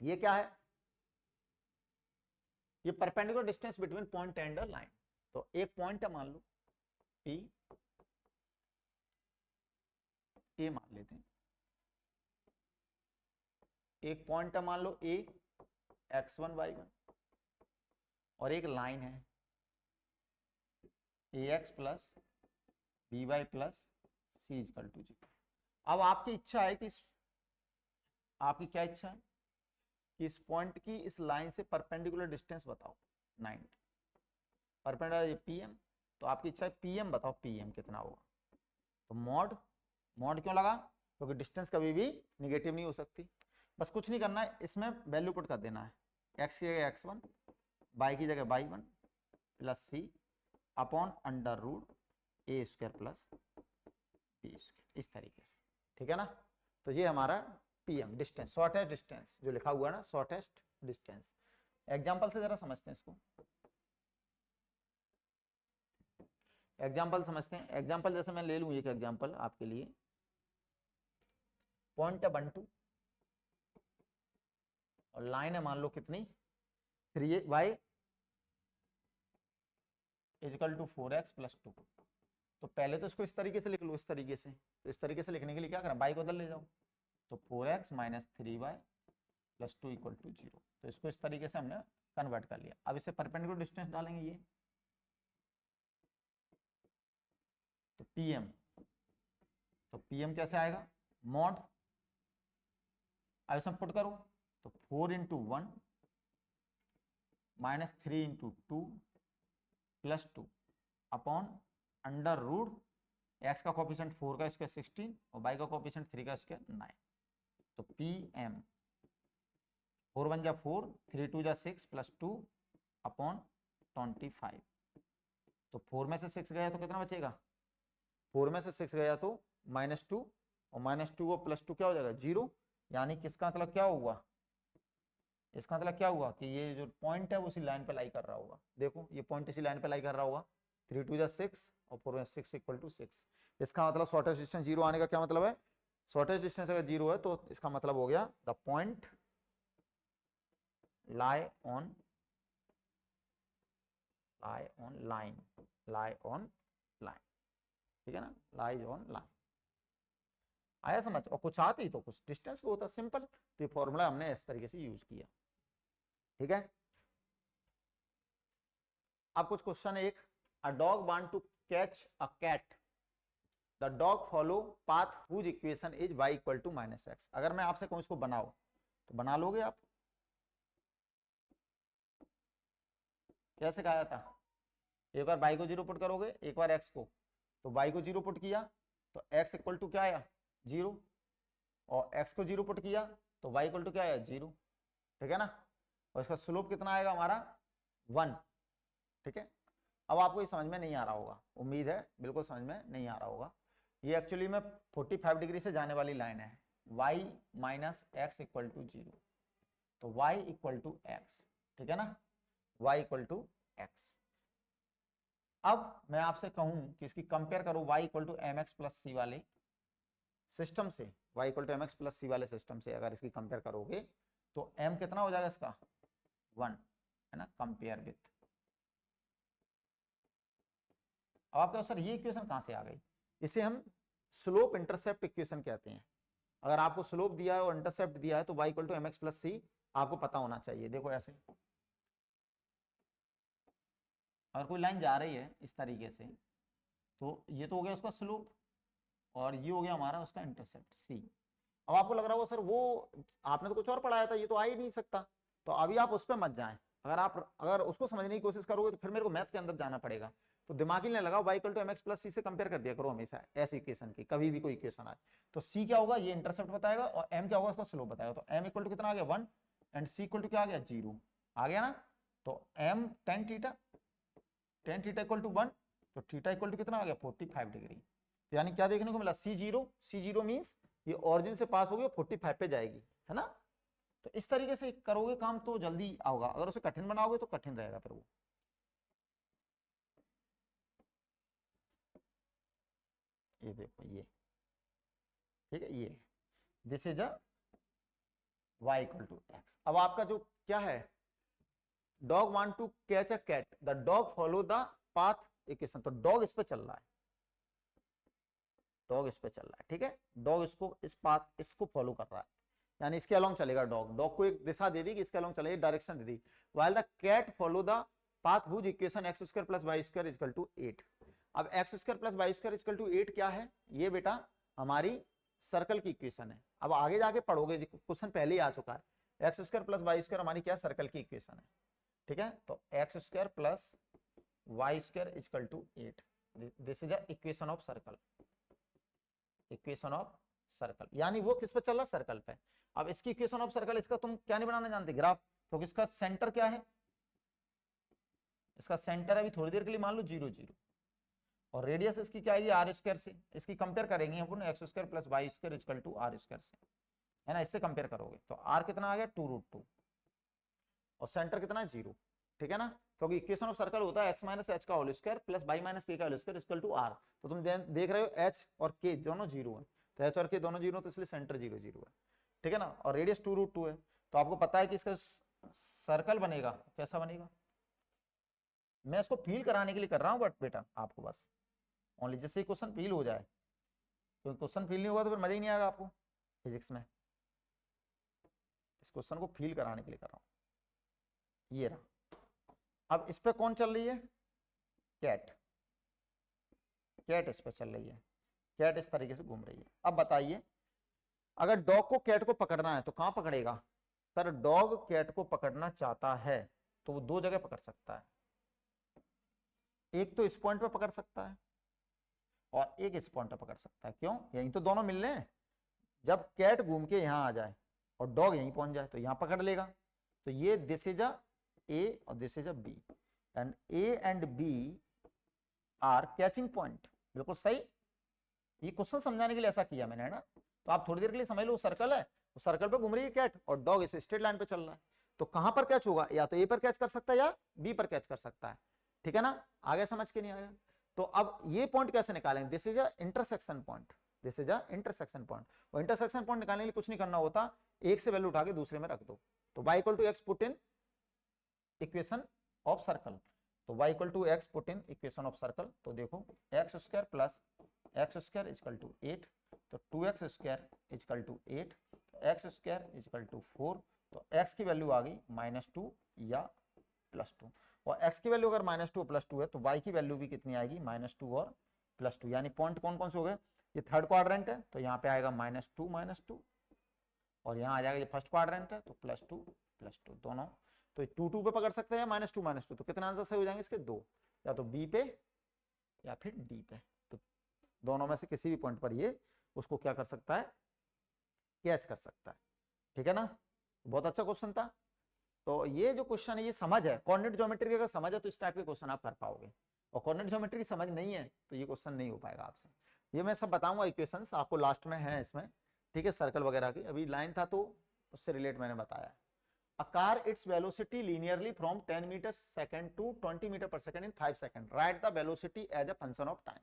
ये क्या है, ये perpendicular distance between point and a line, तो एक पॉइंट है मान लो पी ए मान लेते हैं, एक पॉइंट है मान लो ए x1 y1, और एक लाइन है ax plus B Y plus C equal to 0। अब आपकी इच्छा है कि आपकी क्या इच्छा है कि इस पॉइंट की इस लाइन से परपेंडिकुलर डिस्टेंस बताओ 90, परपेंडिकुलर ये पीएम, तो आपकी इच्छा है पीएम बताओ, पीएम कितना होगा, तो मॉड, मॉड क्यों लगा, क्योंकि डिस्टेंस कभी भी निगेटिव नहीं हो सकती। बस कुछ नहीं करना है, इसमें वैल्यू पुट कर देना है, x की जगह x1, y की जगह y1 plus c upon under root ए स्क्वायर प्लस बी स्क्वायर, इस तरीके से। ठीक है ना, तो ये हमारा पीएम डिस्टेंस, शॉर्टेस्ट डिस्टेंस जो लिखा हुआ है ना, शॉर्टेस्ट डिस्टेंस। एग्जांपल से जरा समझते हैं इसको, एग्जांपल समझते हैं। एग्जांपल जैसे मैं ले लूं एक एग्जांपल आपके लिए, पॉइंट है 1 2 और लाइन है मान लो कितनी 3y equal to 4x plus 2। तो पहले तो इसको इस तरीके से लिख लो, इस तरीके से, तो इस तरीके से लिखने के लिए क्या करना, बाई को उधर ले जाओ, तो 4x minus 3y plus 2 equal to 0, तो इसको इस तरीके से हमने कन्वर्ट कर लिया। अब इसे परपेंडिकुलर डिस्टेंस डालेंगे ये, तो पीएम, तो पीएम कैसे आएगा, मॉड, अब इसमें पुट करो, तो 4 into 1 minus 3 into 2 plus 2 upon under root X का कोफिशिएंट 4 का स्क्वायर 16 और वाई का कोफिशिएंट 3 का स्क्वायर 9, तो पी एम 4 1 जा 4 3 2 जा 6 प्लस 2 अपॉन 25, तो 4 में से 6 गया तो कितना बचेगा 4 में से 6 गया तो -2, और -2 और +2 क्या हो जाएगा 0। यानी किसका मतलब क्या हुआ, इसका मतलब क्या हुआ कि ये जो पॉइंट है वो इसी लाइन पे लाई कर रहा होगा। देखो ये पॉइंट इसी लाइन पे लाई कर रहा होगा। 3 2 6 और 4 में 6 = 6। इसका मतलब शॉर्टेस्ट डिस्टेंस 0 आने का क्या मतलब है, शॉर्टेस्ट डिस्टेंस अगर 0 है तो इसका मतलब हो गया the point lie on line, ठीक है ना, लाइज ऑन लाइन। आया समझ। और कुछ आती तो कुछ डिस्टेंस भी होता, सिंपल। तो ये फॉर्मूला हमने इस तरीके से यूज किया, ठीक है। अब कुछ क्वेश्चन, एक a dog want to catch a cat, the dog follow path whose equation is y = -x। अगर मैं आपसे कहूं इसको बनाओ तो बना लोगे आप? कैसे कहा था, एक बार y को 0 पुट करोगे, एक बार x को, तो y को 0 पुट किया तो x = क्या आया 0, और x को 0 पुट किया तो y = क्या आया 0, ठीक है ना। और इसका स्लोप कितना आएगा हमारा 1, ठीक है। अब आपको ये समझ में नहीं आ रहा होगा, उम्मीद है बिल्कुल समझ में नहीं आ रहा होगा। ये एक्चुअली में 45 डिग्री से जाने वाली लाइन है, y - x = 0, तो y = x, ठीक है ना, y = x। अब मैं आपसे कहूं कि इसकी कंपेयर करो y = mx + c वाले सिस्टम से, y = mx + c वाले सिस्टम से अगर इसकी कंपेयर करोगे तो m कितना हो जाएगा इसका 1, है ना, कंपेयर विथ। अब आपके सर ये इक्वेशन कहां से आ गई, इसे हम स्लोप इंटरसेप्ट इक्वेशन कहते हैं। अगर आपको स्लोप दिया है और इंटरसेप्ट दिया है तो y = mx + c आपको पता होना चाहिए। देखो ऐसे अगर कोई लाइन जा रही है इस तरीके से तो ये तो हो गया उसका स्लोप, और ये हो गया हमारा उसका इंटरसेप्ट c। अब आपको लग रहा होगा सर वो आपने तो कुछ और पढ़ाया था, ये तो आ ही नहीं सकता, तो अभी आप उस पर मत जाएं। अगर उसको समझने की कोशिश करोगे तो फिर मेरे को मैथ के अंदर जाना पड़ेगा। तो दिमागी नहीं लगाओ, y = mx + c से कंपेयर कर दिया करो हमेशा ऐसी इक्वेशन की, कभी भी कोई इक्वेशन आए तो c क्या होगा, ये इंटरसेप्ट बताएगा, और m क्या होगा उसका स्लोप बताएगा। तो m = कितना आ गया 1 एंड c = क्या आ गया 0 आ गया ना। तो m tan थीटा = 1, तो थीटा = कितना आ गया 45 डिग्री। तो यानी क्या देखने को मिला c0 मींस ये ऑरिजिन से पास होगी 45 पे जाएगी, है ना। तो इस तरीके से करोगे काम तो जल्दी आओगा, अगर उसे कठिन बनाओगे तो कठिन रहेगा फिर वो। ये देखो ये, ठीक है, ये this is a y = x। अब आपका जो क्या है, dog want to catch a cat, the dog follow the path equation, तो डॉग इस पे चल रहा है, डॉग इस पे चल रहा है, ठीक है। डॉग इसको इस पाथ इसको फॉलो कर रहा है, यानी इसके अलोंग चलेगा डॉग। डॉग को एक दिशा दे दी कि इसके अलोंग चलेगी, डायरेक्शन दे दी। While the cat follow the path whose equation x² + y² = 8। अब x² + y² = 8 क्या है, ये बेटा हमारी सर्कल की इक्वेशन है। अब आगे जाके पढ़ोगे, क्वेश्चन पहले ही आ चुका है। x² + y² हमारी क्या सर्कल की इक्वेशन है, ठीक है। तो x² + y² = 8, this is a equation of circle, equation of circle, यानी वो किस पे चल रहा है सर्कल पे। अब इसकी इक्वेशन ऑफ सर्कल, इसका तुम क्या नहीं बनाना जानते, ग्राफ, क्योंकि इसका सेंटर क्या है, इसका सेंटर अभी थोड़ी देर के लिए मान लो 0 0, और रेडियस इसकी क्या आएगी r² से। इसकी कंपेयर करेंगे अपन x² + y² = r² से, है ना, इससे कंपेयर करोगे तो r कितना आ गया 2√2, और सेंटर कितना है 0, ठीक है ना। क्योंकि इक्वेशन ऑफ सर्कल होता है x - h का whole square plus y - k का whole square equal to r। तो तुम देख रहे हो h और k दोनों 0 है, तो h और k दोनों 0 तो इसलिए सेंटर 0 0 है, ठीक है ना। और रेडियस 2√2 है, तो आपको पता है कि इसका सर्कल बनेगा, कैसा बनेगा। मैं इसको फील कराने के लिए कर रहा हूँ, बट बेटा आपको बस ओनली जिससे क्वेश्चन फील हो जाए, क्योंकि क्वेश्चन फील नहीं होगा तो फिर मजा ही नहीं आएगा आपको फिजिक्स में। इस क्वेश्चन को फील कराने के लिए कर रहा हूँ। ये रहा, अब इस पे कौन चल रही है, कैट, कैट इस पे चल रही है, कैट इस तरीके से घूम रही है। अब बताइए, अगर डॉग को कैट को पकड़ना है तो कहां पकड़ेगा सर, डॉग कैट को पकड़ना चाहता है तो वो दो जगह पकड़ सकता है, एक तो इस पॉइंट पे पकड़ सकता है और एक इस पॉइंट पे पकड़ सकता है। क्यों, यहीं तो दोनों मिल रहे हैं। जब कैट घूम के यहां आ जाए और डॉग यहीं पहुंच जाए तो यहां पकड़ लेगा। तो ये दिस इज अ ए और this is a B, and A and B are catching point, बिल्कुल सही। ये क्वेश्चन समझाने के लिए ऐसा किया मैंने, है ना। तो आप थोड़ी देर के लिए समझ लो, सर्कल है, उस सर्कल पे घूम रही है कैट और डॉग इस स्ट्रेट लाइन पे चल रहा है, तो कहां पर कैच होगा, या तो ए पर कैच कर सकता है या बी पर कैच कर सकता है, ठीक है ना। आगे समझ के नहीं आया। तो अब ये पॉइंट कैसे निकालेंगे, this is a intersection point, this is a intersection point. और इंटरसेक्शन पॉइंट निकालने के लिए कुछ नहीं करना होता, एक से वैल्यू उठा के दूसरे में रख दो। तो y equal to X put in equation of circle, तो y equal to X put in equation of circle, तो देखो X square plus X square equal to 8, तो 2x square equal to 8, X square equal to 4, तो x की वैल्यू आ गई -2 या +2, और x की वैल्यू अगर -2 और +2 है तो y की वैल्यू भी कितनी आएगी, -2 और +2, यानी पॉइंट कौन कौन से हो गए, ये थर्ड क्वाड्रेंट है तो यहाँ पे आएगा -2 और यहाँ आ जाएगा, ये फर्स्ट क्वाड्रेंट है तो +2 दोनों, तो 2 पे पकड़ सकते हैं -2 तो कितने आंसर सही हो जाएंगे इसके, 2, या तो बी पे या फिर डी पे, तो दोनों में से किसी भी पॉइंट पर ये उसको क्या कर सकता है, कैच कर सकता है, ठीक है ना। बहुत अच्छा क्वेश्चन था। तो ये जो क्वेश्चन है ये समझ है, कोऑर्डिनेट ज्योमेट्री की अगर समझ है तो इस टाइप के क्वेश्चन आप कर पाओगे, और कोऑर्डिनेट ज्योमेट्री की समझ नहीं है तो ये क्वेश्चन नहीं हो पाएगा आपसे। ये मैं सब बताऊंगा इक्वेशंस आपको लास्ट में है इसमें, ठीक है, सर्कल वगैरह की, अभी लाइन था तो उससे रिलेट मैंने बताया। A car its velocity linearly from 10 meters second to 20 meter per second in 5 seconds. Write the velocity as a function of time.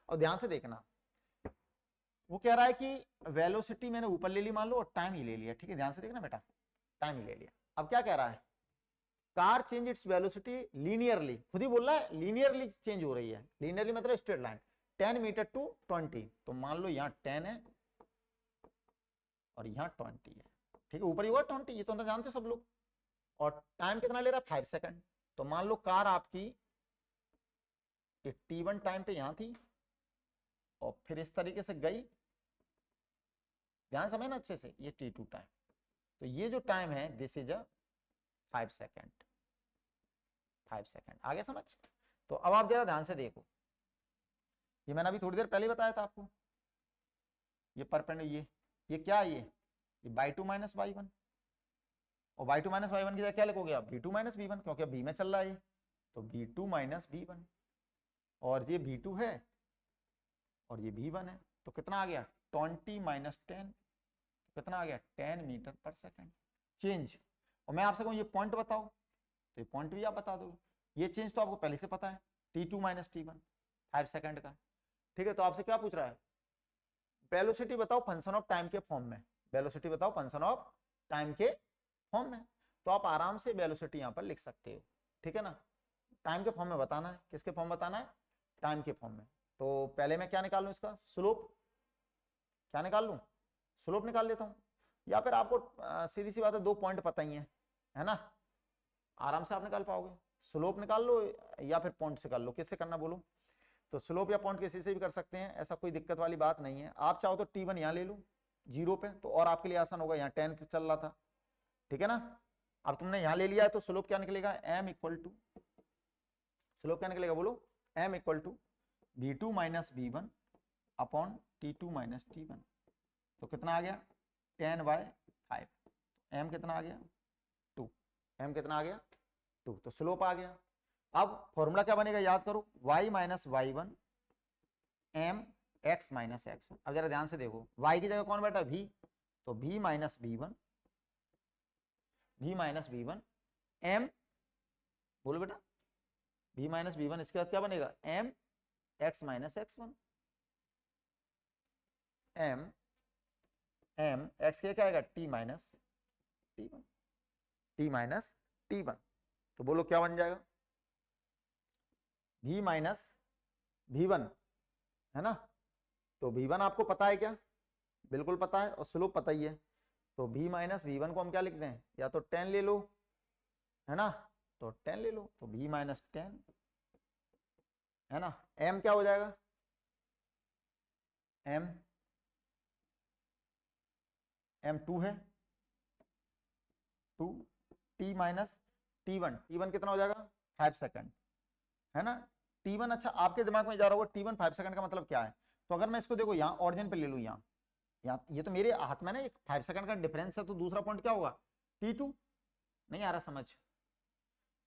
और ध्यान से देखना, वो कह रहा है कि वेलोसिटी मैंने ऊपर ले ली मान लो और टाइम ही ले लिया, ठीक है, ध्यान से देखना बेटा, टाइम ही ले लिया। अब क्या कह रहा है, car change its velocity linearly, खुद ही बोल रहा है लीनियरली चेंज हो रही है, लीनियरली मतलब स्ट्रेट लाइन, 10 मीटर टू 20, तो मान लो यहाँ 10 है और यहाँ 20 है, ठीक है, ऊपर ही हुआ 20, ये तो ना जानते सब लोग, और टाइम कितना ले रहा है 5 सेकंड, तो मान लो कार आपकी t1 टाइम पे यहां थी और फिर इस तरीके से गई, ध्यान समझना अच्छे से, ये t2 टाइम, तो ये जो टाइम है this is a 5 second, 5 second, आगे समझ। तो अब आप जरा ध्यान से देखो, ये मैंने अभी थोड़ी देर पहले बताया था आपको, ये परपेंडिकुलर, ये क्या है, ये y2 माइनस y1, और y2 माइनस y1 की जगह क्या लिखोगे आप, v2 माइनस v1, क्योंकि अब v में चल रहा है ये, तो v2 माइनस v1, और ये v2 है और ये v1 है, तो कितना आ गया 20 माइनस 10, कितना आ गया 10 मीटर पर सेकंड चेंज। और मैं आपसे कहूँ ये पॉइंट बताओ, तो ये पॉइंट भी आप बता दो, ये चेंज तो आपको पहले से पता है, t2 माइनस t1 5 सेकंड का, ठीक है। तो आपसे क्या पूछ रहा है, वेलोसिटी बताओ फंक्शन ऑफ टाइम के फॉर्म में, वेलोसिटी बताओ फंक्शन ऑफ टाइम के फॉर्म में, तो आप आराम से वेलोसिटी यहाँ पर लिख सकते हो, ठीक है ना। टाइम के फॉर्म में बताना है, किसके फॉर्म बताना है, टाइम के फॉर्म में। तो पहले मैं क्या निकाल लूँ, इसका स्लोप, क्या निकाल लूँ, स्लोप निकाल लेता हूँ, या फिर आपको सीधी सी बात है 2 पॉइंट पता ही है ना, आराम से आप निकाल पाओगे, स्लोप निकाल लो या फिर पॉइंट से कर लो, किससे करना बोलो, तो स्लोप या पॉइंट किसी से भी कर सकते हैं, ऐसा कोई दिक्कत वाली बात नहीं है। आप चाहो तो t1 यहाँ ले लो 0 पे, तो और आपके लिए आसान होगा, यहाँ 10 पे चल रहा था, ठीक है ना। अब तुमने यहाँ ले लिया है तो स्लोप क्या निकलेगा, m इक्वल टू, स्लोप क्या निकलेगा बोलो, m इक्वल टू v2 माइनस v1 upon t2 minus t1, तो कितना आ गया 10/5, m कितना आ गया 2, m कितना आ गया 2, तो स्लोप आ गया। अब फॉर्मूला क्या बनेगा याद करो, y minus y1 m x minus x। अब जरा ध्यान से देखो, y की जगह कौन बैठा v, तो v minus v1, v minus v1 m, बोलो बेटा v माइनस v1, इसके बाद क्या बनेगा m x minus x1, m x के क्या आएगा t minus t1, t minus t1, तो बोलो क्या बन जाएगा v माइनस v1, है ना। तो v1 आपको पता है क्या, बिल्कुल पता है, और स्लोप पता ही है, तो v माइनस v1 को हम क्या लिखते हैं, या तो 10 ले लो, है ना, तो 10 ले लो, तो v माइनस 10, है ना। m क्या हो जाएगा, m 2 है, 2, t माइनस t1, t1 कितना हो जाएगा 5 सेकंड, है ना। t1, अच्छा आपके दिमाग में जा रहा होगा t1 5 सेकंड का मतलब क्या है, तो अगर मैं इसको देखो यहाँ ऑरिजिन पे ले लूँ, यहाँ ये तो मेरे हाथ में ना एक 5 सेकंड का डिफरेंस है, तो दूसरा पॉइंट क्या होगा t2, नहीं आ रहा समझ,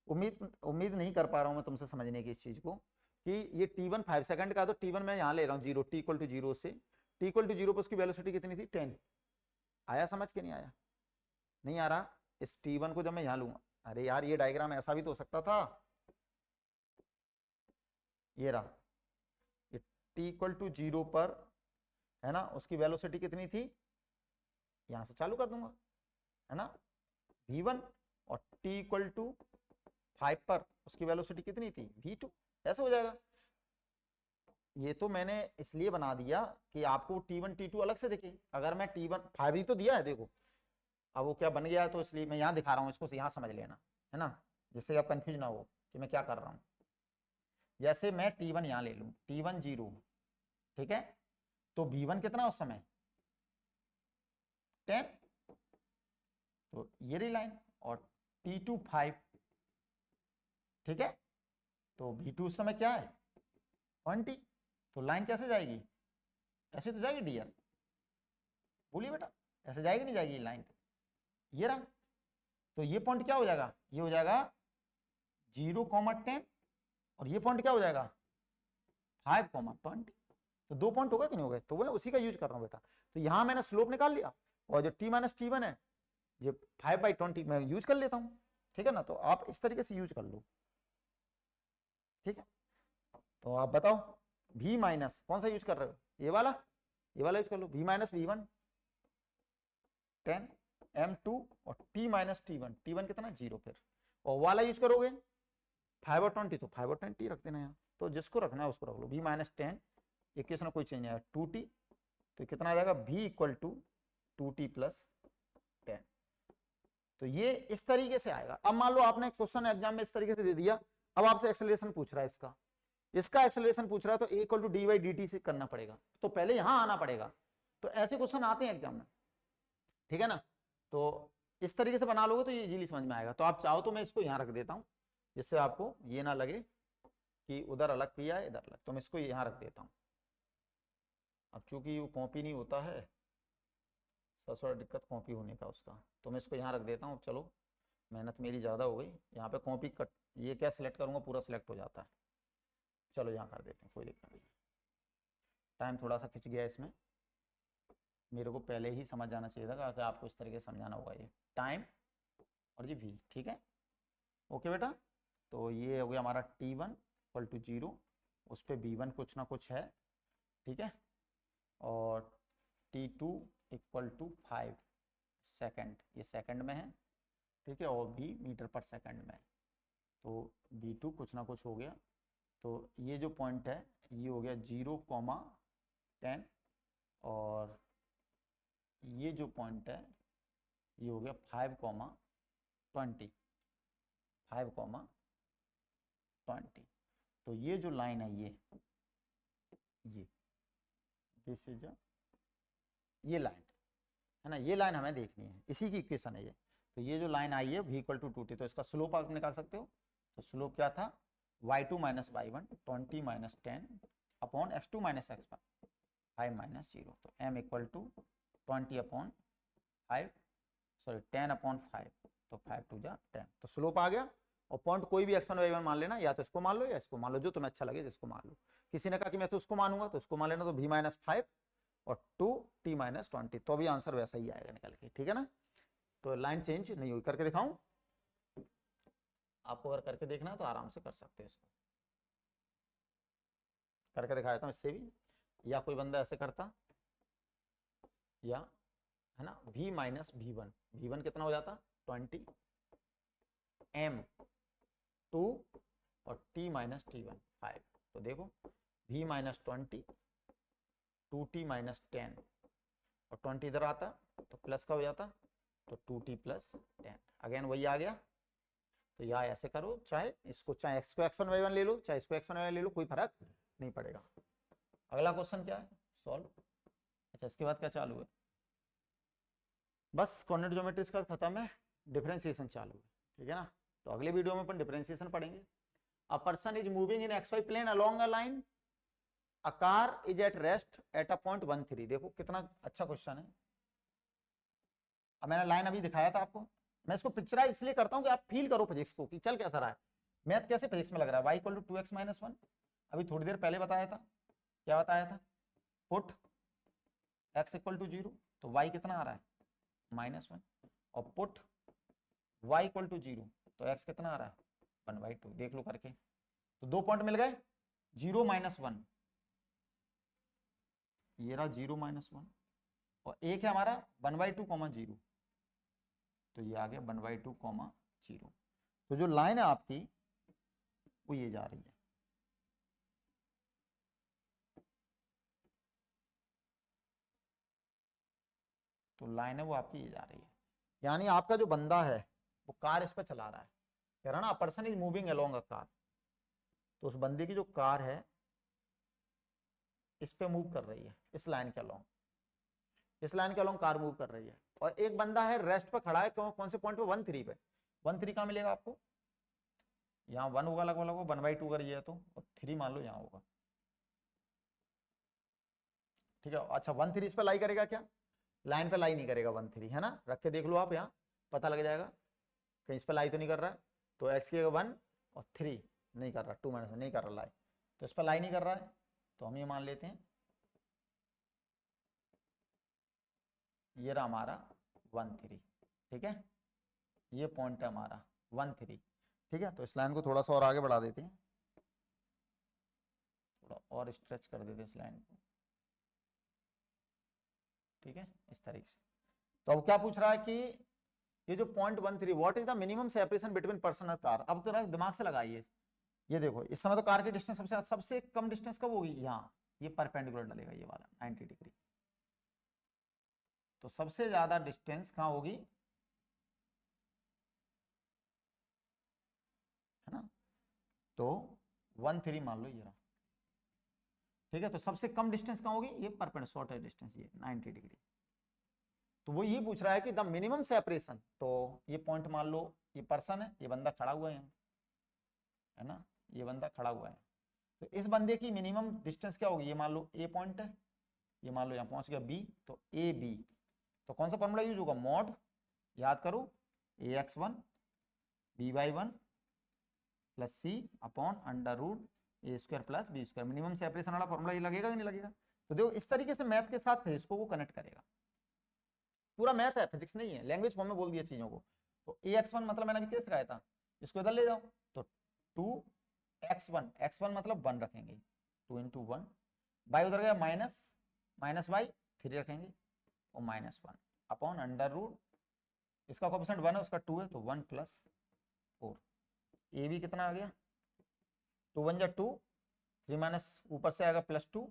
उम्मीद नहीं कर पा रहा हूं मैं तुमसे समझने की इस चीज को। कि ये t1 5 सेकंड का, तो t1 मैं यहाँ ले रहा हूँ 0, t इक्वल टू 0 से t इक्वल टू 0 पर उसकी वेलोसिटी कितनी थी 10। आया समझ के नहीं आया? नहीं आ रहा? इस t1 को जब मैं यहाँ लूंगा, अरे यार ये डायग्राम ऐसा भी तो हो सकता था, ये रहा, ये t इक्वल टू 0 पर है ना, उसकी वेलोसिटी कितनी थी, यहां से चालू कर दूंगा है ना v1, और t इक्वल टू 5 पर उसकी वेलोसिटी कितनी थी v2, ऐसा हो जाएगा। ये तो मैंने इसलिए बना दिया कि आपको t1 t2 अलग से दिखे। अगर मैं t1 5 ही तो दिया है, देखो अब वो क्या बन गया, तो इसलिए मैं यहाँ दिखा रहा हूँ, इसको यहाँ समझ लेना है ना, जिससे आप कंफ्यूज ना हो कि मैं क्या कर रहा हूँ। जैसे मैं t1 यहाँ ले लूँ, t1 0, ठीक है, तो v1 कितना उस समय 10, तो ये रही लाइन, और t2 5, ठीक है, तो v2 उस समय क्या है 20, तो लाइन कैसे जाएगी, ऐसे तो जाएगी डियर, बोलिए बेटा, ऐसे जाएगी नहीं जाएगी लाइन, ये रहा। तो ये पॉइंट क्या हो जाएगा, ये हो जाएगा 0,10, और ये पॉइंट क्या हो जाएगा 5,20, तो 2 पॉइंट हो गए कि नहीं हो गए, तो वह उसी का यूज कर रहा हूँ बेटा। तो यहां मैंने स्लोप निकाल लिया, और जो t माइनस t1 है ये 5/20 मैं यूज कर लेता हूँ, ठीक है ना। तो आप इस तरीके से यूज कर लो, ठीक है। तो आप बताओ v माइनस कौन सा यूज कर रहे हो, ये वाला यूज कर लो, v माइनस v1 10 m2, और t माइनस t1 कितना 0, फिर और वाला यूज करोगे 5 और 20, तो 5 और 20 रख देना यहाँ, तो जिसको रखना है उसको रख लो। v माइनस 10 इक्वेशन में कोई चेंज नहीं आया, 2t, तो कितना आ जाएगा v equal to 2t plus 10। तो ये इस तरीके से आएगा। अब मान लो आपने क्वेश्चन एग्जाम में इस तरीके से दे दिया, अब आपसे एक्सेलरेशन पूछ रहा है, इसका एक्सेलरेशन पूछ रहा है, तो a equal to D by D T से करना पड़ेगा, तो पहले यहां आना पड़ेगा। तो ऐसे क्वेश्चन आते हैं एग्जाम में, ठीक है ना। तो इस तरीके से बना लोगे तो ये इजीली समझ में आएगा। तो आप चाहो तो मैं इसको यहाँ रख देता हूँ, जिससे आपको ये ना लगे कि उधर अलग किया है इधर अलग, तो मैं इसको यहाँ रख देता हूँ। अब चूंकि वो कॉपी नहीं होता है, सबसे बड़ा दिक्कत कॉपी होने का उसका, तो मैं इसको यहाँ रख देता हूँ। चलो मेहनत मेरी ज़्यादा हो गई, यहाँ पे कॉपी कट, ये क्या सिलेक्ट करूँगा पूरा सिलेक्ट हो जाता है। चलो यहाँ कर देते हैं, कोई दिक्कत नहीं। टाइम थोड़ा सा खिंच गया इसमें, मेरे को पहले ही समझ जाना चाहिए था कि आपको इस तरीके से समझाना होगा, ये टाइम और ये v, ठीक है, ओके बेटा। तो ये हो गया हमारा t1 इक्वल टू 0, उस पर v1 कुछ ना कुछ है, ठीक है, और t2 इक्वल टू 5 सेकेंड, ये सेकंड में है, ठीक है, और v मीटर पर सेकंड में, तो v2 कुछ ना कुछ हो गया। तो ये जो पॉइंट है ये हो गया 0,10, और ये जो पॉइंट है ये हो गया 5,20, 5,20। तो ये जो लाइन है ये दिस इज ये लाइन है ना, ये लाइन हमें देखनी है, इसी की इक्वेशन है ये। तो ये जो लाइन आई है v इक्वल टू 2t, तो इसका स्लोप आप निकाल सकते हो। तो स्लोप क्या था y2 minus y1 20 minus 10 upon x2 minus x1 5 minus 0, तो m equal to 20 upon 5, sorry 10 upon 5, तो 5 टू जा 10, तो स्लोप आ गया। और पॉइंट कोई भी x1 y1 मान लेना, या तो इसको मान लो या इसको मान लो, जो तुम्हें अच्छा लगे जिसको मान लो। किसी ने कहा कि मैं तो उसको मानूंगा, तो उसको मान लेना, तो v माइनस 5 और 2t माइनस 20, तो भी आंसर वैसा ही आएगा निकल के, ठीक है ना। तो लाइन चेंज नहीं हुई, करके दिखाऊं आपको, अगर करके देखना है तो आराम से कर सकते हो, इसको करके दिखा देता हूं इससे भी, या कोई बंदा ऐसे करता, या है ना v माइनस v1 कितना हो जाता 20 m2 और t माइनस t1 5, तो देखो v माइनस 20 2t माइनस 10 और 20 इधर आता तो प्लस का हो जाता, तो 2t प्लस 10, अगेन वही आ गया। तो या ऐसे करो, चाहे इसको चाहे x को x1 y1 ले लो, चाहे इसको x1 y1 ले लो, कोई फर्क नहीं पड़ेगा। अगला क्वेश्चन क्या है सॉल्व, अच्छा इसके बाद क्या चालू है, बस कोऑर्डिनेट ज्योमेट्री इसका खत्म है, डिफरेंशिएशन चालू है, ठीक है ना। तो अगले वीडियो में अपन डिफरेंशिएशन पढ़ेंगे। A person is moving in xy plane along a line, a car is at rest at a point 13, देखो कितना अच्छा क्वेश्चन है। अब मैंने लाइन अभी दिखाया था आपको, मैं इसको पिक्चराइज इसलिए करता हूं कि आप फील करो फिजिक्स को कि चल कैसा रहा है, मैथ कैसे फिजिक्स में लग रहा है। y equal to 2x minus 1, अभी थोड़ी देर पहले बताया था, क्या बताया था, पुट x इक्वल टू 0, तो y कितना आ रहा है -1, और पुट y इक्वल टू 0, तो x कितना आ रहा है 1/2। देख लो करके, तो 2 पॉइंट मिल गए, 0 -1, ये रहा 0 -1, और एक है हमारा 1/2, 0, तो ये आ गया 1/2, 0। तो जो लाइन है आपकी वो ये जा रही है, तो लाइन है वो आपकी ये जा रही है, यानी आपका जो बंदा है वो कार इस पर चला रहा है, कह रहा ना person is moving along a car, तो उस बंदे की जो कार है इस पे मूव कर रही है, इस लाइन के अलोंग, इस लाइन के अलोंग कार मूव कर रही है, और एक बंदा है रेस्ट पे खड़ा है, कौन से पॉइंट पे 1-3 पे, 1-3 कहाँ मिलेगा आपको, यहाँ 1 होगा लगभग लगभग 1/2 अगर ये है तो, और 3 मान लो यहाँ होगा, ठीक है। अच्छा 1-3 इस पे लाई करेगा क्या, लाइन पे लाई नहीं करेगा 1-3, है ना, रख के देख लो आप, यहाँ पता लग जाएगा कहीं इस पे लाई तो नहीं कर रहा है, तो x की 1 और 3 नहीं कर रहा, 2 - 1 नहीं कर रहा लाई, तो इस पर लाई नहीं कर रहा है, तो हम ये मान लेते हैं ये रहा हमारा 1-3, ठीक है, ये पॉइंट है हमारा 1-3, ठीक है। तो इस लाइन को थोड़ा सा और आगे बढ़ा देते हैं, थोड़ा और स्ट्रेच कर देते हैं इस लाइन को, ठीक है, इस तरीके से। तो अब क्या पूछ रहा है कि ये जो point 1-3, what is the minimum separation between person और कार। अब तो दिमाग से लगाइए, ये देखो इस समय तो कार की डिस्टेंस सबसे कम डिस्टेंस कब होगी, यहाँ ये परपेंडिकुलर डलेगा ये वाला 90 डिग्री, तो सबसे ज्यादा डिस्टेंस कहाँ होगी, है ना, तो 1-3 मान लो ये रहा, ठीक है। तो सबसे कम डिस्टेंस कहाँ होगी, ये परपेंडिकुलर शॉर्टेस्ट डिस्टेंस ये 90 डिग्री, तो वो ये पूछ रहा है कि द मिनिमम सेपरेशन, तो ये पॉइंट मान लो ये पर्सन है, ये बंदा खड़ा हुआ है यहाँ, है ना, ये बंदा खड़ा हुआ है, तो इस बंदे की मिनिमम डिस्टेंस क्या होगी, ये मान लो ए पॉइंट है, ये मान लो यहाँ पहुंच गया बी, तो ए बी, तो कौन सा फॉर्मूला यूज होगा, मॉड, याद करो, ax1 b/1 plus c upon √a² plus b², minimum separation वाला फॉर्मूला ये लगेगा कि नहीं लगेगा। तो देखो इस तरीके से मैथ के साथ फिर इसको वो कनेक्ट करेगा, पूरा मैथ है, फिजिक्स नहीं है, लैंग्वेज फॉर्म में बोल दिया चीजों को। तो ax1 मतलब मैंने अभी क्या सिखाया था, इसको इधर ले जाओ, तो 2x1 मतलब 1 रखेंगे, 2 × 1, बाई उधर गया माइनस बाई 3 रखेंगे, और -1 अपॉन √, इसका कोएफिशिएंट 1 है उसका 2 है, तो 1 + 4, ए भी कितना आ गया, 2 × 1 = 2, 3 - ऊपर से आएगा +2,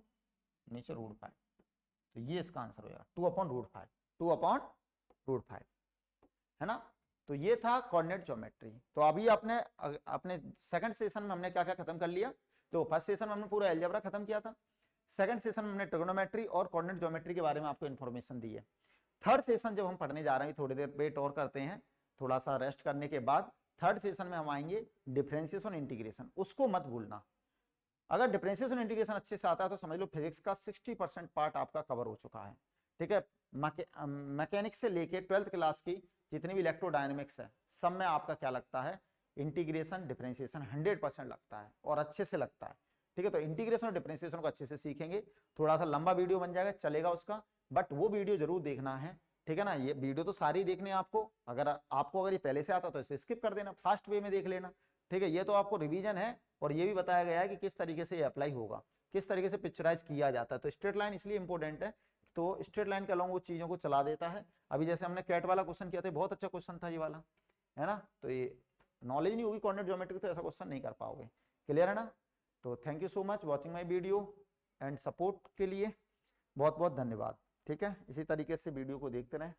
नीचे √5, तो ये इसका आंसर हो जाएगा 2/√5, 2/√5, है ना। तो ये था कोऑर्डिनेट ज्योमेट्री। तो अभी अपने सेकंड सेशन में हमने क्या क्या खत्म कर लिया, तो फर्स्ट सेशन में हमने पूरा अलजेब्रा खत्म किया था, सेकंड सेशन में हमने ट्रिगोनोमेट्री और कोऑर्डिनेट ज्योमेट्री के बारे में आपको इन्फॉर्मेशन दी है। थर्ड सेशन जब हम पढ़ने जा रहे हैं, थोड़ी देर वेट और करते हैं, थोड़ा सा रेस्ट करने के बाद थर्ड सेशन में हम आएंगे डिफरेंशिएशन इंटीग्रेशन, उसको मत भूलना। अगर डिफरेंशिएशन इंटीग्रेशन अच्छे से आता है तो समझ लो फिजिक्स का 60% पार्ट आपका कवर हो चुका है, ठीक है। मैकेनिक्स से लेके 12th क्लास की जितनी भी इलेक्ट्रोडायनेमिक्स है, सब में आपका क्या लगता है, इंटीग्रेशन डिफरेंशिएशन 100% लगता है, और अच्छे से लगता है, ठीक है। तो इंटीग्रेशन और डिफरेंशिएशन को अच्छे से सीखेंगे, थोड़ा सा लंबा वीडियो बन जाएगा, चलेगा उसका, बट वो वीडियो जरूर देखना है, ठीक है ना। ये वीडियो तो सारी देखने आपको, अगर ये पहले से आता तो इसे स्किप कर देना, फास्ट वे में देख लेना, ठीक है। ये तो आपको रिवीजन है, और ये भी बताया गया है कि किस तरीके से ये अप्लाई होगा, किस तरीके से पिक्चराइज किया जाता है। तो स्ट्रेट लाइन इसलिए इंपॉर्टेंट है, तो स्ट्रेट लाइन के अलॉन्ग वो चीजों को चला देता है। अभी जैसे हमने कैट वाला क्वेश्चन किया था, बहुत अच्छा क्वेश्चन था ये वाला, है ना। तो ये नॉलेज नहीं होगी कोऑर्डिनेट ज्योमेट्री तो ऐसा क्वेश्चन नहीं कर पाओगे, क्लियर है ना। तो thank you so much watching my video and support के लिए बहुत बहुत धन्यवाद, ठीक है। इसी तरीके से वीडियो को देखते रहें।